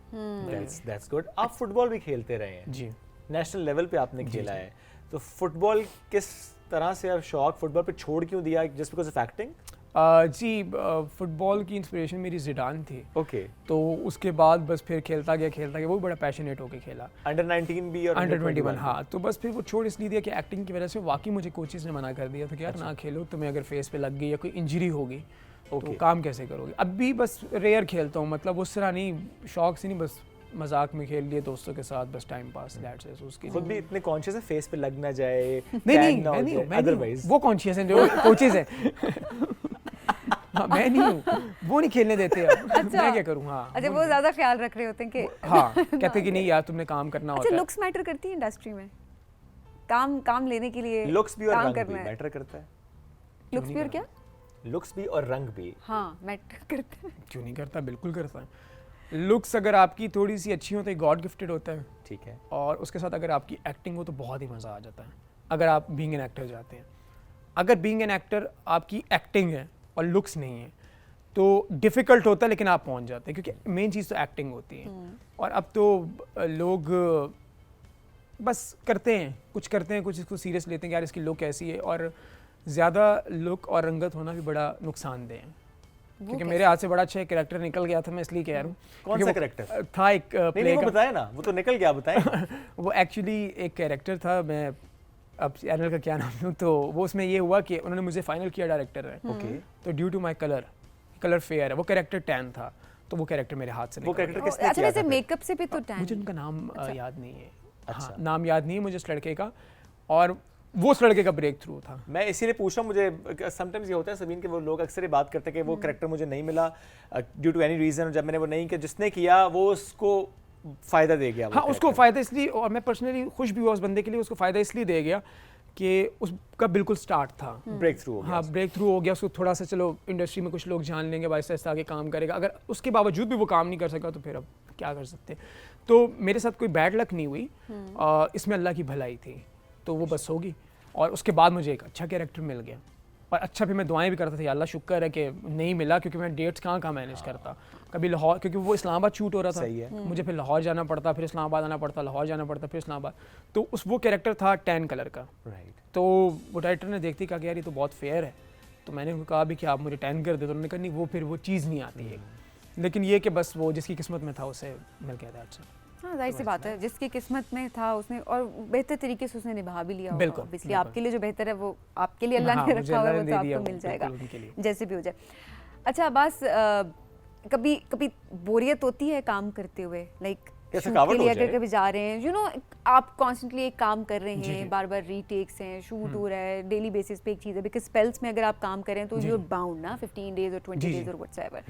That's good. आप फुटबॉल भी खेलते रहे हैं, जी, नेशनल लेवल पे आपने खेला है, तो फुटबॉल किस तरह से आप शौक फुटबॉल पे छोड़ क्यों दिया, जस्ट बिकॉज ऑफ एक्टिंग? जी, फुटबॉल की इंस्पिरेशन मेरी जिडान थी। ओके। तो उसके बाद बस फिर खेलता गया, वो भी बड़ा पैशनेट होके खेला। अंडर 19 भी और अंडर 21, हाँ। तो बस फिर वो छोड़ इसलिए दिया कि एक्टिंग की वजह से वाकई मुझे कोचेस ने मना कर दिया था कि यार ना खेलो, तुम्हें अगर फेस पे लग गई या कोई इंजरी होगी तो काम कैसे करोगे। अब भी बस रेयर खेलता हूँ, मतलब उस तरह नहीं, शौक से नहीं, बस मजाक में खेल लिए दोस्तों के साथ, बस टाइम पास, दैट्स इट। उसके खुद भी इतने कॉन्शियस है फेस पे लग ना जाए, नहीं, अदरवाइज वो कॉन्शियस हैं जो कोचेस हैं। हाँ, मैं नहीं हूँ, वो नहीं खेलने देते अब। अच्छा, मैं क्या करूँ? हाँ, अच्छा, वो ज्यादा ख्याल रख रहे होते हैं कि हाँ, कहते कि नहीं यार, तुमने काम करना होता अच्छा, है। लुक्स मैटर करती है इंडस्ट्री में, काम लेने के लिए लुक्स भी और काम रंग भी करना है। मैटर करता है। लुक्स भी और क्या? लुक्स भी और रंग भी। हाँ, मैटर करता है। क्यों नहीं करता, बिल्कुल करता है। लुक्स अगर आपकी थोड़ी सी अच्छी हो तो गॉड गिफ्टेड होता है, ठीक है, और उसके साथ अगर आपकी एक्टिंग हो तो बहुत ही मज़ा आ जाता है, अगर आप बीइंग एन एक्टर जाते हैं। अगर बीइंग एन एक्टर आपकी एक्टिंग है और लुक्स नहीं है तो डिफ़िकल्ट होता है, लेकिन आप पहुंच जाते हैं, क्योंकि मेन चीज़ तो एक्टिंग होती है। और अब तो लोग बस करते हैं, कुछ इसको सीरियस लेते हैं कि यार इसकी लुक ऐसी है, और ज़्यादा लुक और रंगत होना भी बड़ा नुकसानदेह है। क्योंकि मेरे हाथ से बड़ा अच्छा एक कैरेक्टर निकल गया था, मैं इसलिए कह रहा हूँ। कौन सा कैरेक्टर था? एक प्ले का बताया ना, वो तो निकल गया, बताएं। वो एक्चुअली एक कैरेक्टर था, मैं अब चैनल का क्या नाम लूँ, तो वो उसमें ये हुआ कि उन्होंने मुझे फाइनल किया डायरेक्टर है, ओके, तो due to my colour colour fair है, वो कैरेक्टर टैन था, तो वो कैरेक्टर मेरे हाथ से वो निकल कैरेक्टर गया। किसने अच्छा किया वैसे था? मेकअप से भी तो टैन मुझे उनका नाम याद नहीं है। अच्छा। हाँ, नाम याद नहीं है मुझे उस लड़के का, और वो उस लड़के का ब्रेक थ्रू था। मैं इसीलिए पूछ रहा हूँ, मुझे समटाइम्स ये होता है सबीन के वो लोग अक्सर ये बात करते हैं कि वो कैरेक्टर मुझे नहीं मिला ड्यू टू एनी रीजन, जब मैंने वो नहीं किया, जिसने किया वो उसको फायदा दे गया। हाँ, उसको फ़ायदा इसलिए, और मैं पर्सनली खुश भी हुआ उस बंदे के लिए, उसको फ़ायदा इसलिए दे गया कि उसका बिल्कुल स्टार्ट था, ब्रेक थ्रू हो गया। हाँ ब्रेक थ्रू हो गया, उसको थोड़ा सा चलो इंडस्ट्री में कुछ लोग जान लेंगे, आहिस्ता आहिस्ता आगे काम करेगा। अगर उसके बावजूद भी वो काम नहीं कर सका तो फिर अब क्या कर सकते। तो मेरे साथ कोई बैड लक नहीं हुई, इसमें अल्लाह की भलाई थी, तो वो बस होगी। और उसके बाद मुझे एक अच्छा कैरेक्टर मिल गया, और अच्छा फिर मैं दुआएं भी करता था, या अल्लाह शुक्र है कि नहीं मिला, क्योंकि मैं डेट्स कहाँ मैनेज करता। कभी लाहौर, क्योंकि वो इस्लामाबाद शूट हो रहा था, सही है। मुझे फिर लाहौर जाना पड़ता, फिर इस्लामाबाद आना पड़ता, लाहौर जाना पड़ता, फिर इस्लामाबाद। तो वो कैरेक्टर था टैन कलर का, राइट। तो वो डायरेक्टर ने देखती कहा कि यार ये तो बहुत फेयर है, तो मैंने उनको कहा भी कि आप मुझे टैन कर दे, तो उन्होंने कहा नहीं, वो फिर वो चीज़ नहीं आती है। लेकिन ये कि बस वो जिसकी किस्मत में था उसे मिल गया था। अच्छा, हाँ जाहिर सी बात है, जिसकी किस्मत में था उसने, और बेहतर तरीके से उसने निभा भी लिया। बिल्कुल, ऑब्वियसली बिल्कुल। आपके लिए जो बेहतर है वो आपके लिए अल्लाह हाँ, ने मुझे रखा हुआ है, अल्लाह वो ने तो दे दिया, आपको मिल जाएगा बिल्कुल उनके लिए। जैसे भी हो जाए। अच्छा अब्बास, कभी कभी बोरियत होती है काम करते हुए, लाइक कैसे शूट थकावट के लिए हो अगर जाए? कभी जा रहे हैं, यू नो आप कॉन्स्टेंटली एक काम कर रहे हैं, बार बार रीटेक्स हैं, शूट हो रहा है, डेली बेसिस पे एक चीज़ है, बिकॉज स्पेल्स में अगर आप काम करें तो यू आर बाउंड ना 15 डेज और 20 डेज और व्हाट्सएवर।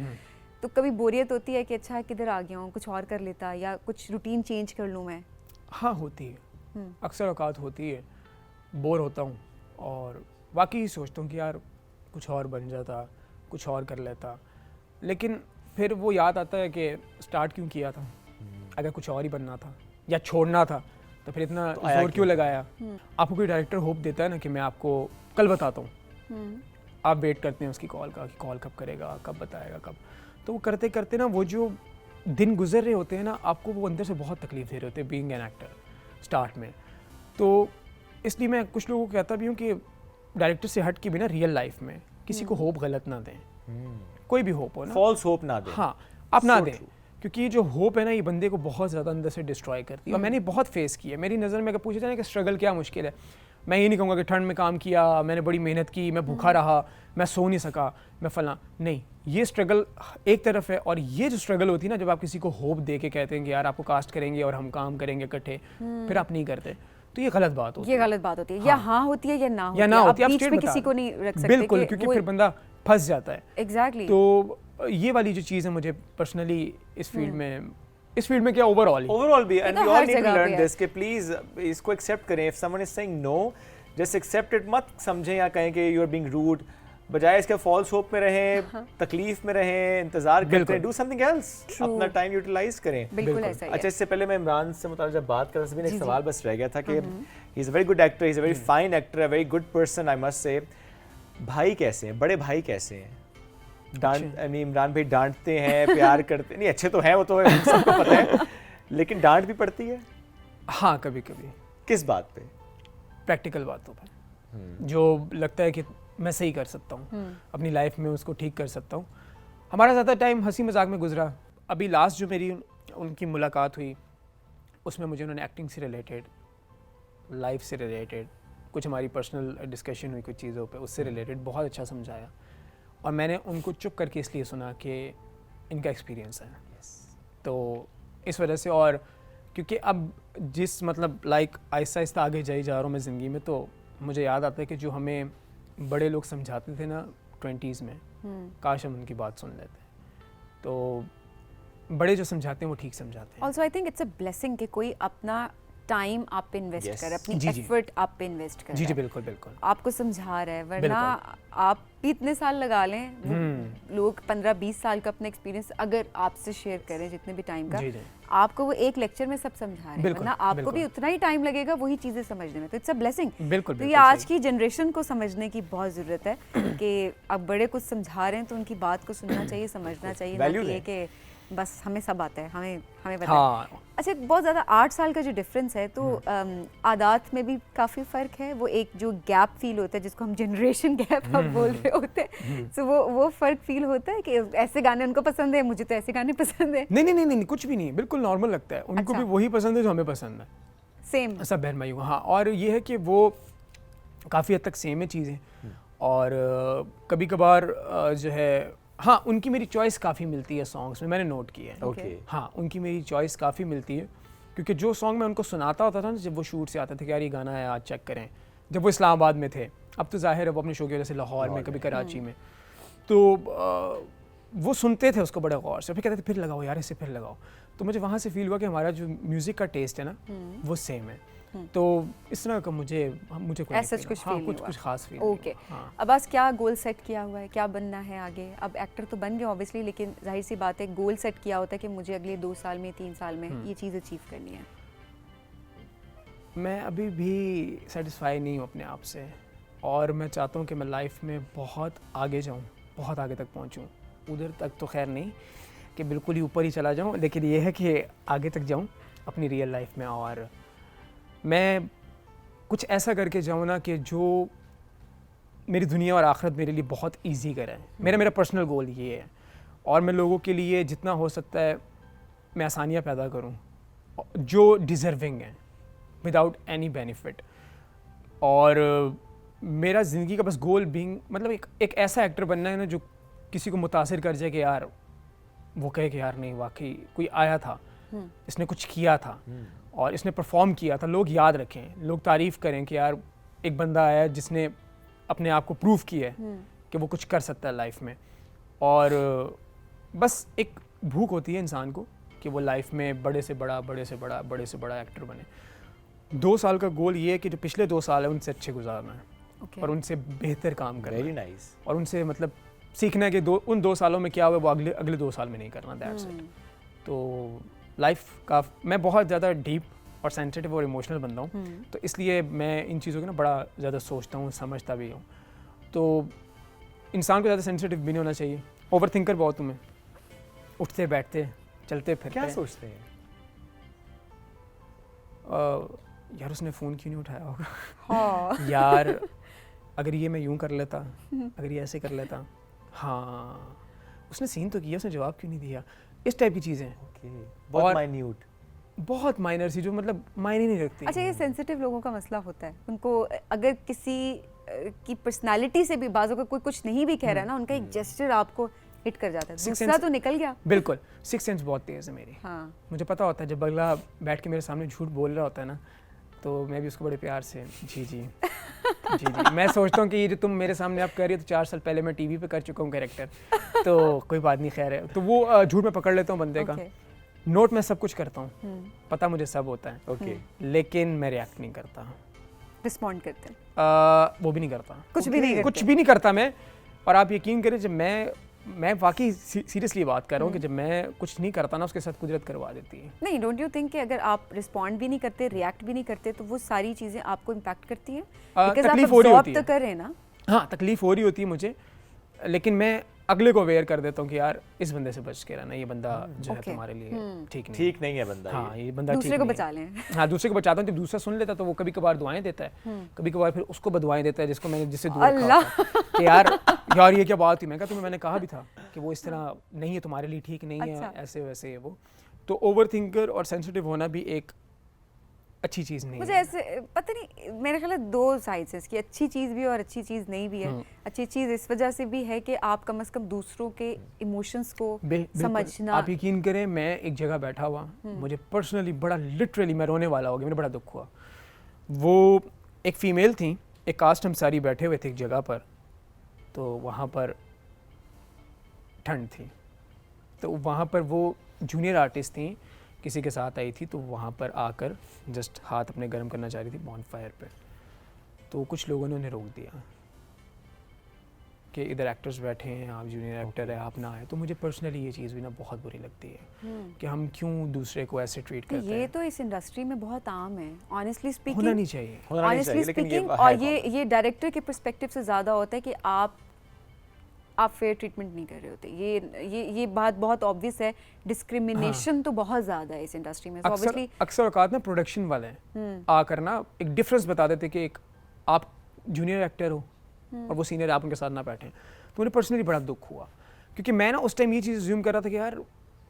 तो कभी बोरियत होती है कि अच्छा किधर आ गया हूँ, कुछ और कर लेता, या कुछ रूटीन चेंज कर लूँ मैं? हाँ होती है, अक्सर औकात होती है, बोर होता हूँ और वाकई सोचता हूँ कि यार कुछ और बन जाता, कुछ और कर लेता, लेकिन फिर वो याद आता है कि स्टार्ट क्यों किया था, अगर कुछ और ही बनना था या छोड़ना था तो फिर इतना जोर क्यों लगाया। आपको कोई डायरेक्टर होप देता है ना कि मैं आपको कल बताता हूँ, आप वेट करते हैं उसकी कॉल का कि कॉल कब करेगा, कब बताएगा, कब, तो वो करते करते ना वो जो दिन गुजर रहे होते हैं ना, आपको वो अंदर से बहुत तकलीफ दे रहे होते हैं बीइंग एन एक्टर स्टार्ट में। तो इसलिए मैं कुछ लोगों को कहता भी हूँ कि डायरेक्टर से हट के भी ना रियल लाइफ में किसी को होप गलत ना दें, कोई भी होप हो ना, फॉल्स होप ना दें। हाँ आप ना दें, क्योंकि ये जो होप है ना, ये बंदे को बहुत ज़्यादा अंदर से डिस्ट्रॉय करती है। और मैंने बहुत फेस किया, मेरी नज़र में अगर पूछा जाए कि स्ट्रगल क्या मुश्किल है, मैं ये नहीं कहूँगा कि ठंड में काम किया, मैंने बड़ी मेहनत की, मैं भूखा रहा, मैं सो नहीं सका, मैं फला नहीं, ये स्ट्रगल एक तरफ है। और ये जो स्ट्रगल होती है ना, जब आप किसी को होप दे के कहते हैं कि यार आपको कास्ट करेंगे और हम काम करेंगे इकट्ठे, फिर आप नहीं करते, तो ये गलत बात होती है। ये गलत बात होती है, या हाँ होती है या ना होती या ना है, होती है, आप आप बीच straight में बता किसी दो। को नहीं रख सकते। बिल्कुल, क्योंकि फिर बंदा फंस जाता है। एग्जैक्टली। तो ये वाली जो चीज़ है मुझे पर्सनली इस फील्ड में क्या ओवरऑल भी, एंड वी ऑल हर नीड टू जगह लर्न पे दिस कि प्लीज इसको एक्सेप्ट करें। If someone is saying no, just accept it, मत समझें या कहें कि यू आर बीइंग रूड, बजाय इसके फॉल्स होप में रहें, तकलीफ में रहें, इंतजार करते हैं, डू समथिंग एल्स, अपना टाइम यूटिलाइज करें। बिल्कुल ऐसा ही है। अच्छा, इससे पहले मैं इमरान से मुताबिक जब बात कर रहा था, सभी एक सवाल बस रह गया था कि he is a very good actor, he is a very fine actor, a very good person, I must say. भाई कैसे हैं, बड़े भाई कैसे हैं? डांट, आई मीन इमरान भाई डांटते हैं, प्यार करते नहीं, अच्छे तो हैं, वो तो सबको पता है, लेकिन डांट भी पड़ती है? हाँ कभी कभी, किस बात पे? प्रैक्टिकल बातों पर जो लगता है कि मैं सही कर सकता हूँ अपनी लाइफ में, उसको ठीक कर सकता हूँ। हमारा ज़्यादा टाइम हंसी मजाक में गुजरा। अभी लास्ट जो मेरी उनकी मुलाकात हुई, उसमें मुझे उन्होंने एक्टिंग से रिलेटेड, लाइफ से रिलेटेड, कुछ हमारी पर्सनल डिस्कशन हुई कुछ चीज़ों पे, उससे रिलेटेड बहुत अच्छा समझाया। और मैंने उनको चुप करके इसलिए सुना कि इनका एक्सपीरियंस है। तो इस वजह से, और क्योंकि अब जिस मतलब लाइक आहिस्ता आहिस्ता आगे जा रहा हूँ मैं ज़िंदगी में, तो मुझे याद आता है कि जो हमें बड़े लोग समझाते थे ना 20s में, काश हम उनकी बात सुन लेते। तो बड़े जो समझाते हैं वो ठीक समझाते हैं। Also I think it's a blessing कि कोई अपना टाइम आप पे इन्वेस्ट Yes. करे, अपनी जी, जी। एफर्ट आप पे इन्वेस्ट करे, जी जी बिल्कुल बिल्कुल। आपको समझा रहा है, वरना आप भी इतने साल लगा लें, लोग 15-20 साल का अपना एक्सपीरियंस अगर आपसे शेयर करें जितने भी टाइम का, जी, जी। आपको वो एक लेक्चर में सब समझा रहे हैं, बिल्कुल, वरना आपको बिल्कुल। भी उतना ही टाइम लगेगा वही चीज़ें समझने में। तो इट्स अ ब्लेसिंग। बिल्कुल, तो ये बिल्कुल आज सही। की जनरेशन को समझने की बहुत ज़रूरत है कि अब बड़े कुछ समझा रहे हैं तो उनकी बात को सुनना चाहिए, समझना चाहिए, ना Value कि ये दें। कि बस हमें सब आता है, हमें पता है। हाँ अच्छा, बहुत ज़्यादा 8 साल का जो डिफरेंस है, तो आदात में भी काफ़ी फ़र्क है। वो एक जो गैप फील होता है जिसको हम जनरेशन गैप आप बोल रहे होते हैं, तो वो फ़र्क फील होता है कि ऐसे गाने उनको पसंद है, मुझे तो ऐसे गाने पसंद है। नहीं, कुछ भी नहीं, बिल्कुल नॉर्मल लगता है। उनको अच्छा। भी वही पसंद है जो हमें पसंद है, सेम। सब बहन भाइयों। हाँ, और ये है कि वो काफ़ी हद तक सेम है चीज़ें। और कभी कभार जो है हाँ, उनकी मेरी चॉइस काफ़ी मिलती है सॉन्ग्स में, मैंने नोट किया है। ओके। हाँ, उनकी मेरी चॉइस काफ़ी मिलती है, क्योंकि जो सॉन्ग मैं उनको सुनाता होता था ना जब वो शूट से आते थे कि यार ये गाना है आज चेक करें, जब वो इस्लामाबाद में थे, अब तो ज़ाहिर है वो अपने शो की वजह से लाहौर में, कभी कराची में, तो वो सुनते थे उसको बड़े गौर से, फिर कहते थे फिर लगाओ यार इसे फिर लगाओ। तो मुझे वहाँ से फील हुआ कि हमारा जो म्यूज़िक का टेस्ट है ना वो सेम है। तो इस तरह का मुझे कोई ऐसा कुछ फील नहीं कुछ हुआ। कुछ खास फील ओके। अब आज क्या गोल सेट किया हुआ है, क्या बनना है आगे? अब एक्टर तो बन गए ऑब्वियसली, लेकिन जाहिर सी बात है गोल सेट किया होता है कि मुझे अगले 2 साल में 3 साल में ये चीज़ अचीव करनी है। मैं अभी भी सेटिस्फाई नहीं हूँ अपने आप से, और मैं चाहता हूँ कि मैं लाइफ में बहुत आगे जाऊँ, बहुत आगे तक पहुँचूँ। उधर तक तो खैर नहीं कि बिल्कुल ही ऊपर ही चला जाऊँ, लेकिन ये है कि आगे तक जाऊँ अपनी रियल लाइफ में, और मैं कुछ ऐसा करके जाऊँ ना कि जो मेरी दुनिया और आखिरत मेरे लिए बहुत इजी करे। मेरा पर्सनल गोल ये है, और मैं लोगों के लिए जितना हो सकता है मैं आसानियाँ पैदा करूँ जो डिज़र्विंग हैं विदाउट एनी बेनिफिट। और मेरा ज़िंदगी का बस गोल बीइंग मतलब एक ऐसा एक्टर बनना है ना जो किसी को मुतासिर कर जाए कि यार वो कहे कि यार नहीं वाकई कोई आया था, इसने कुछ किया था और इसने परफॉर्म किया था, लोग याद रखें, लोग तारीफ़ करें कि यार एक बंदा आया जिसने अपने आप को प्रूव किया है कि वो कुछ कर सकता है लाइफ में। और बस एक भूख होती है इंसान को कि वो लाइफ में बड़े से बड़ा एक्टर बने। 2 साल का गोल ये है कि जो पिछले 2 साल है उनसे अच्छे गुजारना है और उनसे बेहतर काम करना है। Very nice. और उनसे मतलब सीखना है कि उन 2 सालों में क्या हुआ वो अगले 2 साल में नहीं करना। That's it. तो लाइफ का मैं बहुत ज़्यादा डीप और सेंसिटिव और इमोशनल बंदा हूँ, तो इसलिए मैं इन चीज़ों को ना बड़ा ज़्यादा सोचता हूँ, समझता भी हूँ। तो इंसान को ज़्यादा सेंसिटिव भी नहीं होना चाहिए। ओवर थिंकर बहुत हूँ मैं, उठते बैठते चलते फिरते। क्या सोचते हैं? यार उसने फ़ोन क्यों नहीं उठाया होगा? हाँ। यार अगर ये मैं यूं कर लेता, अगर ये ऐसे कर लेता, हाँ उसने सीन तो किया, उसने जवाब क्यों नहीं दिया, इस टाइप की चीज़ें। बहुत माइन्यूट, बहुत माइनर सी जो मतलब मायने नहीं रखती। अच्छा, ये सेंसिटिव लोगों का मसला होता है, उनको अगर किसी की पर्सनालिटी से भी बाज़ों का कोई कुछ नहीं भी कह रहा है ना, उनका एक जेस्चर आपको हिट कर जाता है। दूसरा तो निकल गया। बिल्कुल, सिक्स सेंस बहुत तेज़ है मेरी। हाँ। मुझे पता होता है जब अगला बैठ के मेरे सामने झूठ बोल रहा होता है ना, तो मैं भी उसको बड़े प्यार से जी जी जी जी मैं सोचता हूँ कि ये जो तुम मेरे सामने आप कर रही हो तो 4 साल पहले मैं टीवी पे कर चुका हूँ कैरेक्टर, तो कोई बात नहीं, खैर है। तो वो झूठ में पकड़ लेता हूँ बंदे का। नोट मैं सब कुछ करता हूँ, पता मुझे सब होता है। ओके। लेकिन मैं रिएक्ट नहीं करता, रिस्पॉन्ड करते हैं, वो भी नहीं करता, कुछ भी नहीं करते। कुछ भी नहीं करता मैं। और आप यकीन करें जब मैं वाकई सीरियसली बात कर रहा हूँ कि जब मैं कुछ नहीं करता ना उसके साथ कुदरत करवा देती है। नहीं, डोंट यू थिंक कि अगर आप रिस्पॉन्ड भी नहीं करते, रिएक्ट भी नहीं करते, तो वो सारी चीज़ें आपको इम्पैक्ट करती हैं? बिकॉज़ आप अब्सॉर्ब तो कर रहे हैं ना। हाँ, तकलीफ हो रही होती है मुझे, लेकिन मैं अगले को अवेयर कर देता हूँ कि यार इस बंदे से बच के रहना, ये बंदा जो है तुम्हारे लिए ठीक नहीं है बंदा। हाँ, ये बंदा दूसरे को बचा लें। हाँ, दूसरे को बचाता हूँ। जब दूसरा सुन लेता तो वो कभी कभार दुआएं देता है, कभी कभार फिर उसको बदुआएं देता है जिससे दूर रखा होता है कि यार ये क्या बात थी। मैं कहा मैंने कहा भी था कि वो इस तरह नहीं है, तुम्हारे लिए ठीक नहीं है, ऐसे वैसे है वो। तो ओवर थिंकर और सेंसिटिव होना भी एक अच्छी चीज़ नहीं मुझे है। ऐसे पता नहीं, मेरे ख्याल है 2 साइड्स हैं इसकी, अच्छी चीज़ भी और अच्छी चीज़ नहीं भी है। अच्छी चीज़ इस वजह से भी है कि आप कम से कम दूसरों के इमोशंस को समझना। आप यकीन करें, मैं एक जगह बैठा हुआ, मुझे पर्सनली बड़ा लिटरली मैं रोने वाला हो गया, मुझे बड़ा दुख हुआ। वो एक फ़ीमेल थी, एक कास्ट हम सारी बैठे हुए थे एक जगह पर, तो वहाँ पर ठंड थी, तो वहाँ पर वो जूनियर आर्टिस्ट थी, किसी के साथ आई थी, तो वहाँ पर आकर जस्ट हाथ अपने गर्म करना चाह रही थी बॉनफायर पे, तो कुछ लोगों ने उन्हें रोक दिया कि इधर एक्टर्स बैठे हैं, आप जूनियर एक्टर है, आप ना आए। तो मुझे पर्सनली ये चीज़ भी ना बहुत बुरी लगती है कि हम क्यों दूसरे को ऐसे ट्रीट करते हैं। ये तो इस इंडस्ट्री में बहुत आम है, ऑनेस्टली स्पीकिंग। होना नहीं चाहिए, ऑनेस्टली स्पीकिंग। और ये डायरेक्टर के पर्सपेक्टिव से ज़्यादा होता है कि आप फेयर ट्रीटमेंट नहीं कर रहे होते। ये बात बहुत ऑब्वियस है। डिस्क्रिमिनेशन तो बहुत ज़्यादा है इस इंडस्ट्री में। अक्सर औकात ना प्रोडक्शन वाले आकर ना एक डिफरेंस बता देते कि एक आप जूनियर एक्टर हो और वो सीनियर, आप उनके साथ ना बैठें। तो मुझे पर्सनली बड़ा दुख हुआ, क्योंकि मैं ना उस टाइम ये चीज़ अज्यूम कर रहा था कि यार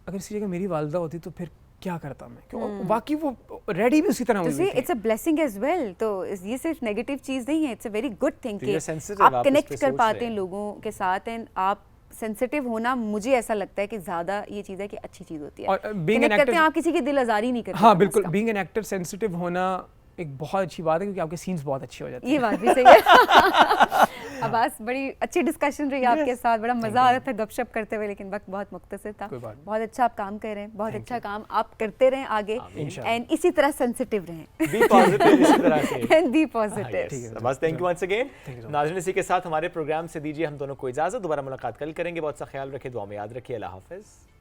अगर इसी जगह मेरी वालदा होती तो फिर क्या करता मैं, क्यों बाकी वो रेडी भी उसी तरह हुई थी। It's a blessing as well. तो ये सिर्फ नेगेटिव चीज़ नहीं है, it's a very good thing कि आप कनेक्ट कर पाते हैं लोगों के साथ एंड आप सेंसिटिव होना मुझे ऐसा लगता है कि ज़्यादा ये चीज़ है कि अच्छी चीज़ होती है। और being an Connect करते हैं, actor- आप किसी की दिल आज़ारी नहीं करते। हाँ कम से बिल्कुल, कम। बीइंग एन एक्टर सेंसिटिव होना एक बहुत अच्छी बात है क्योंकि आपके सीन्स बहुत अच्छे हो जाते हैं। ये बात भी सही है। अब्बास, बड़ी अच्छी डिस्कशन रही आपके साथ, बड़ा मज़ा आ रहा था गपशप करते हुए, लेकिन वक्त बहुत मुख्तसर था। कोई बात नहीं। बहुत अच्छा आप काम कर रहे हैं, बहुत अच्छा काम आप करते रहें आगे, इंशाल्लाह। एंड इसी तरह सेंसिटिव रहें बी पॉजिटिव इसी तरह से। And be positive. ठीक है बस, थैंक यू वंस अगेन। नाज़रीन, इसी के साथ हमारे प्रोग्राम से दीजिए हम दोनों को इजाज़त। दोबारा मुलाकात कल करेंगे। बहुत सा ख्याल रखिए, दुआ में याद रखिए। अल्लाह हाफ़िज़।